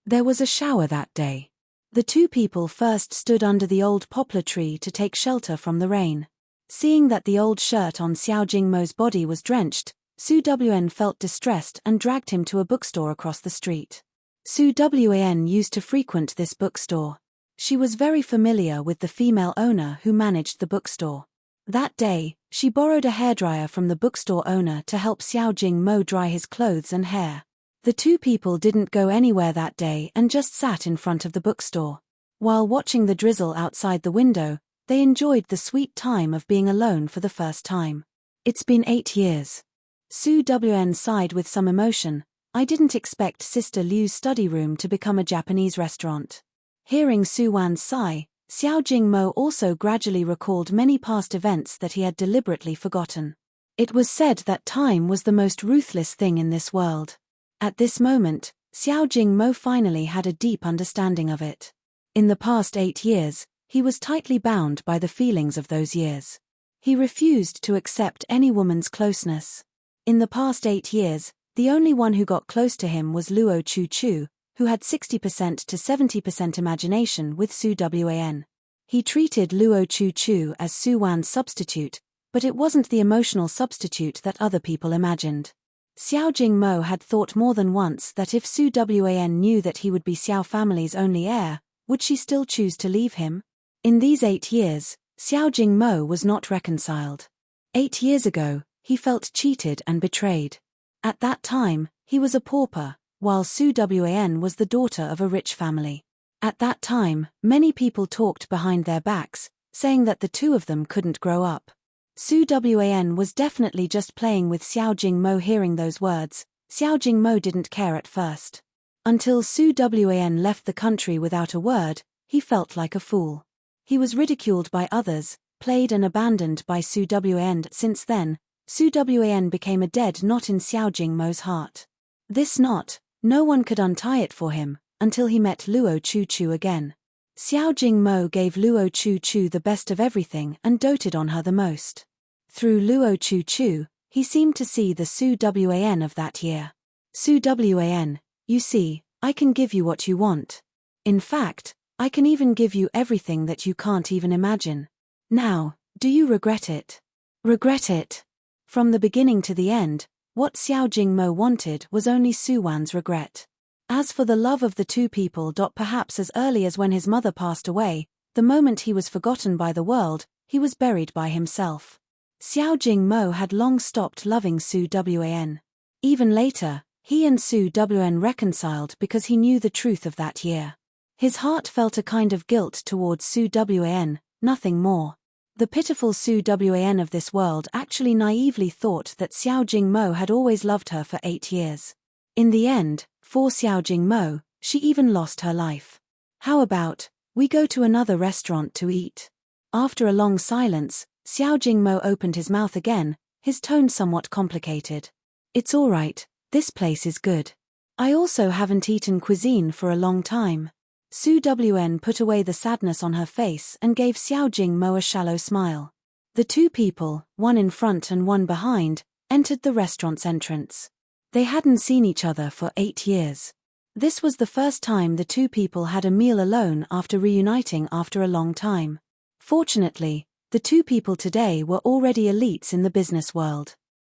There was a shower that day. The two people first stood under the old poplar tree to take shelter from the rain. Seeing that the old shirt on Xiao Jingmo's body was drenched, Su Wan felt distressed and dragged him to a bookstore across the street. Su Wan used to frequent this bookstore. She was very familiar with the female owner who managed the bookstore. That day, she borrowed a hairdryer from the bookstore owner to help Xiao Jingmo dry his clothes and hair. The two people didn't go anywhere that day and just sat in front of the bookstore. While watching the drizzle outside the window, they enjoyed the sweet time of being alone for the first time. It's been 8 years. Su Wan sighed with some emotion. I didn't expect Sister Liu's study room to become a Japanese restaurant. Hearing Su Wan's sigh, Xiao Jingmo also gradually recalled many past events that he had deliberately forgotten. It was said that time was the most ruthless thing in this world. At this moment, Xiao Jingmo finally had a deep understanding of it. In the past 8 years, he was tightly bound by the feelings of those years. He refused to accept any woman's closeness. In the past 8 years, the only one who got close to him was Luo Chu, who had 60% to 70% imagination with Su Wan. He treated Luo Chu as Su Wan's substitute, but it wasn't the emotional substitute that other people imagined. Xiao Jingmo had thought more than once that if Su Wan knew that he would be Xiao family's only heir, would she still choose to leave him? In these 8 years, Xiao Jingmo was not reconciled. 8 years ago, he felt cheated and betrayed. At that time, he was a pauper, while Su Wan was the daughter of a rich family. At that time, many people talked behind their backs, saying that the two of them couldn't grow up. Su Wan was definitely just playing with Xiao Jingmo. Hearing those words, Xiao Jingmo didn't care at first. Until Su Wan left the country without a word, he felt like a fool. He was ridiculed by others, played and abandoned by Su Wan. Since then, Su Wan became a dead knot in Xiao Jingmo's heart. This knot, no one could untie it for him, until he met Luo Chu again. Xiao Jingmo gave Luo Chu the best of everything and doted on her the most. Through Luo Chu, he seemed to see the Su Wan of that year. Su Wan, you see, I can give you what you want. In fact, I can even give you everything that you can't even imagine. Now, do you regret it? Regret it? From the beginning to the end, what Xiao Jingmo wanted was only Su Wan's regret. As for the love of the two people, perhaps as early as when his mother passed away, the moment he was forgotten by the world, he was buried by himself. Xiao Jingmo had long stopped loving Su Wan. Even later, he and Su Wan reconciled because he knew the truth of that year. His heart felt a kind of guilt towards Su Wan, nothing more. The pitiful Su Wan of this world actually naively thought that Xiao Jingmo had always loved her for 8 years. In the end, for Xiao Jingmo, she even lost her life. How about, we go to another restaurant to eat? After a long silence, Xiao Jingmo opened his mouth again, his tone somewhat complicated. It's all right, this place is good. I also haven't eaten cuisine for a long time. Su Wan put away the sadness on her face and gave Xiao Jingmo a shallow smile. The two people, one in front and one behind, entered the restaurant's entrance. They hadn't seen each other for 8 years. This was the first time the two people had a meal alone after reuniting after a long time. Fortunately, the two people today were already elites in the business world.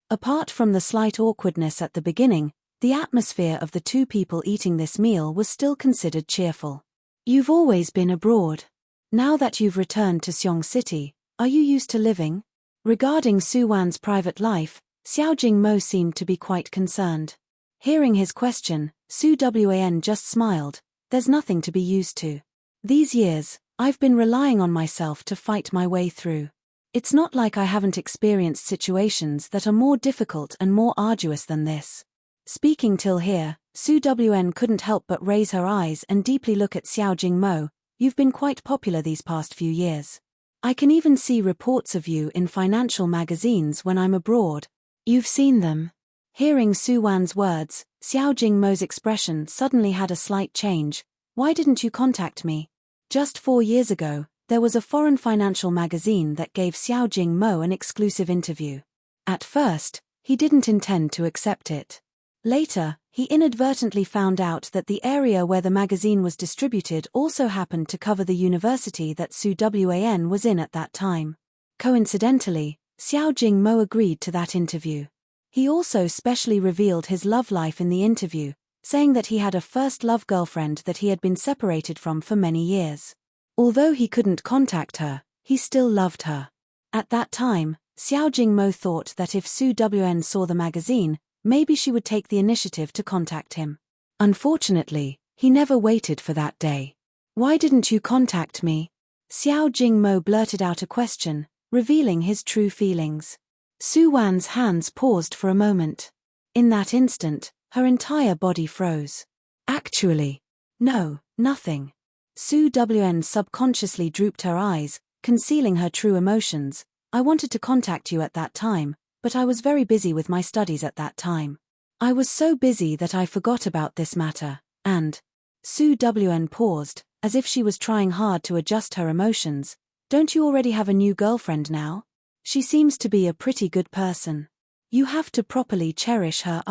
Apart from the slight awkwardness at the beginning, the atmosphere of the two people eating this meal was still considered cheerful. You've always been abroad. Now that you've returned to Seong City, are you used to living? Regarding Su Wan's private life, Xiao Jingmo seemed to be quite concerned. Hearing his question, Su Wan just smiled. There's nothing to be used to. These years, I've been relying on myself to fight my way through. It's not like I haven't experienced situations that are more difficult and more arduous than this. Speaking till here, Su Wan couldn't help but raise her eyes and deeply look at Xiao Jingmo. You've been quite popular these past few years. I can even see reports of you in financial magazines when I'm abroad. You've seen them. Hearing Su Wan's words, Xiao Jingmo's expression suddenly had a slight change. Why didn't you contact me? Just 4 years ago, there was a foreign financial magazine that gave Xiao Jingmo an exclusive interview. At first, he didn't intend to accept it. Later, he inadvertently found out that the area where the magazine was distributed also happened to cover the university that Su Wan was in at that time. Coincidentally, Xiao Jingmo agreed to that interview. He also specially revealed his love life in the interview, saying that he had a first love girlfriend that he had been separated from for many years. Although he couldn't contact her, he still loved her. At that time, Xiao Jingmo thought that if Su Wan saw the magazine, maybe she would take the initiative to contact him. Unfortunately, he never waited for that day. Why didn't you contact me? Xiao Jingmo blurted out a question, revealing his true feelings. Su Wan's hands paused for a moment. In that instant, her entire body froze. Actually, no, nothing. Su Wan subconsciously drooped her eyes, concealing her true emotions. I wanted to contact you at that time, but I was very busy with my studies at that time. I was so busy that I forgot about this matter, and… Su Wan paused, as if she was trying hard to adjust her emotions. Don't you already have a new girlfriend now? She seems to be a pretty good person. You have to properly cherish her.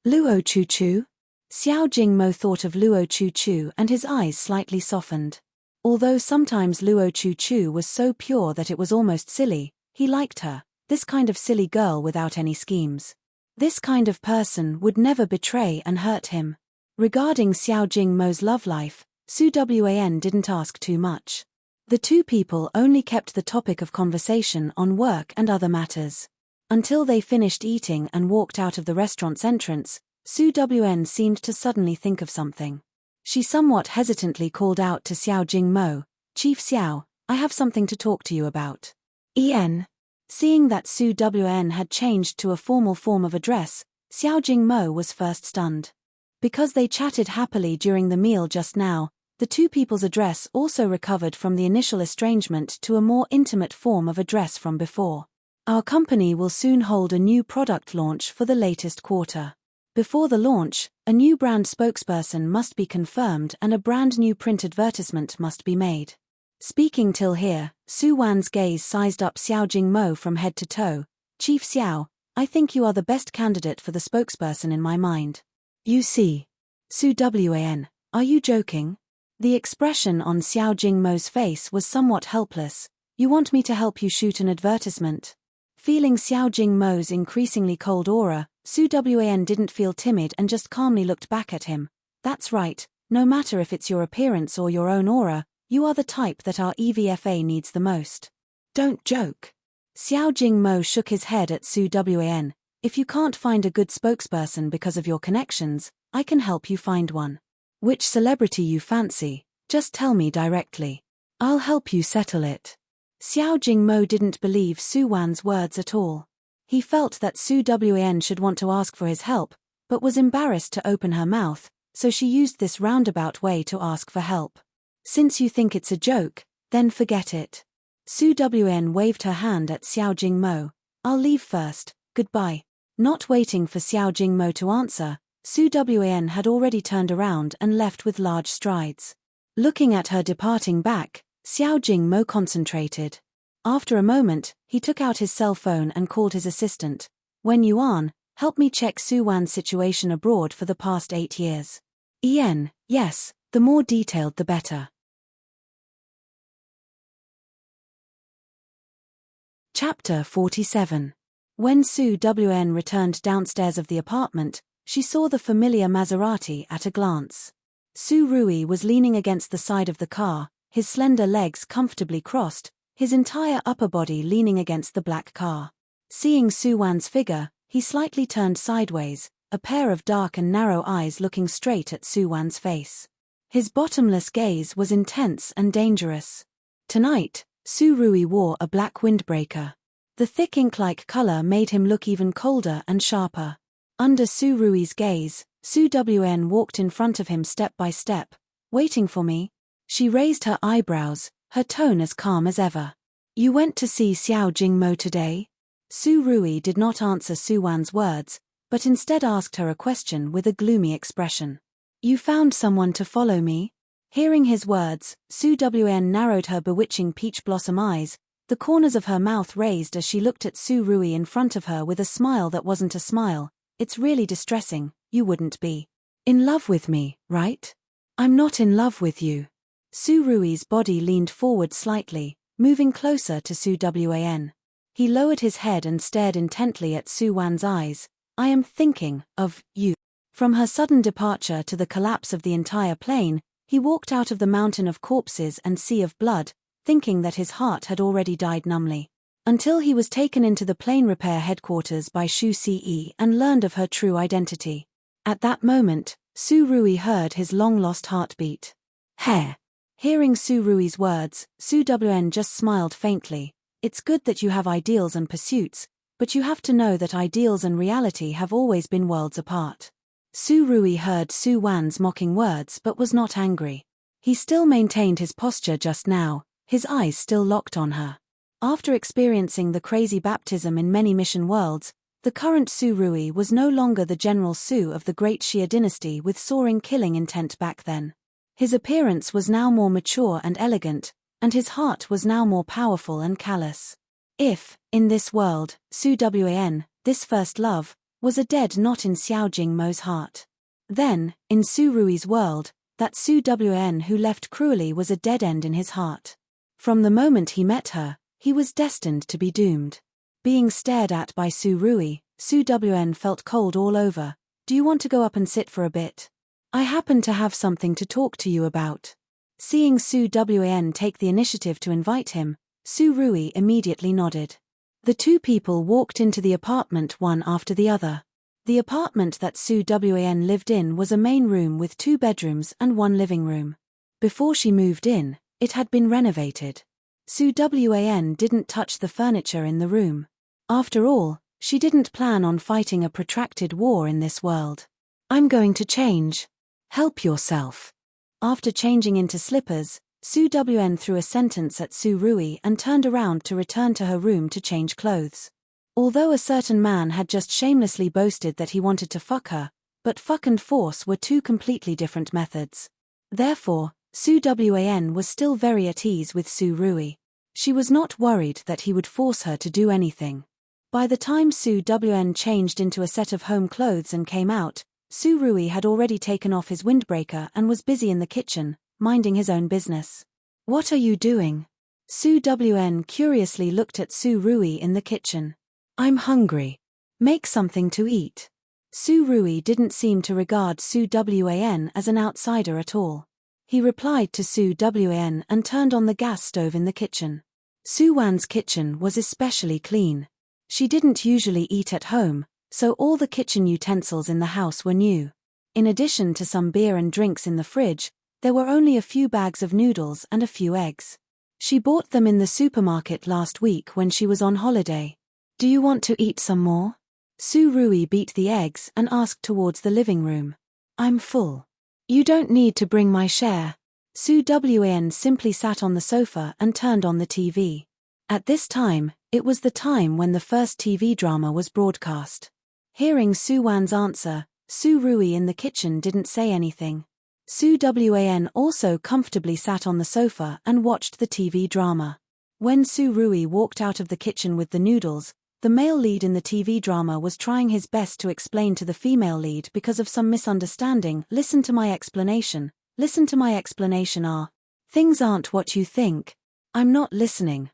Luo Chu-Chu? Xiao Jingmo thought of Luo Chu-Chu and his eyes slightly softened. Although sometimes Luo Chu-Chu was so pure that it was almost silly, he liked her, this kind of silly girl without any schemes. This kind of person would never betray and hurt him. Regarding Xiao Jingmo's love life, Su Wan didn't ask too much. The two people only kept the topic of conversation on work and other matters. Until they finished eating and walked out of the restaurant's entrance, Su Wan seemed to suddenly think of something. She somewhat hesitantly called out to Xiao Jingmo, "Chief Xiao, I have something to talk to you about." Seeing that Su Wan had changed to a formal form of address, Xiao Jingmo was first stunned. Because they chatted happily during the meal just now, the two people's address also recovered from the initial estrangement to a more intimate form of address from before. Our company will soon hold a new product launch for the latest quarter. Before the launch, a new brand spokesperson must be confirmed and a brand new print advertisement must be made. Speaking till here, Su Wan's gaze sized up Xiao Jingmo from head to toe. Chief Xiao, I think you are the best candidate for the spokesperson in my mind. You see. Su Wan, are you joking? The expression on Xiao Jingmo's face was somewhat helpless. You want me to help you shoot an advertisement? Feeling Xiao Jingmo's increasingly cold aura, Su Wan didn't feel timid and just calmly looked back at him. That's right, no matter if it's your appearance or your own aura, you are the type that our EVFA needs the most. Don't joke. Xiao Jingmo shook his head at Su Wan. If you can't find a good spokesperson because of your connections, I can help you find one. Which celebrity you fancy, just tell me directly. I'll help you settle it. Xiao Jingmo didn't believe Su Wan's words at all. He felt that Su Wan should want to ask for his help, but was embarrassed to open her mouth, so she used this roundabout way to ask for help. Since you think it's a joke, then forget it. Su Wan waved her hand at Xiao Jingmo. I'll leave first, goodbye. Not waiting for Xiao Jingmo to answer, Su Wan had already turned around and left with large strides. Looking at her departing back, Xiao Jingmo concentrated. After a moment, he took out his cell phone and called his assistant. Wen Yuan, help me check Su Wan's situation abroad for the past 8 years. Yes, the more detailed the better. Chapter 47. When Su Wan returned downstairs of the apartment, she saw the familiar Maserati at a glance. Su Rui was leaning against the side of the car, his slender legs comfortably crossed, his entire upper body leaning against the black car. Seeing Su Wan's figure, he slightly turned sideways, a pair of dark and narrow eyes looking straight at Su Wan's face. His bottomless gaze was intense and dangerous. Tonight, Su Rui wore a black windbreaker. The thick ink-like color made him look even colder and sharper. Under Su Rui's gaze, Su Wn walked in front of him step by step. Waiting for me? She raised her eyebrows, her tone as calm as ever. You went to see Xiao Jingmo today? Su Rui did not answer Su Wan's words, but instead asked her a question with a gloomy expression. You found someone to follow me? Hearing his words, Su Wn narrowed her bewitching peach blossom eyes, the corners of her mouth raised as she looked at Su Rui in front of her with a smile that wasn't a smile. It's really distressing, you wouldn't be in love with me, right? I'm not in love with you. Su Rui's body leaned forward slightly, moving closer to Su Wan. He lowered his head and stared intently at Su Wan's eyes. I am thinking of you. From her sudden departure to the collapse of the entire plane, he walked out of the mountain of corpses and sea of blood, thinking that his heart had already died numbly. Until he was taken into the plane repair headquarters by Shu Ce and learned of her true identity. At that moment, Su Rui heard his long-lost heartbeat. Hair. Hearing Su Rui's words, Su Wn just smiled faintly. It's good that you have ideals and pursuits, but you have to know that ideals and reality have always been worlds apart. Su Rui heard Su Wan's mocking words but was not angry. He still maintained his posture just now, his eyes still locked on her. After experiencing the crazy baptism in many mission worlds, the current Su Rui was no longer the General Su of the Great Xia dynasty with soaring killing intent back then. His appearance was now more mature and elegant, and his heart was now more powerful and callous. If, in this world, Su Wan, this first love, was a dead knot in Xiao Jingmo's heart, then, in Su Rui's world, that Su Wan who left cruelly was a dead end in his heart. From the moment he met her, he was destined to be doomed. Being stared at by Su Rui, Su Wan felt cold all over. Do you want to go up and sit for a bit? I happen to have something to talk to you about. Seeing Su Wan take the initiative to invite him, Su Rui immediately nodded. The two people walked into the apartment one after the other. The apartment that Su Wan lived in was a main room with 2 bedrooms and 1 living room. Before she moved in, it had been renovated. Su Wan didn't touch the furniture in the room. After all, she didn't plan on fighting a protracted war in this world. I'm going to change. Help yourself. After changing into slippers, Su Wan threw a sentence at Su Rui and turned around to return to her room to change clothes. Although a certain man had just shamelessly boasted that he wanted to fuck her, but fuck and force were 2 completely different methods. Therefore, Su Wan was still very at ease with Su Rui. She was not worried that he would force her to do anything. By the time Su Wan changed into a set of home clothes and came out, Su Rui had already taken off his windbreaker and was busy in the kitchen, minding his own business. What are you doing? Su Wan curiously looked at Su Rui in the kitchen. I'm hungry. Make something to eat. Su Rui didn't seem to regard Su Wan as an outsider at all. He replied to Su Wan and turned on the gas stove in the kitchen. Su Wan's kitchen was especially clean. She didn't usually eat at home, so all the kitchen utensils in the house were new. In addition to some beer and drinks in the fridge, there were only a few bags of noodles and a few eggs. She bought them in the supermarket last week when she was on holiday. Do you want to eat some more? Su Rui beat the eggs and asked towards the living room. I'm full. You don't need to bring my share. Su Wan simply sat on the sofa and turned on the TV. At this time, it was the time when the first TV drama was broadcast. Hearing Su Wan's answer, Su Rui in the kitchen didn't say anything. Su Wan also comfortably sat on the sofa and watched the TV drama. When Su Rui walked out of the kitchen with the noodles, the male lead in the TV drama was trying his best to explain to the female lead because of some misunderstanding. Listen to my explanation. Things aren't what you think. I'm not listening.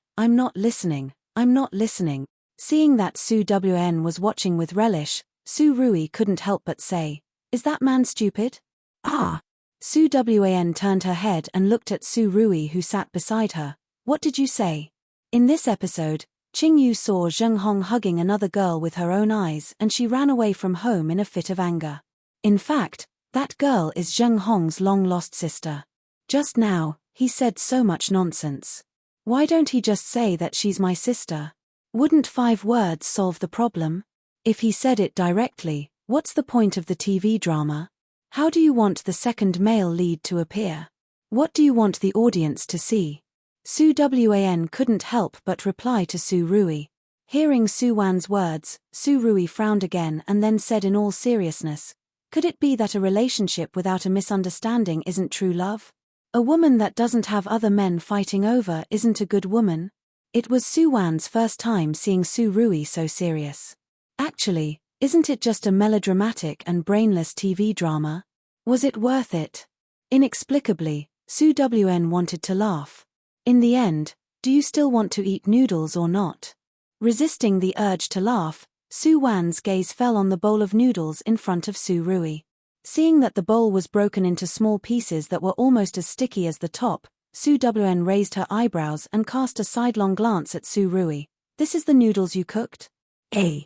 Seeing that Su Wan was watching with relish, Su Rui couldn't help but say, Is that man stupid? Ah. Su Wan turned her head and looked at Su Rui, who sat beside her. What did you say? In this episode, Qing Yu saw Zheng Hong hugging another girl with her own eyes and she ran away from home in a fit of anger. In fact, that girl is Zheng Hong's long-lost sister. Just now, he said so much nonsense. Why don't he just say that she's my sister? Wouldn't 5 words solve the problem? If he said it directly, what's the point of the TV drama? How do you want the second male lead to appear? What do you want the audience to see? Su Wan couldn't help but reply to Su Rui. Hearing Su Wan's words, Su Rui frowned again and then said in all seriousness, could it be that a relationship without a misunderstanding isn't true love? A woman that doesn't have other men fighting over isn't a good woman? It was Su Wan's first time seeing Su Rui so serious. Actually, isn't it just a melodramatic and brainless TV drama? Was it worth it? Inexplicably, Su Wan wanted to laugh. In the end, do you still want to eat noodles or not? Resisting the urge to laugh, Su Wan's gaze fell on the bowl of noodles in front of Su Rui. Seeing that the bowl was broken into small pieces that were almost as sticky as the top, Su Wan raised her eyebrows and cast a sidelong glance at Su Rui. This is the noodles you cooked? Eh?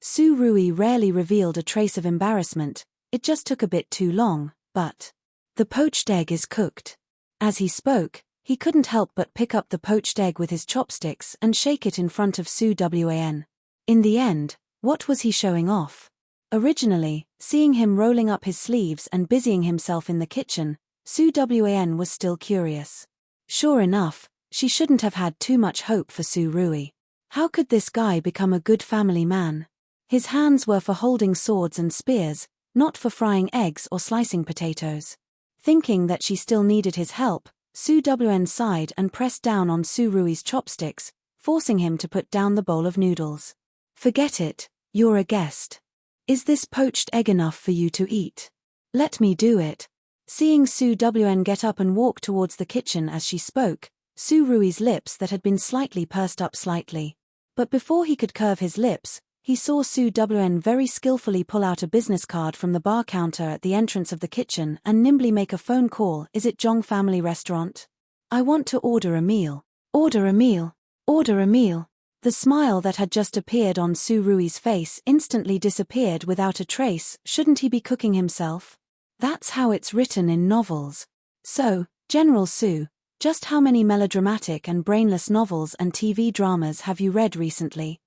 Su Rui rarely revealed a trace of embarrassment, it just took a bit too long, but the poached egg is cooked. As he spoke, he couldn't help but pick up the poached egg with his chopsticks and shake it in front of Su Wan. In the end, what was he showing off? Originally, seeing him rolling up his sleeves and busying himself in the kitchen, Su Wan was still curious. Sure enough, she shouldn't have had too much hope for Su Rui. How could this guy become a good family man? His hands were for holding swords and spears, not for frying eggs or slicing potatoes. Thinking that she still needed his help, Su Wan sighed and pressed down on Su Rui's chopsticks, forcing him to put down the bowl of noodles. Forget it, you're a guest. Is this poached egg enough for you to eat? Let me do it. Seeing Su Wan get up and walk towards the kitchen as she spoke, Su Rui's lips that had been slightly pursed up slightly. But before he could curve his lips, he saw Su Wan very skillfully pull out a business card from the bar counter at the entrance of the kitchen and nimbly make a phone call. Is it Zhong Family Restaurant? I want to order a meal. Order a meal. Order a meal. The smile that had just appeared on Su Rui's face instantly disappeared without a trace. Shouldn't he be cooking himself? That's how it's written in novels. So, General Su, just how many melodramatic and brainless novels and TV dramas have you read recently?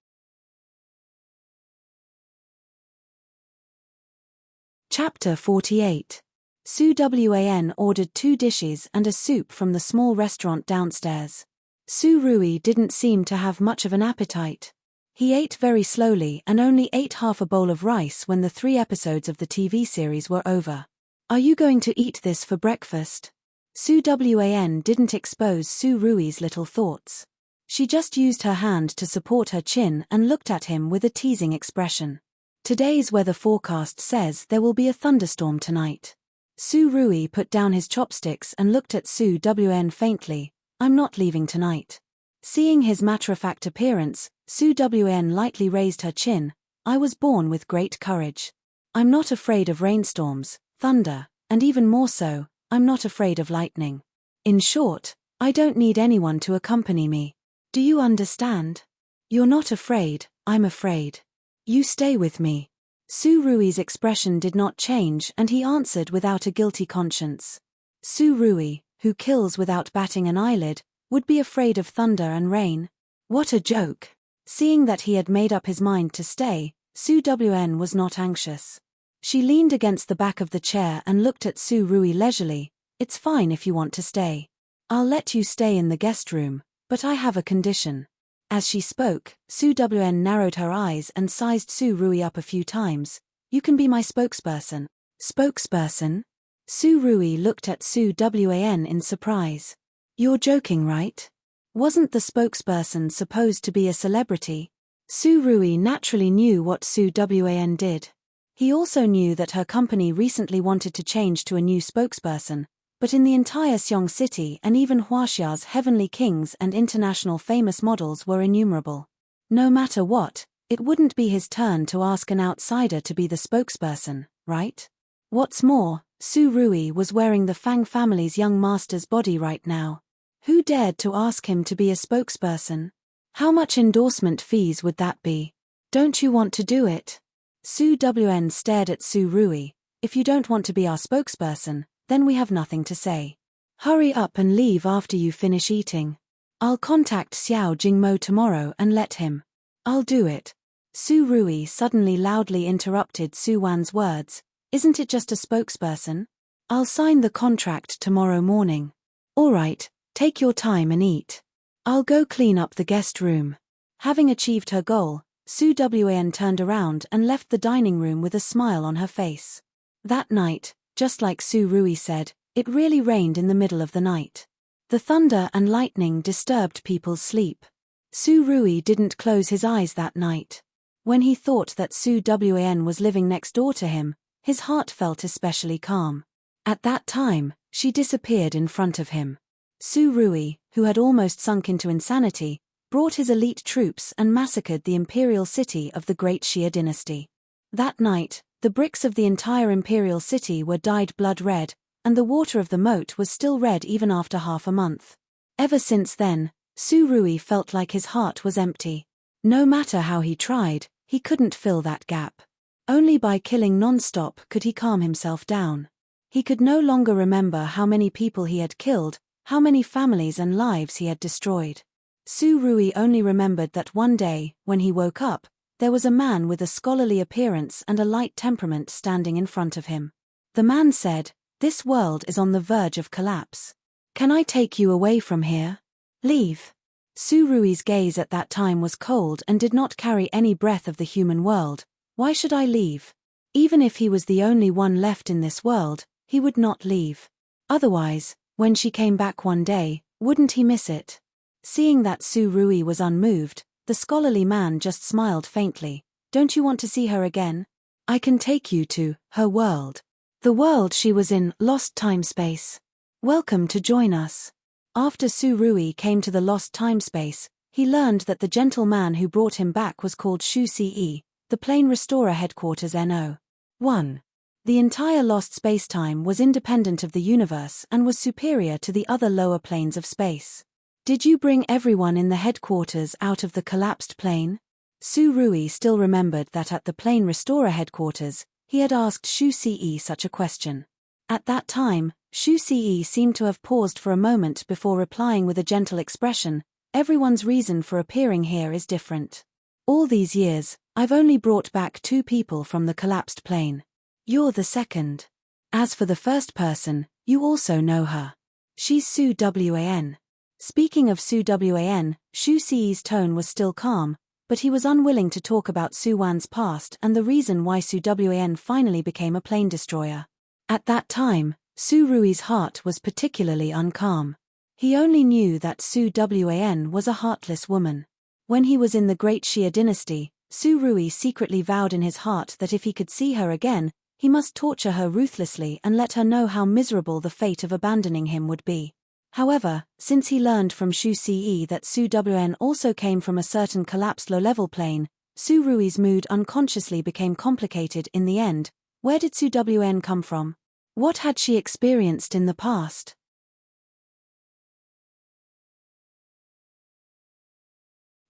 Chapter 48. Su Wan ordered 2 dishes and a soup from the small restaurant downstairs. Su Rui didn't seem to have much of an appetite. He ate very slowly and only ate half a bowl of rice when the 3 episodes of the TV series were over. Are you going to eat this for breakfast? Su Wan didn't expose Su Rui's little thoughts. She just used her hand to support her chin and looked at him with a teasing expression. Today's weather forecast says there will be a thunderstorm tonight. Su Rui put down his chopsticks and looked at Su Wan faintly. I'm not leaving tonight. Seeing his matter-of-fact appearance, Su Wan lightly raised her chin. I was born with great courage. I'm not afraid of rainstorms, thunder, and even more so, I'm not afraid of lightning. In short, I don't need anyone to accompany me. Do you understand? You're not afraid, I'm afraid. You stay with me. Su Rui's expression did not change and he answered without a guilty conscience. Su Rui, who kills without batting an eyelid, would be afraid of thunder and rain. What a joke. Seeing that he had made up his mind to stay, Su Wan was not anxious. She leaned against the back of the chair and looked at Su Rui leisurely. It's fine if you want to stay. I'll let you stay in the guest room, but I have a condition. As she spoke, Su Wan narrowed her eyes and sized Su Rui up a few times. You can be my spokesperson. Spokesperson? Su Rui looked at Su Wan in surprise. You're joking, right? Wasn't the spokesperson supposed to be a celebrity? Su Rui naturally knew what Su Wan did. He also knew that her company recently wanted to change to a new spokesperson, but in the entire Xiong city and even Huaxia's heavenly kings and international famous models were innumerable. No matter what, it wouldn't be his turn to ask an outsider to be the spokesperson, right? What's more, Su Rui was wearing the Fang family's young master's body right now. Who dared to ask him to be a spokesperson? How much endorsement fees would that be? Don't you want to do it? Su Wn stared at Su Rui. If you don't want to be our spokesperson, then we have nothing to say. Hurry up and leave after you finish eating. I'll contact Xiao Jingmo tomorrow and let him. I'll do it. Su Rui suddenly loudly interrupted Su Wan's words. Isn't it just a spokesperson? I'll sign the contract tomorrow morning. All right, take your time and eat. I'll go clean up the guest room. Having achieved her goal, Su Wan turned around and left the dining room with a smile on her face. That night, just like Su Rui said, it really rained in the middle of the night. The thunder and lightning disturbed people's sleep. Su Rui didn't close his eyes that night. When he thought that Su Wan was living next door to him, his heart felt especially calm. At that time, she disappeared in front of him. Su Rui, who had almost sunk into insanity, brought his elite troops and massacred the imperial city of the Great Xia dynasty. That night, the bricks of the entire imperial city were dyed blood red, and the water of the moat was still red even after half a month. Ever since then, Su Rui felt like his heart was empty. No matter how he tried, he couldn't fill that gap. Only by killing non-stop could he calm himself down. He could no longer remember how many people he had killed, how many families and lives he had destroyed. Su Rui only remembered that one day, when he woke up, there was a man with a scholarly appearance and a light temperament standing in front of him. The man said, "This world is on the verge of collapse. Can I take you away from here? Leave." Su Rui's gaze at that time was cold and did not carry any breath of the human world. Why should I leave? Even if he was the only one left in this world, he would not leave. Otherwise, when she came back one day, wouldn't he miss it? Seeing that Su Rui was unmoved, the scholarly man just smiled faintly. "Don't you want to see her again? I can take you to her world. The world she was in, lost time-space. Welcome to join us." After Su Rui came to the lost time-space, he learned that the gentleman who brought him back was called Shu Ce, the Plane Restorer Headquarters No. 1. The entire lost space-time was independent of the universe and was superior to the other lower planes of space. "Did you bring everyone in the headquarters out of the collapsed plane?" Su Rui still remembered that at the Plane Restorer Headquarters, he had asked Shu Ce such a question. At that time, Shu Ce seemed to have paused for a moment before replying with a gentle expression, "Everyone's reason for appearing here is different. All these years, I've only brought back 2 people from the collapsed plane. You're the second. As for the first person, you also know her. She's Su Wan." Speaking of Su Wan, Shu Ce's tone was still calm, but he was unwilling to talk about Su Wan's past and the reason why Su Wan finally became a plane destroyer. At that time, Su Rui's heart was particularly uncalm. He only knew that Su Wan was a heartless woman. When he was in the Great Xia dynasty, Su Rui secretly vowed in his heart that if he could see her again, he must torture her ruthlessly and let her know how miserable the fate of abandoning him would be. However, since he learned from Shu Ce that Su Wan also came from a certain collapsed low-level plane, Su Rui's mood unconsciously became complicated in the end. Where did Su Wan come from? What had she experienced in the past?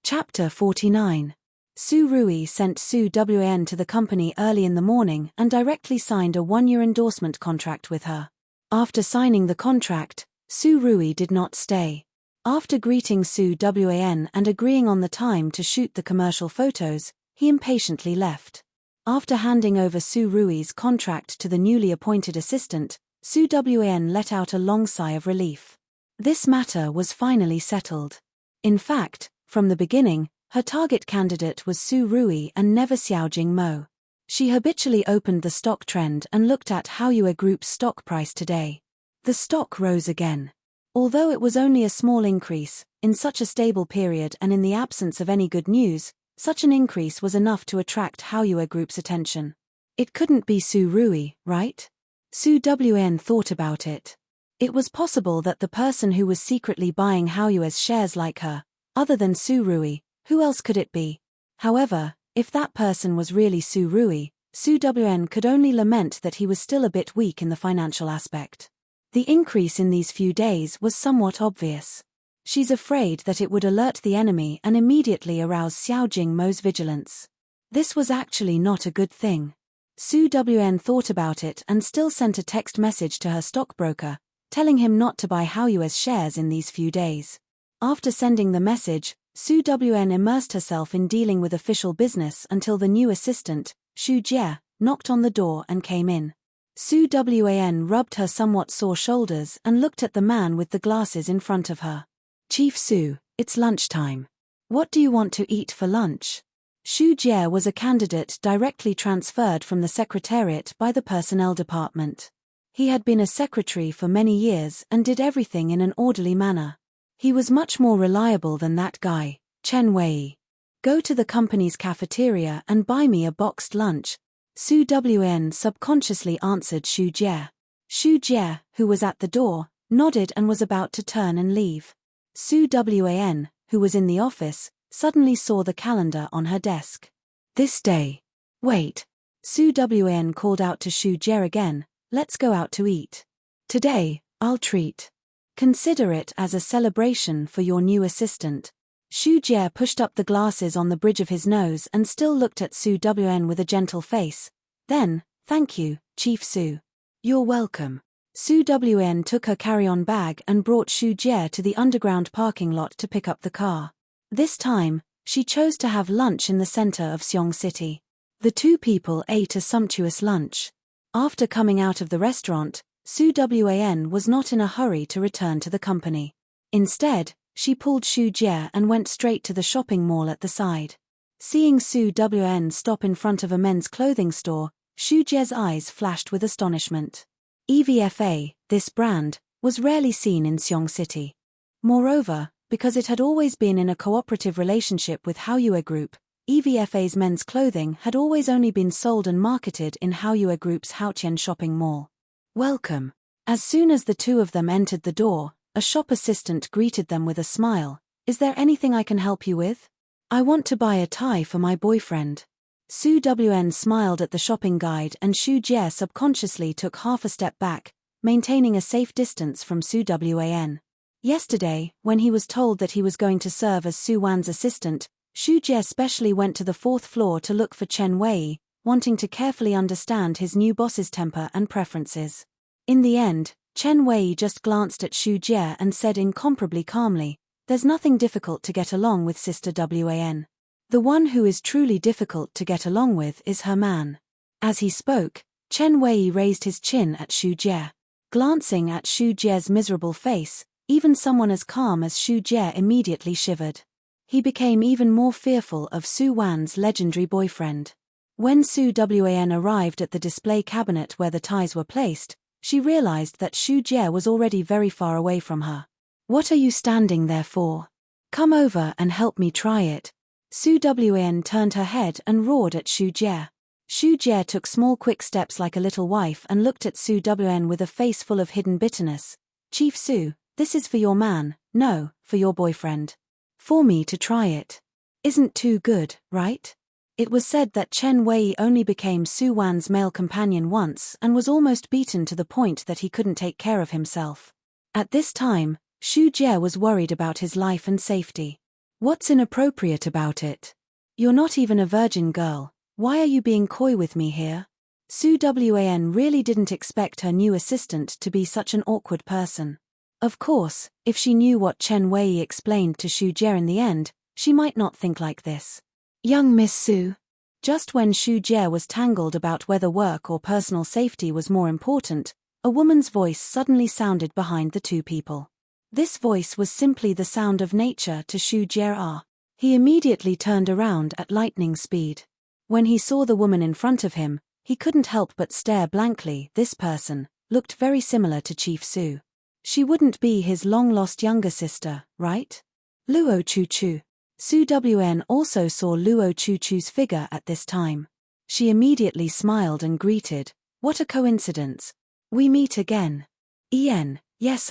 Chapter 49. Su Rui sent Su Wan to the company early in the morning and directly signed a 1-year endorsement contract with her. After signing the contract, Su Rui did not stay. After greeting Su Wan and agreeing on the time to shoot the commercial photos, he impatiently left. After handing over Su Rui's contract to the newly appointed assistant, Su Wan let out a long sigh of relief. This matter was finally settled. In fact, from the beginning, her target candidate was Su Rui and never Xiao Jingmo. She habitually opened the stock trend and looked at Haoyue Group's stock price today. The stock rose again. Although it was only a small increase, in such a stable period and in the absence of any good news, such an increase was enough to attract Haoyue Group's attention. It couldn't be Su Rui, right? Su Wan thought about it. It was possible that the person who was secretly buying Haoyue's shares like her, other than Su Rui, who else could it be? However, if that person was really Su Rui, Su Wn could only lament that he was still a bit weak in the financial aspect. The increase in these few days was somewhat obvious. She's afraid that it would alert the enemy and immediately arouse Xiao Jingmo's vigilance. This was actually not a good thing. Su Wn thought about it and still sent a text message to her stockbroker, telling him not to buy Haoyue's shares in these few days. After sending the message, Su Wn immersed herself in dealing with official business until the new assistant, Xu Jie, knocked on the door and came in. Su Wan rubbed her somewhat sore shoulders and looked at the man with the glasses in front of her. Chief Su, it's lunchtime. What do you want to eat for lunch? Xu Jie was a candidate directly transferred from the secretariat by the personnel department. He had been a secretary for many years and did everything in an orderly manner. He was much more reliable than that guy, Chen Wei. Go to the company's cafeteria and buy me a boxed lunch. Su Wan subconsciously answered Xu Jie. Xu Jie, who was at the door, nodded and was about to turn and leave. Su Wan, who was in the office, suddenly saw the calendar on her desk. This day. Wait. Su Wan called out to Xu Jie again, let's go out to eat. Today, I'll treat. Consider it as a celebration for your new assistant. Xu Jie pushed up the glasses on the bridge of his nose and still looked at Su Wan with a gentle face. Then, thank you, Chief Su. You're welcome. Su Wan took her carry-on bag and brought Xu Jie to the underground parking lot to pick up the car. This time, she chose to have lunch in the center of Xiong City. The two people ate a sumptuous lunch. After coming out of the restaurant, Su Wan was not in a hurry to return to the company. Instead, she pulled Xu Jie and went straight to the shopping mall at the side. Seeing Su Wan stop in front of a men's clothing store, Xu Jie's eyes flashed with astonishment. EVFA, this brand, was rarely seen in Xiong City. Moreover, because it had always been in a cooperative relationship with Haoyue Group, EVFA's men's clothing had always only been sold and marketed in Haoyue Group's Haotian shopping mall. Welcome. As soon as the two of them entered the door, a shop assistant greeted them with a smile. Is there anything I can help you with? I want to buy a tie for my boyfriend. Su Wan smiled at the shopping guide and Xu Jie subconsciously took half a step back, maintaining a safe distance from Su Wan. Yesterday, when he was told that he was going to serve as Su Wan's assistant, Xu Jie specially went to the 4th floor to look for Chen Wei, wanting to carefully understand his new boss's temper and preferences. In the end, Chen Wei just glanced at Xu Jie and said incomparably calmly, "There's nothing difficult to get along with Sister Wan. The one who is truly difficult to get along with is her man." As he spoke, Chen Wei raised his chin at Xu Jie. Glancing at Xu Jie's miserable face, even someone as calm as Xu Jie immediately shivered. He became even more fearful of Su Wan's legendary boyfriend. When Su Wan arrived at the display cabinet where the ties were placed, she realized that Xu Jie was already very far away from her. "What are you standing there for? Come over and help me try it." Su Wan turned her head and roared at Xu Jie. Xu Jie took small quick steps like a little wife and looked at Su Wan with a face full of hidden bitterness. "Chief Su, this is for your man, no, for your boyfriend. For me to try it. Isn't too good, right?" It was said that Chen Wei only became Su Wan's male companion once and was almost beaten to the point that he couldn't take care of himself. At this time, Xu Jie was worried about his life and safety. "What's inappropriate about it? You're not even a virgin girl, why are you being coy with me here?" Su Wan really didn't expect her new assistant to be such an awkward person. Of course, if she knew what Chen Wei explained to Xu Jie in the end, she might not think like this. "Young Miss Su." Just when Xu Jie was tangled about whether work or personal safety was more important, a woman's voice suddenly sounded behind the two people. This voice was simply the sound of nature to Xu Jie. He immediately turned around at lightning speed. When he saw the woman in front of him, he couldn't help but stare blankly. This person looked very similar to Chief Su. She wouldn't be his long-lost younger sister, right? Luo Chu-Chu. Su Wan also saw Luo Chu-Chu's figure at this time. She immediately smiled and greeted, "What a coincidence. We meet again." Yes.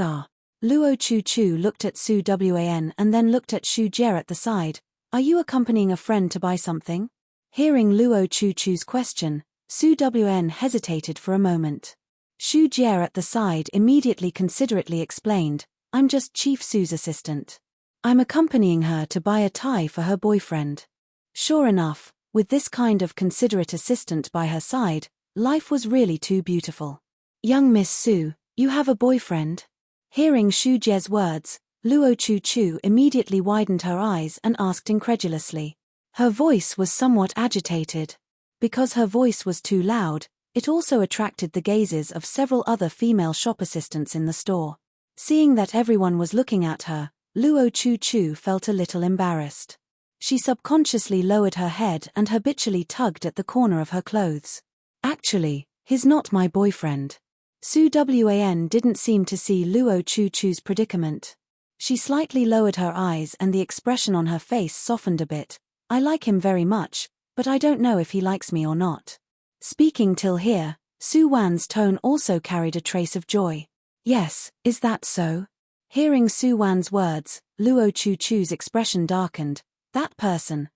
Luo Chu-Chu looked at Su Wan and then looked at Xu Jie at the side. "Are you accompanying a friend to buy something?" Hearing Luo Chu-Chu's question, Su Wn hesitated for a moment. Shu Jie at the side immediately considerately explained, I'm just Chief Su's assistant. I'm accompanying her to buy a tie for her boyfriend. Sure enough, with this kind of considerate assistant by her side, life was really too beautiful. Young Miss Su, you have a boyfriend? Hearing Shu Jie's words, Luo Chu Chu immediately widened her eyes and asked incredulously. Her voice was somewhat agitated. Because her voice was too loud, it also attracted the gazes of several other female shop assistants in the store. Seeing that everyone was looking at her, Luo Chu Chu felt a little embarrassed. She subconsciously lowered her head and habitually tugged at the corner of her clothes. Actually, he's not my boyfriend. Su Wan didn't seem to see Luo Chu Chu's predicament. She slightly lowered her eyes and the expression on her face softened a bit. I like him very much, but I don't know if he likes me or not. Speaking till here, Su Wan's tone also carried a trace of joy. Yes, is that so? Hearing Su Wan's words, Luo Chu Chu's expression darkened. That person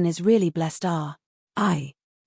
is really blessed.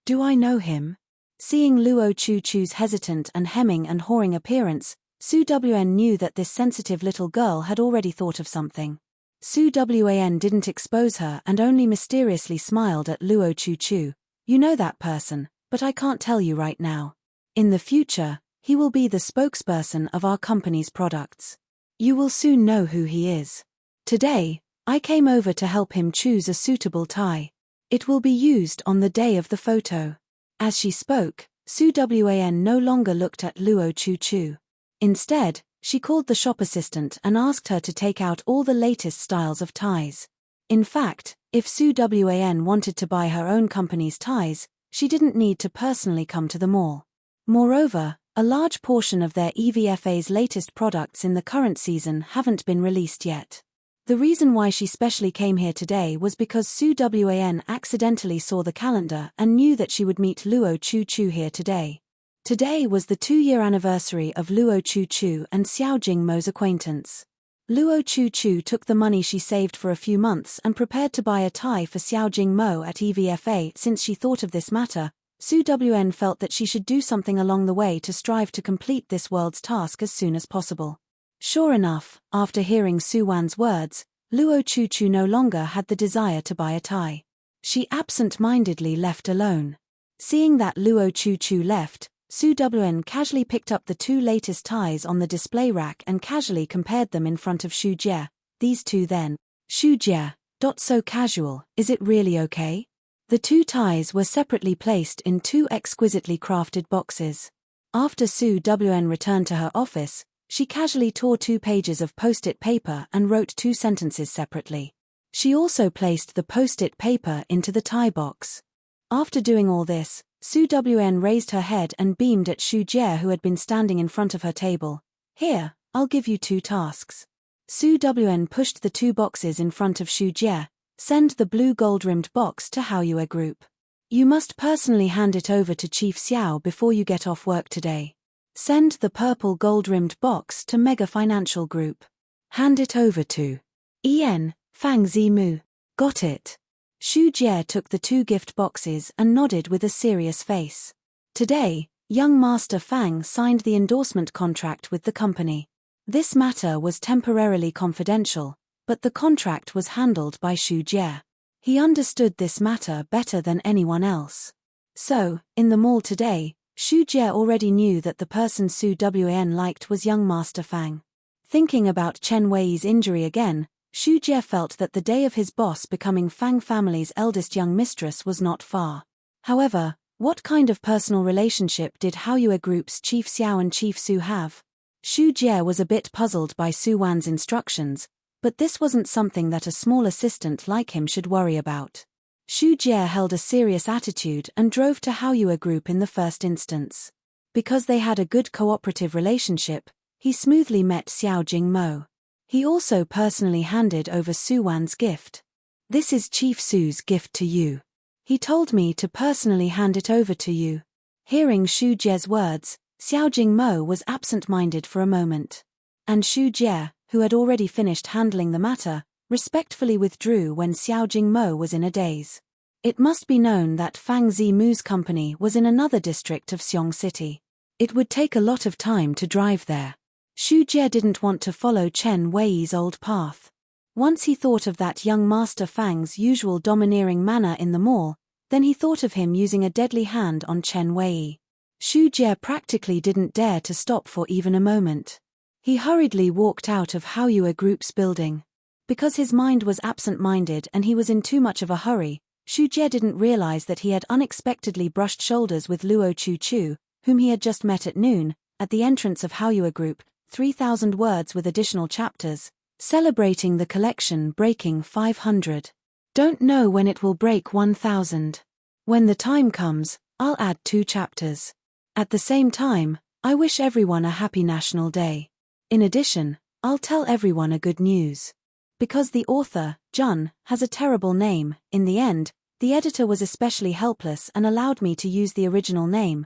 Do I know him? Seeing Luo Chu Chu's hesitant and hemming and whoring appearance, Su Wn knew that this sensitive little girl had already thought of something. Su Wan didn't expose her and only mysteriously smiled at Luo Chu Chu. You know that person, but I can't tell you right now. In the future, he will be the spokesperson of our company's products. You will soon know who he is. Today, I came over to help him choose a suitable tie. It will be used on the day of the photo. As she spoke, Su Wan no longer looked at Luo Chu Chu. Instead, she called the shop assistant and asked her to take out all the latest styles of ties. In fact, if Su Wan wanted to buy her own company's ties, she didn't need to personally come to the mall. Moreover, a large portion of their EVFA's latest products in the current season haven't been released yet. The reason why she specially came here today was because Su Wan accidentally saw the calendar and knew that she would meet Luo Chu Chu here today. Today was the 2-year anniversary of Luo Chu Chu and Xiao Jingmo's acquaintance. Luo Chu Chu took the money she saved for a few months and prepared to buy a tie for Xiao Jingmo at EVFA. Since she thought of this matter, Su Wn felt that she should do something along the way to strive to complete this world's task as soon as possible. Sure enough, after hearing Su Wan's words, Luo Chu Chu no longer had the desire to buy a tie. She absent-mindedly left alone. Seeing that Luo Chu Chu left, Su Wn casually picked up the 2 latest ties on the display rack and casually compared them in front of Shu Jie. These 2 then. Shu Jie, so casual, is it really okay? The 2 ties were separately placed in 2 exquisitely crafted boxes. After Su Wn returned to her office, she casually tore 2 pages of post-it paper and wrote 2 sentences separately. She also placed the post-it paper into the tie box. After doing all this, Su Wn raised her head and beamed at Shu Jie, who had been standing in front of her table. Here, I'll give you 2 tasks. Su Wn pushed the 2 boxes in front of Shu Jie. Send the blue gold-rimmed box to Haoyue Group. You must personally hand it over to Chief Xiao before you get off work today. Send the purple gold-rimmed box to Mega Financial Group. Hand it over to Fang Zimu. Got it. Shu Jie took the 2 gift boxes and nodded with a serious face. Today, young Master Fang signed the endorsement contract with the company. This matter was temporarily confidential, but the contract was handled by Shu Jie. He understood this matter better than anyone else. So, in the mall today, Shu Jie already knew that the person Su Wan liked was young Master Fang. Thinking about Chen Wei's injury again, Shu Jie felt that the day of his boss becoming Fang family's eldest young mistress was not far. However, what kind of personal relationship did Haoyue Group's Chief Xiao and Chief Su have? Shu Jie was a bit puzzled by Su Wan's instructions, but this wasn't something that a small assistant like him should worry about. Shu Jie held a serious attitude and drove to Haoyue Group in the first instance. Because they had a good cooperative relationship, he smoothly met Xiao Jingmo. He also personally handed over Su Wan's gift. This is Chief Su's gift to you. He told me to personally hand it over to you. Hearing Shu Jie's words, Xiao Jingmo was absent-minded for a moment. And Shu Jie, who had already finished handling the matter, respectfully withdrew when Xiao Jingmo was in a daze. It must be known that Fang Zimu's company was in another district of Xiong City. It would take a lot of time to drive there. Xu Jie didn't want to follow Chen Wei's old path. Once he thought of that young Master Fang's usual domineering manner in the mall, then he thought of him using a deadly hand on Chen Wei. Xu Jie practically didn't dare to stop for even a moment. He hurriedly walked out of Haoyue Group's building. Because his mind was absent-minded and he was in too much of a hurry, Xu Jie didn't realize that he had unexpectedly brushed shoulders with Luo Chu, whom he had just met at noon, at the entrance of Haoyue Group, 3,000 words with additional chapters, celebrating the collection breaking 500. Don't know when it will break 1,000. When the time comes, I'll add 2 chapters. At the same time, I wish everyone a happy National Day. In addition, I'll tell everyone a good news. Because the author, Jun, has a terrible name, in the end, the editor was especially helpless and allowed me to use the original name.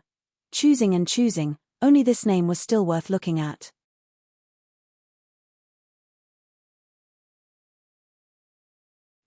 Choosing, only this name was still worth looking at.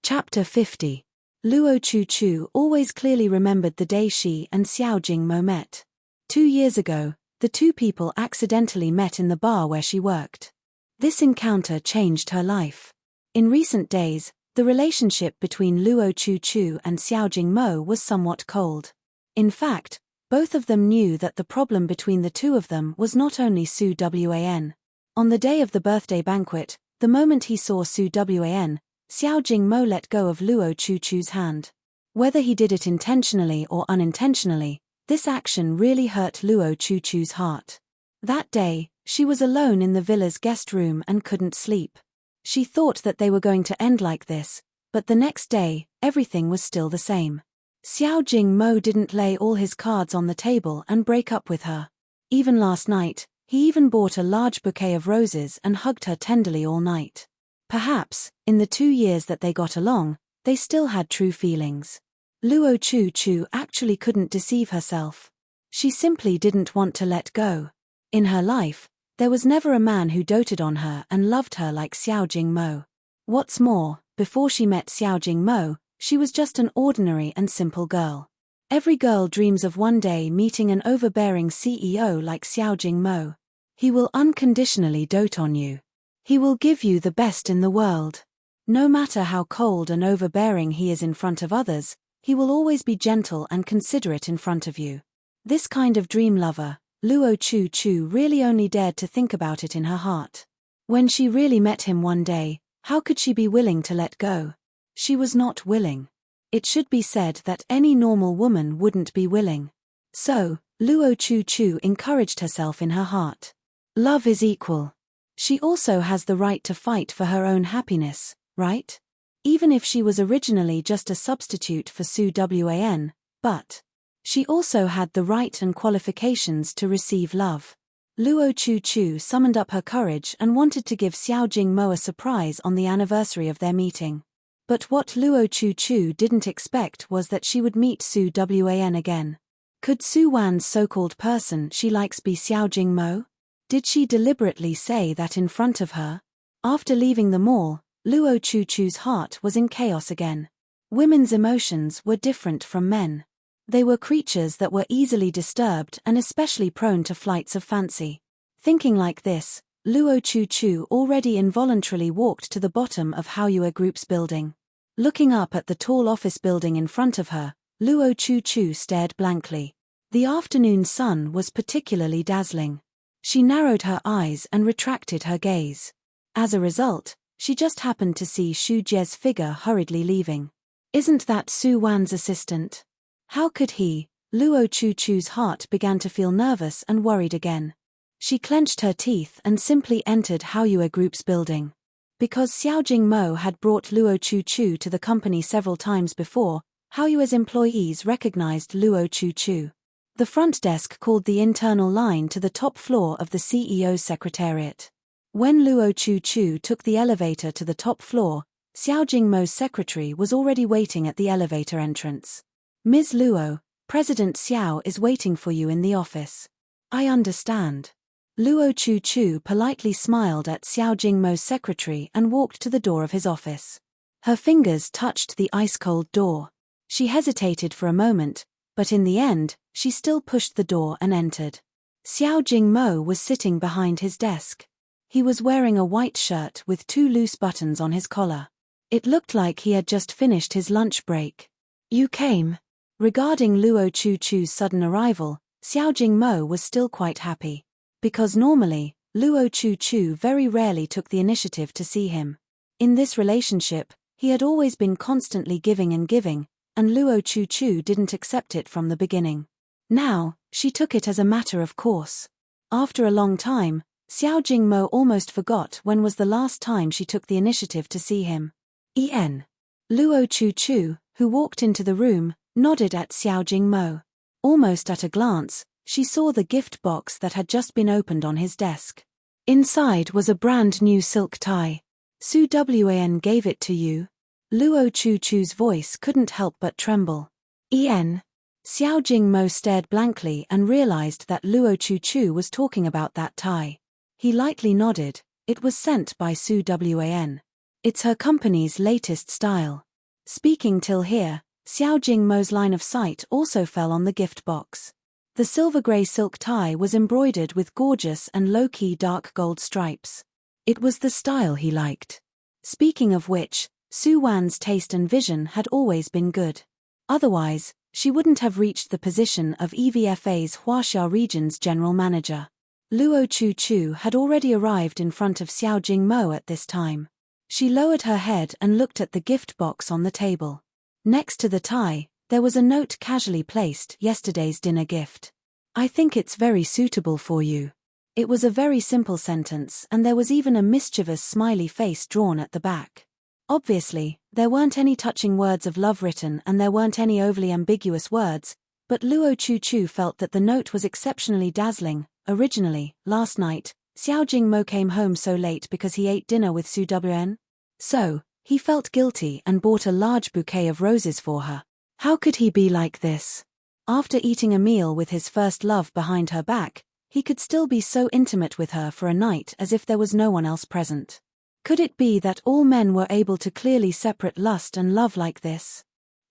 Chapter 50. Luo Chu always clearly remembered the day she and Xiao Jingmo met. 2 years ago, the two people accidentally met in the bar where she worked. This encounter changed her life. In recent days, the relationship between Luo Chu and Xiao Jingmo was somewhat cold. In fact, both of them knew that the problem between the two of them was not only Su Wan. On the day of the birthday banquet, the moment he saw Su Wan, Xiao Jingmo let go of Luo Chu's hand. Whether he did it intentionally or unintentionally, this action really hurt Luo Chu's heart. That day, she was alone in the villa's guest room and couldn't sleep. She thought that they were going to end like this, but the next day, everything was still the same. Xiao Jingmo didn't lay all his cards on the table and break up with her. Even last night, he even bought a large bouquet of roses and hugged her tenderly all night. Perhaps, in the 2 years that they got along, they still had true feelings. Luo Chu actually couldn't deceive herself. She simply didn't want to let go. In her life, there was never a man who doted on her and loved her like Xiao Jingmo. What's more, before she met Xiao Jingmo, she was just an ordinary and simple girl. Every girl dreams of one day meeting an overbearing CEO like Xiao Jingmo. He will unconditionally dote on you. He will give you the best in the world. No matter how cold and overbearing he is in front of others, he will always be gentle and considerate in front of you. This kind of dream lover, Luo Chu really only dared to think about it in her heart. When she really met him one day, how could she be willing to let go? She was not willing. It should be said that any normal woman wouldn't be willing. So, Luo Chu encouraged herself in her heart. Love is equal. She also has the right to fight for her own happiness, right? Even if she was originally just a substitute for Su Wan, but she also had the right and qualifications to receive love. Luo Chu summoned up her courage and wanted to give Xiao Jingmo a surprise on the anniversary of their meeting. But what Luo Chu didn't expect was that she would meet Su Wan again. Could Su Wan's so-called person she likes be Xiao Jingmo? Did she deliberately say that in front of her? After leaving the mall, Luo Chu's heart was in chaos again. Women's emotions were different from men. They were creatures that were easily disturbed and especially prone to flights of fancy. Thinking like this, Luo Chu already involuntarily walked to the bottom of Haoyue Group's building. Looking up at the tall office building in front of her, Luo Chu stared blankly. The afternoon sun was particularly dazzling. She narrowed her eyes and retracted her gaze. As a result, she just happened to see Xu Jie's figure hurriedly leaving. Isn't that Su Wan's assistant? How could he? Luo Chu's heart began to feel nervous and worried again. She clenched her teeth and simply entered Haoyue Group's building. Because Xiao Jingmo had brought Luo Chu to the company several times before, Haoyue's employees recognized Luo Chu. The front desk called the internal line to the top floor of the CEO's secretariat. When Luo Chu took the elevator to the top floor, Xiao Jingmo's secretary was already waiting at the elevator entrance. Ms. Luo, President Xiao is waiting for you in the office. I understand. Luo Chu politely smiled at Xiao Jingmo's secretary and walked to the door of his office. Her fingers touched the ice-cold door. She hesitated for a moment, but in the end, she still pushed the door and entered. Xiao Jingmo was sitting behind his desk. He was wearing a white shirt with 2 loose buttons on his collar. It looked like he had just finished his lunch break. "You came." Regarding Luo Chu-Chu's sudden arrival, Xiao Jingmo was still quite happy. Because normally, Luo Chu-Chu very rarely took the initiative to see him. In this relationship, he had always been constantly giving, and Luo Chu-Chu didn't accept it from the beginning. Now, she took it as a matter of course. After a long time, Xiao Jingmo almost forgot when was the last time she took the initiative to see him. Luo Chu-Chu, who walked into the room, nodded at Xiao Jingmo. Almost at a glance, she saw the gift box that had just been opened on his desk. Inside was a brand new silk tie. "Su Wan gave it to you?" Luo Chu-Chu's voice couldn't help but tremble. Xiao Jingmo stared blankly and realized that Luo Chu-Chu was talking about that tie. He lightly nodded. It was sent by Su Wan. It's her company's latest style. Speaking till here, Xiao Jingmo's line of sight also fell on the gift box. The silver-gray silk tie was embroidered with gorgeous and low-key dark gold stripes. It was the style he liked. Speaking of which, Su Wan's taste and vision had always been good. Otherwise, she wouldn't have reached the position of EVFA's Huaxia region's general manager. Luo Chu-Chu had already arrived in front of Xiao Jingmo at this time. She lowered her head and looked at the gift box on the table. Next to the tie, there was a note casually placed, "Yesterday's dinner gift. I think it's very suitable for you." It was a very simple sentence, and there was even a mischievous smiley face drawn at the back. Obviously, there weren't any touching words of love written and there weren't any overly ambiguous words, but Luo Chu-Chu felt that the note was exceptionally dazzling. Originally, last night, Xiao Jingmo came home so late because he ate dinner with Su Wan. So, he felt guilty and bought a large bouquet of roses for her. How could he be like this? After eating a meal with his first love behind her back, he could still be so intimate with her for a night as if there was no one else present. Could it be that all men were able to clearly separate lust and love like this?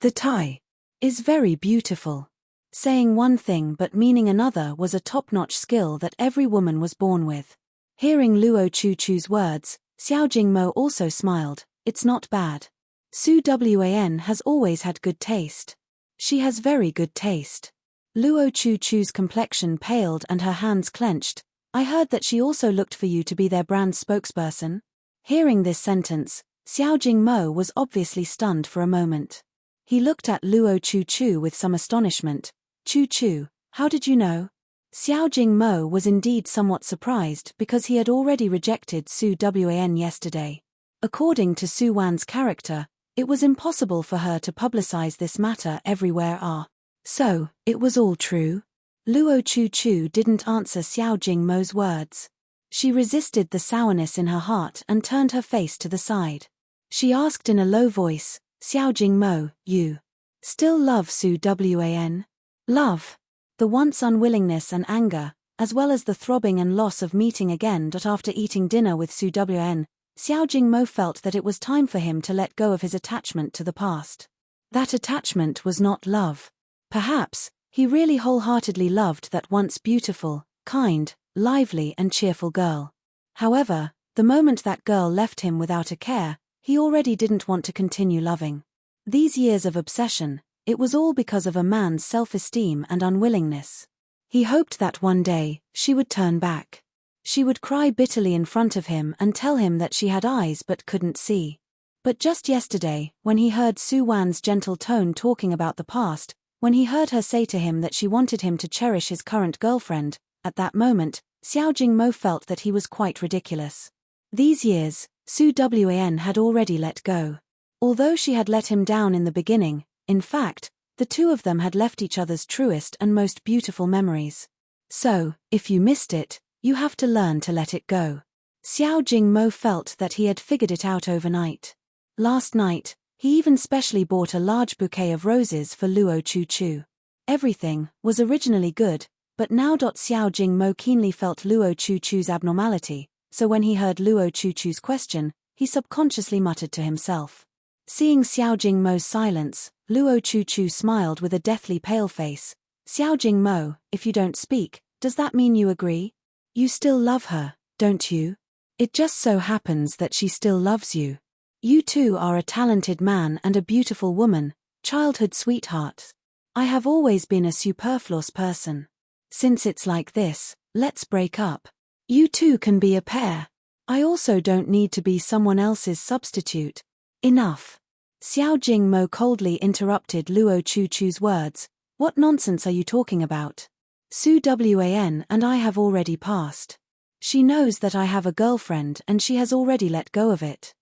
"The tie is very beautiful." Saying one thing but meaning another was a top-notch skill that every woman was born with. Hearing Luo Chu-Chu's words, Xiao Jingmo also smiled. "It's not bad. Su Wan has always had good taste. She has very good taste." Luo Chu-Chu's complexion paled and her hands clenched. "I heard that she also looked for you to be their brand spokesperson." Hearing this sentence, Xiao Jingmo was obviously stunned for a moment. He looked at Luo Chu-Chu with some astonishment. "Chu-Chu, how did you know?" Xiao Jingmo was indeed somewhat surprised because he had already rejected Su Wan yesterday. According to Su Wan's character, it was impossible for her to publicize this matter everywhere. So, it was all true? Luo Chu-Chu didn't answer Xiao Jingmo's words. She resisted the sourness in her heart and turned her face to the side. She asked in a low voice, "Xiao Jingmo, you still love Su Wan?" Love? The once unwillingness and anger, as well as the throbbing and loss of meeting again. After eating dinner with Su Wan, Xiao Jingmo felt that it was time for him to let go of his attachment to the past. That attachment was not love. Perhaps, he really wholeheartedly loved that once beautiful, kind, lively and cheerful girl. However, the moment that girl left him without a care, he already didn't want to continue loving. These years of obsession, it was all because of a man's self-esteem and unwillingness. He hoped that one day, she would turn back. She would cry bitterly in front of him and tell him that she had eyes but couldn't see. But just yesterday, when he heard Su Wan's gentle tone talking about the past, when he heard her say to him that she wanted him to cherish his current girlfriend, at that moment, Xiao Jingmo felt that he was quite ridiculous. These years, Su Wan had already let go. Although she had let him down in the beginning, in fact, the two of them had left each other's truest and most beautiful memories. So, if you missed it, you have to learn to let it go. Xiao Jingmo felt that he had figured it out overnight. Last night, he even specially bought a large bouquet of roses for Luo Chu-Chu. Everything was originally good, but now Xiao Jingmo keenly felt Luo Chu-Chu's abnormality, so when he heard Luo Chu-Chu's question, he subconsciously muttered to himself. Seeing Xiao Jingmo's silence, Luo Chu smiled with a deathly pale face. Xiao Jingmo, if you don't speak, does that mean you agree? You still love her, don't you? It just so happens that she still loves you. You two are a talented man and a beautiful woman, childhood sweethearts. I have always been a superfluous person. Since it's like this, let's break up. You two can be a pair. I also don't need to be someone else's substitute. Enough. Xiao Jingmo coldly interrupted Luo Chu's words. What nonsense are you talking about? Su Wan and I have already passed. She knows that I have a girlfriend and she has already let go of it.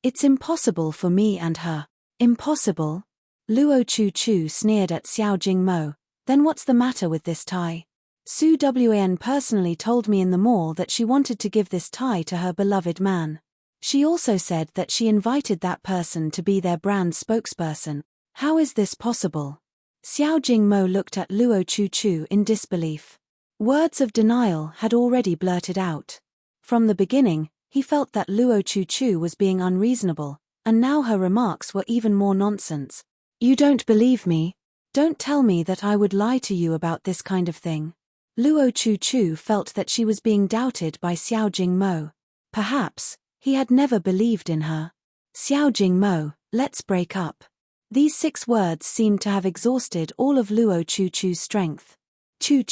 It's impossible for me and her. Impossible? Luo Chu sneered at Xiao Jingmo. Then what's the matter with this tie? Su Wan personally told me in the mall that she wanted to give this tie to her beloved man. She also said that she invited that person to be their brand spokesperson. How is this possible? Xiao Jingmo looked at Luo Chu in disbelief. Words of denial had already blurted out. From the beginning, he felt that Luo Chu was being unreasonable, and now her remarks were even more nonsense. You don't believe me? Don't tell me that I would lie to you about this kind of thing. Luo Chu felt that she was being doubted by Xiao Jingmo. Perhaps, he had never believed in her. Xiao Jingmo, let's break up. These 6 words seemed to have exhausted all of Luo Chu's strength. Chu.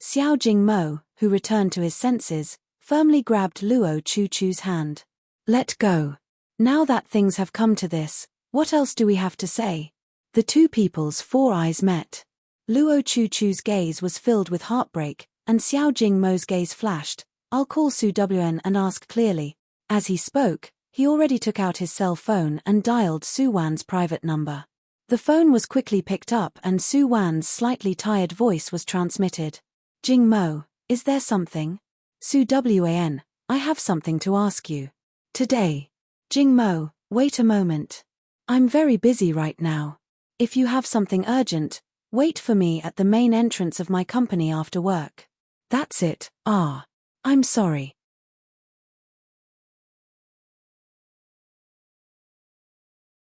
Xiao Jingmo, who returned to his senses, firmly grabbed Luo Chu's hand. Let go. Now that things have come to this, what else do we have to say? The two people's 4 eyes met. Luo Chu's gaze was filled with heartbreak, and Xiao Jingmo's gaze flashed. I'll call Su Wan and ask clearly. As he spoke, he already took out his cell phone and dialed Su Wan's private number. The phone was quickly picked up and Su Wan's slightly tired voice was transmitted. Jingmo, is there something? Su Wan, I have something to ask you. Today. Jingmo, wait a moment. I'm very busy right now. If you have something urgent, wait for me at the main entrance of my company after work. That's it. I'm sorry.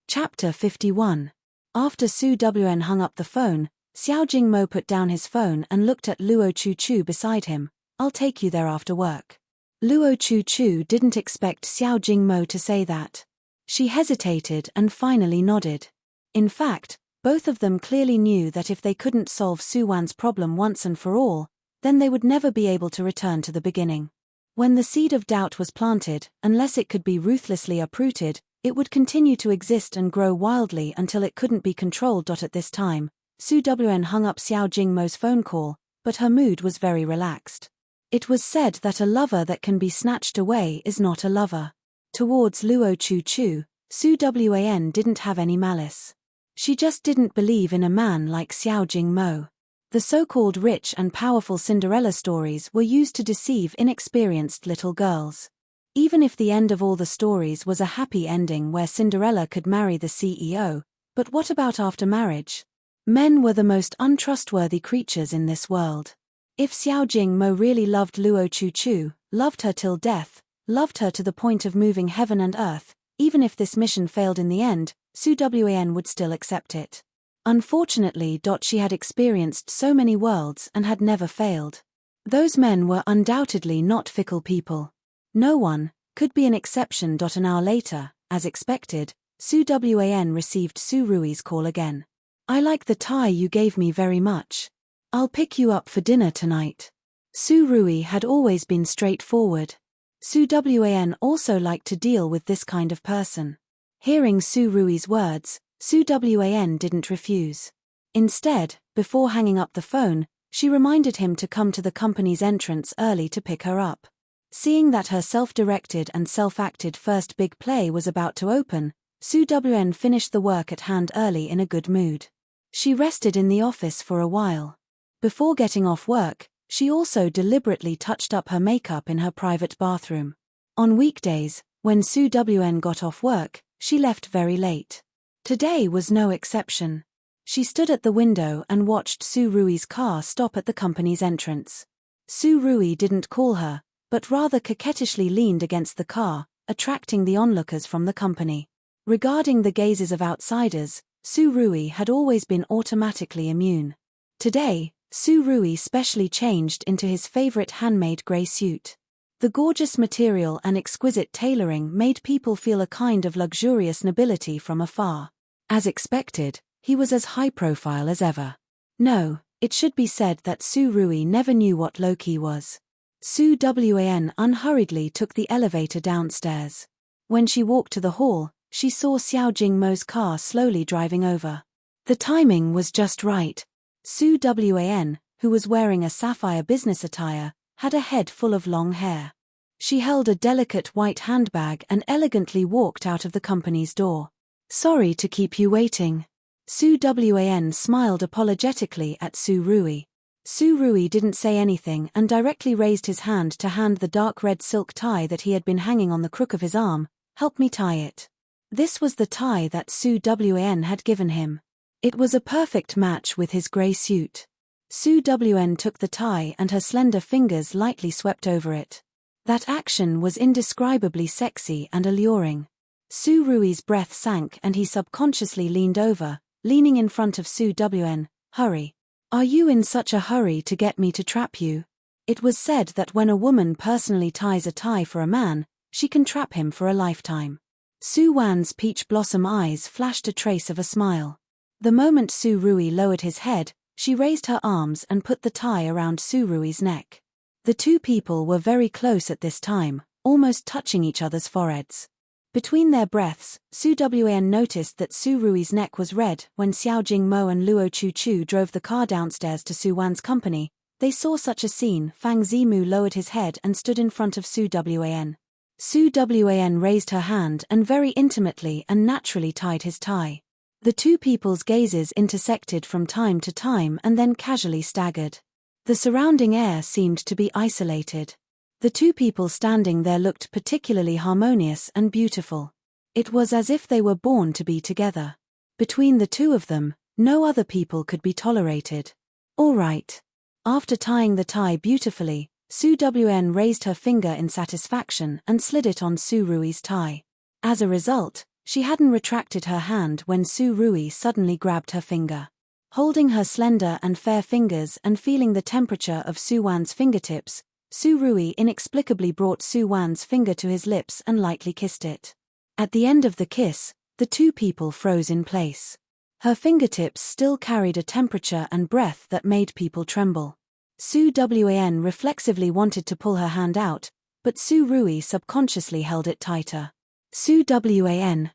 Chapter 51. After Su Wan hung up the phone, Xiao Jingmo put down his phone and looked at Luo Chu beside him. I'll take you there after work. Luo Chu didn't expect Xiao Jingmo to say that. She hesitated and finally nodded. In fact, both of them clearly knew that if they couldn't solve Su Wan's problem once and for all, then they would never be able to return to the beginning. When the seed of doubt was planted, unless it could be ruthlessly uprooted, it would continue to exist and grow wildly until it couldn't be controlled. At this time, Su Wan hung up Xiao Jingmo's phone call, but her mood was very relaxed. It was said that a lover that can be snatched away is not a lover. Towards Luo Chu, Su Wan didn't have any malice. She just didn't believe in a man like Xiao Jingmo. The so-called rich and powerful Cinderella stories were used to deceive inexperienced little girls. Even if the end of all the stories was a happy ending where Cinderella could marry the CEO, but what about after marriage? Men were the most untrustworthy creatures in this world. If Xiao Jingmo really loved Luo Chu, loved her till death, loved her to the point of moving heaven and earth, even if this mission failed in the end, Su Wan would still accept it. Unfortunately, she had experienced so many worlds and had never failed. Those men were undoubtedly not fickle people. No one could be an exception. An hour later, as expected, Su Wan received Su Rui's call again. I like the tie you gave me very much. I'll pick you up for dinner tonight. Su Rui had always been straightforward. Su Wan also liked to deal with this kind of person. Hearing Su Rui's words, Su Wan didn't refuse. Instead, before hanging up the phone, she reminded him to come to the company's entrance early to pick her up. Seeing that her self-directed and self-acted first big play was about to open, Su Wan finished the work at hand early in a good mood. She rested in the office for a while. Before getting off work, she also deliberately touched up her makeup in her private bathroom. On weekdays, when Su Wan got off work, she left very late. Today was no exception. She stood at the window and watched Su Rui's car stop at the company's entrance. Su Rui didn't call her, but rather coquettishly leaned against the car, attracting the onlookers from the company. Regarding the gazes of outsiders, Su Rui had always been automatically immune. Today, Su Rui specially changed into his favorite handmade grey suit. The gorgeous material and exquisite tailoring made people feel a kind of luxurious nobility from afar. As expected, he was as high profile as ever. No, it should be said that Su Rui never knew what low-key was. Su Wan unhurriedly took the elevator downstairs. When she walked to the hall, she saw Xiao Jingmo's car slowly driving over. The timing was just right. Su Wan, who was wearing a sapphire business attire, had a head full of long hair. She held a delicate white handbag and elegantly walked out of the company's door. "Sorry to keep you waiting." Su Wan smiled apologetically at Su Rui. Su Rui didn't say anything and directly raised his hand to hand the dark red silk tie that he had been hanging on the crook of his arm. "Help me tie it." This was the tie that Su Wan had given him. It was a perfect match with his grey suit. Su Wan took the tie and her slender fingers lightly swept over it. That action was indescribably sexy and alluring. Su Rui's breath sank and he subconsciously leaned over, leaning in front of Su Wan. "Hurry. Are you in such a hurry to get me to trap you?" It was said that when a woman personally ties a tie for a man, she can trap him for a lifetime. Su Wan's peach blossom eyes flashed a trace of a smile. The moment Su Rui lowered his head, she raised her arms and put the tie around Su Rui's neck. The two people were very close at this time, almost touching each other's foreheads. Between their breaths, Su Wan noticed that Su Rui's neck was red. When Xiao Jingmo and Luo Chu drove the car downstairs to Su Wan's company, they saw such a scene. Fang Zimu lowered his head and stood in front of Su Wan. Su Wan raised her hand and very intimately and naturally tied his tie. The two people's gazes intersected from time to time and then casually staggered. The surrounding air seemed to be isolated. The two people standing there looked particularly harmonious and beautiful. It was as if they were born to be together. Between the two of them, no other people could be tolerated. "All right." After tying the tie beautifully, Su Wan raised her finger in satisfaction and slid it on Su Rui's tie. As a result, she hadn't retracted her hand when Su Rui suddenly grabbed her finger. Holding her slender and fair fingers and feeling the temperature of Su Wan's fingertips, Su Rui inexplicably brought Su Wan's finger to his lips and lightly kissed it. At the end of the kiss, the two people froze in place. Her fingertips still carried a temperature and breath that made people tremble. Su Wan reflexively wanted to pull her hand out, but Su Rui subconsciously held it tighter. "Su Wan,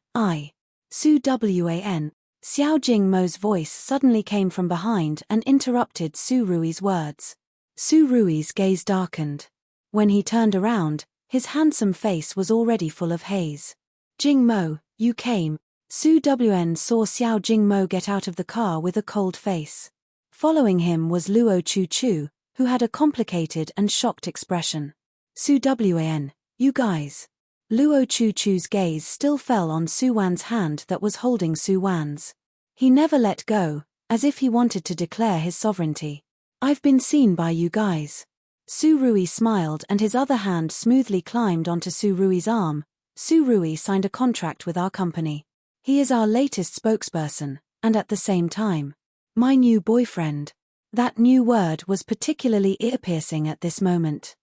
Su Wan." Xiao Jingmo's voice suddenly came from behind and interrupted Su Rui's words. Su Rui's gaze darkened. When he turned around, his handsome face was already full of haze. "Jingmo, you came." Su Wan saw Xiao Jingmo get out of the car with a cold face. Following him was Luo Chu, who had a complicated and shocked expression. "Su Wan, you guys." Luo Chu's gaze still fell on Su Wan's hand that was holding Su Wan's. He never let go, as if he wanted to declare his sovereignty. "I've been seen by you guys." Su Rui smiled and his other hand smoothly climbed onto Su Rui's arm. "Su Rui signed a contract with our company. He is our latest spokesperson, and at the same time, my new boyfriend." That new word was particularly ear-piercing at this moment.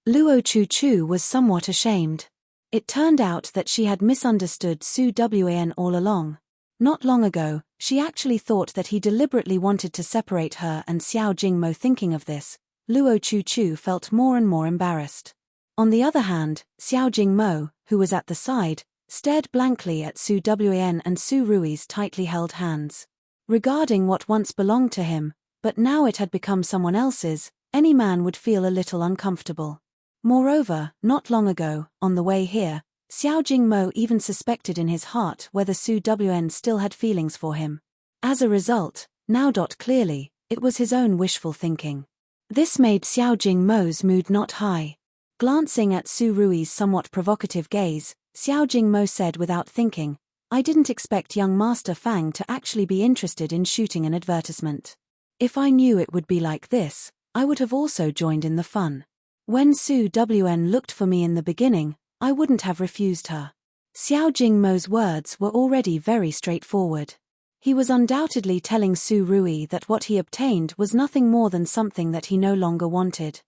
Luo Chu was somewhat ashamed. It turned out that she had misunderstood Su Wan all along. Not long ago, she actually thought that he deliberately wanted to separate her and Xiao Jingmo. Thinking of this, Luo Chu felt more and more embarrassed. On the other hand, Xiao Jingmo, who was at the side, stared blankly at Su Wan and Su Rui's tightly held hands. Regarding what once belonged to him, but now it had become someone else's, any man would feel a little uncomfortable. Moreover, not long ago, on the way here, Xiao Jingmo even suspected in his heart whether Su Wan still had feelings for him. As a result, now clearly, it was his own wishful thinking. This made Xiao Jingmo's mood not high. Glancing at Su Rui's somewhat provocative gaze, Xiao Jingmo said without thinking, "I didn't expect young Master Fang to actually be interested in shooting an advertisement. If I knew it would be like this, I would have also joined in the fun. When Su Wan looked for me in the beginning, I wouldn't have refused her." Xiao Jingmo's words were already very straightforward. He was undoubtedly telling Su Rui that what he obtained was nothing more than something that he no longer wanted.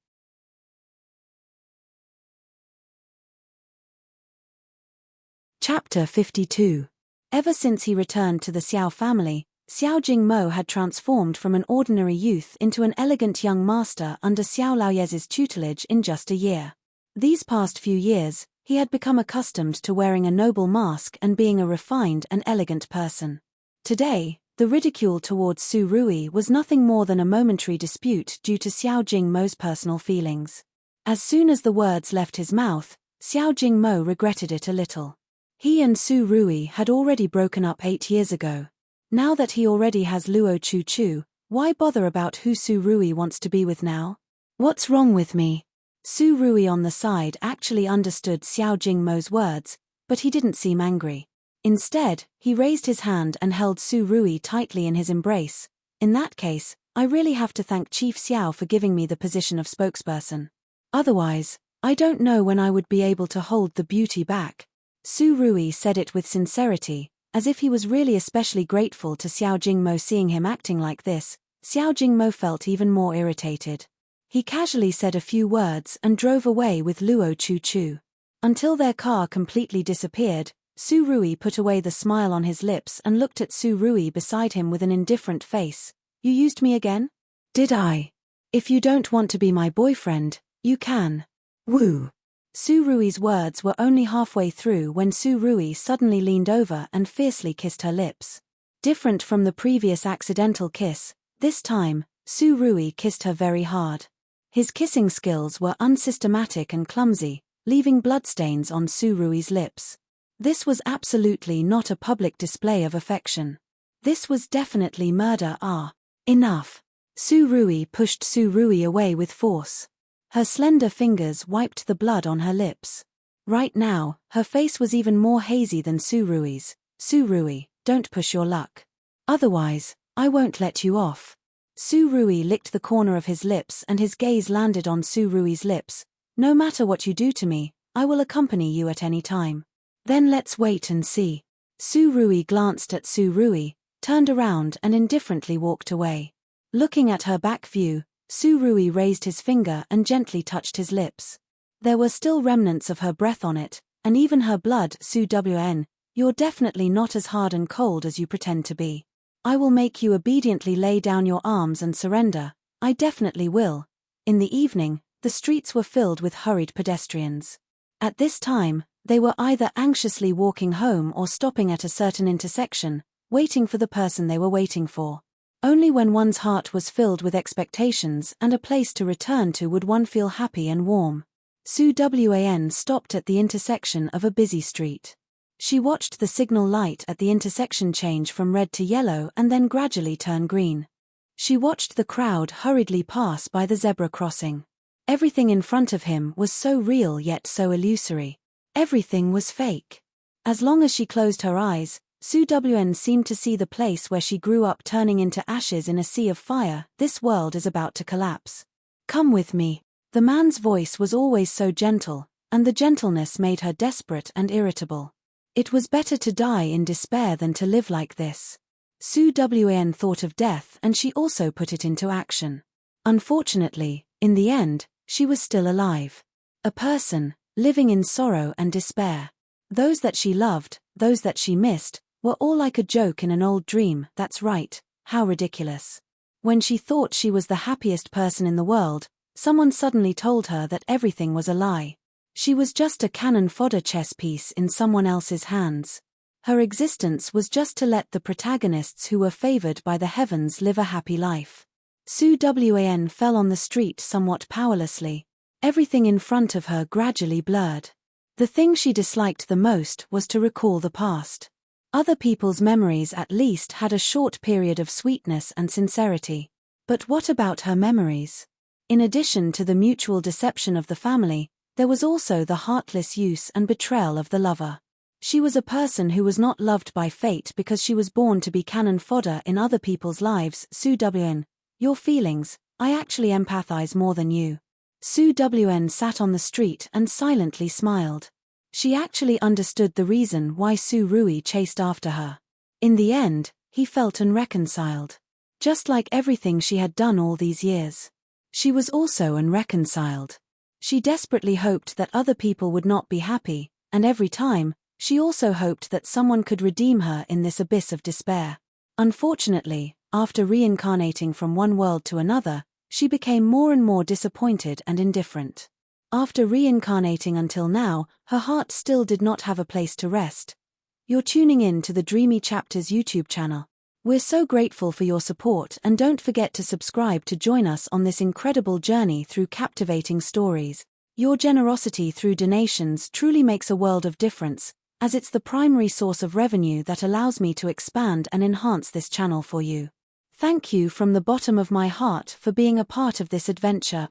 Chapter 52. Ever since he returned to the Xiao family, Xiao Jingmo had transformed from an ordinary youth into an elegant young master under Xiao Laoyez's tutelage in just a year. These past few years, he had become accustomed to wearing a noble mask and being a refined and elegant person. Today, the ridicule towards Su Rui was nothing more than a momentary dispute due to Xiao Jingmo's personal feelings. As soon as the words left his mouth, Xiao Jingmo regretted it a little. He and Su Rui had already broken up 8 years ago. Now that he already has Luo Chu Chu, why bother about who Su Rui wants to be with now? What's wrong with me? Su Rui on the side actually understood Xiao Jingmo's words, but he didn't seem angry. Instead, he raised his hand and held Su Rui tightly in his embrace. In that case, I really have to thank Chief Xiao for giving me the position of spokesperson. Otherwise, I don't know when I would be able to hold the beauty back. Su Rui said it with sincerity, as if he was really especially grateful to Xiao Jingmo. Seeing him acting like this, Xiao Jingmo felt even more irritated. He casually said a few words and drove away with Luo Chu Chu. Until their car completely disappeared, Su Rui put away the smile on his lips and looked at Su Rui beside him with an indifferent face. You used me again? Did I? If you don't want to be my boyfriend, you can. Woo. Su Rui's words were only halfway through when Su Rui suddenly leaned over and fiercely kissed her lips. Different from the previous accidental kiss, this time, Su Rui kissed her very hard. His kissing skills were unsystematic and clumsy, leaving bloodstains on Su Rui's lips. This was absolutely not a public display of affection. This was definitely murder. Enough. Su Rui pushed Su Rui away with force. Her slender fingers wiped the blood on her lips. Right now, her face was even more hazy than Su Rui's. Su Rui, don't push your luck. Otherwise, I won't let you off. Su Rui licked the corner of his lips and his gaze landed on Su Rui's lips. No matter what you do to me, I will accompany you at any time. Then let's wait and see. Su Rui glanced at Su Rui, turned around and indifferently walked away. Looking at her back view, Su Rui raised his finger and gently touched his lips. There were still remnants of her breath on it, and even her blood. Su Wn, you're definitely not as hard and cold as you pretend to be. I will make you obediently lay down your arms and surrender. I definitely will. In the evening, the streets were filled with hurried pedestrians. At this time, they were either anxiously walking home or stopping at a certain intersection, waiting for the person they were waiting for. Only when one's heart was filled with expectations and a place to return to would one feel happy and warm. Su Wan stopped at the intersection of a busy street. She watched the signal light at the intersection change from red to yellow and then gradually turn green. She watched the crowd hurriedly pass by the zebra crossing. Everything in front of him was so real yet so illusory. Everything was fake. As long as she closed her eyes, Su Wan seemed to see the place where she grew up turning into ashes in a sea of fire. This world is about to collapse. Come with me. The man's voice was always so gentle, and the gentleness made her desperate and irritable. It was better to die in despair than to live like this. Su Wan thought of death and she also put it into action. Unfortunately, in the end, she was still alive. A person, living in sorrow and despair. Those that she loved, those that she missed, were all like a joke in an old dream. That's right, how ridiculous. When she thought she was the happiest person in the world, someone suddenly told her that everything was a lie. She was just a cannon fodder chess piece in someone else's hands. Her existence was just to let the protagonists who were favored by the heavens live a happy life. Su Wan fell on the street somewhat powerlessly. Everything in front of her gradually blurred. The thing she disliked the most was to recall the past. Other people's memories at least had a short period of sweetness and sincerity. But what about her memories? In addition to the mutual deception of the family, there was also the heartless use and betrayal of the lover. She was a person who was not loved by fate because she was born to be cannon fodder in other people's lives. Su Wan, your feelings, I actually empathize more than you. Su Wan sat on the street and silently smiled. She actually understood the reason why Su Rui chased after her. In the end, he felt unreconciled. Just like everything she had done all these years. She was also unreconciled. She desperately hoped that other people would not be happy, and every time, she also hoped that someone could redeem her in this abyss of despair. Unfortunately, after reincarnating from one world to another, she became more and more disappointed and indifferent. After reincarnating until now, her heart still did not have a place to rest. You're tuning in to the Dreamy Chapters YouTube channel. We're so grateful for your support, and don't forget to subscribe to join us on this incredible journey through captivating stories. Your generosity through donations truly makes a world of difference, as it's the primary source of revenue that allows me to expand and enhance this channel for you. Thank you from the bottom of my heart for being a part of this adventure.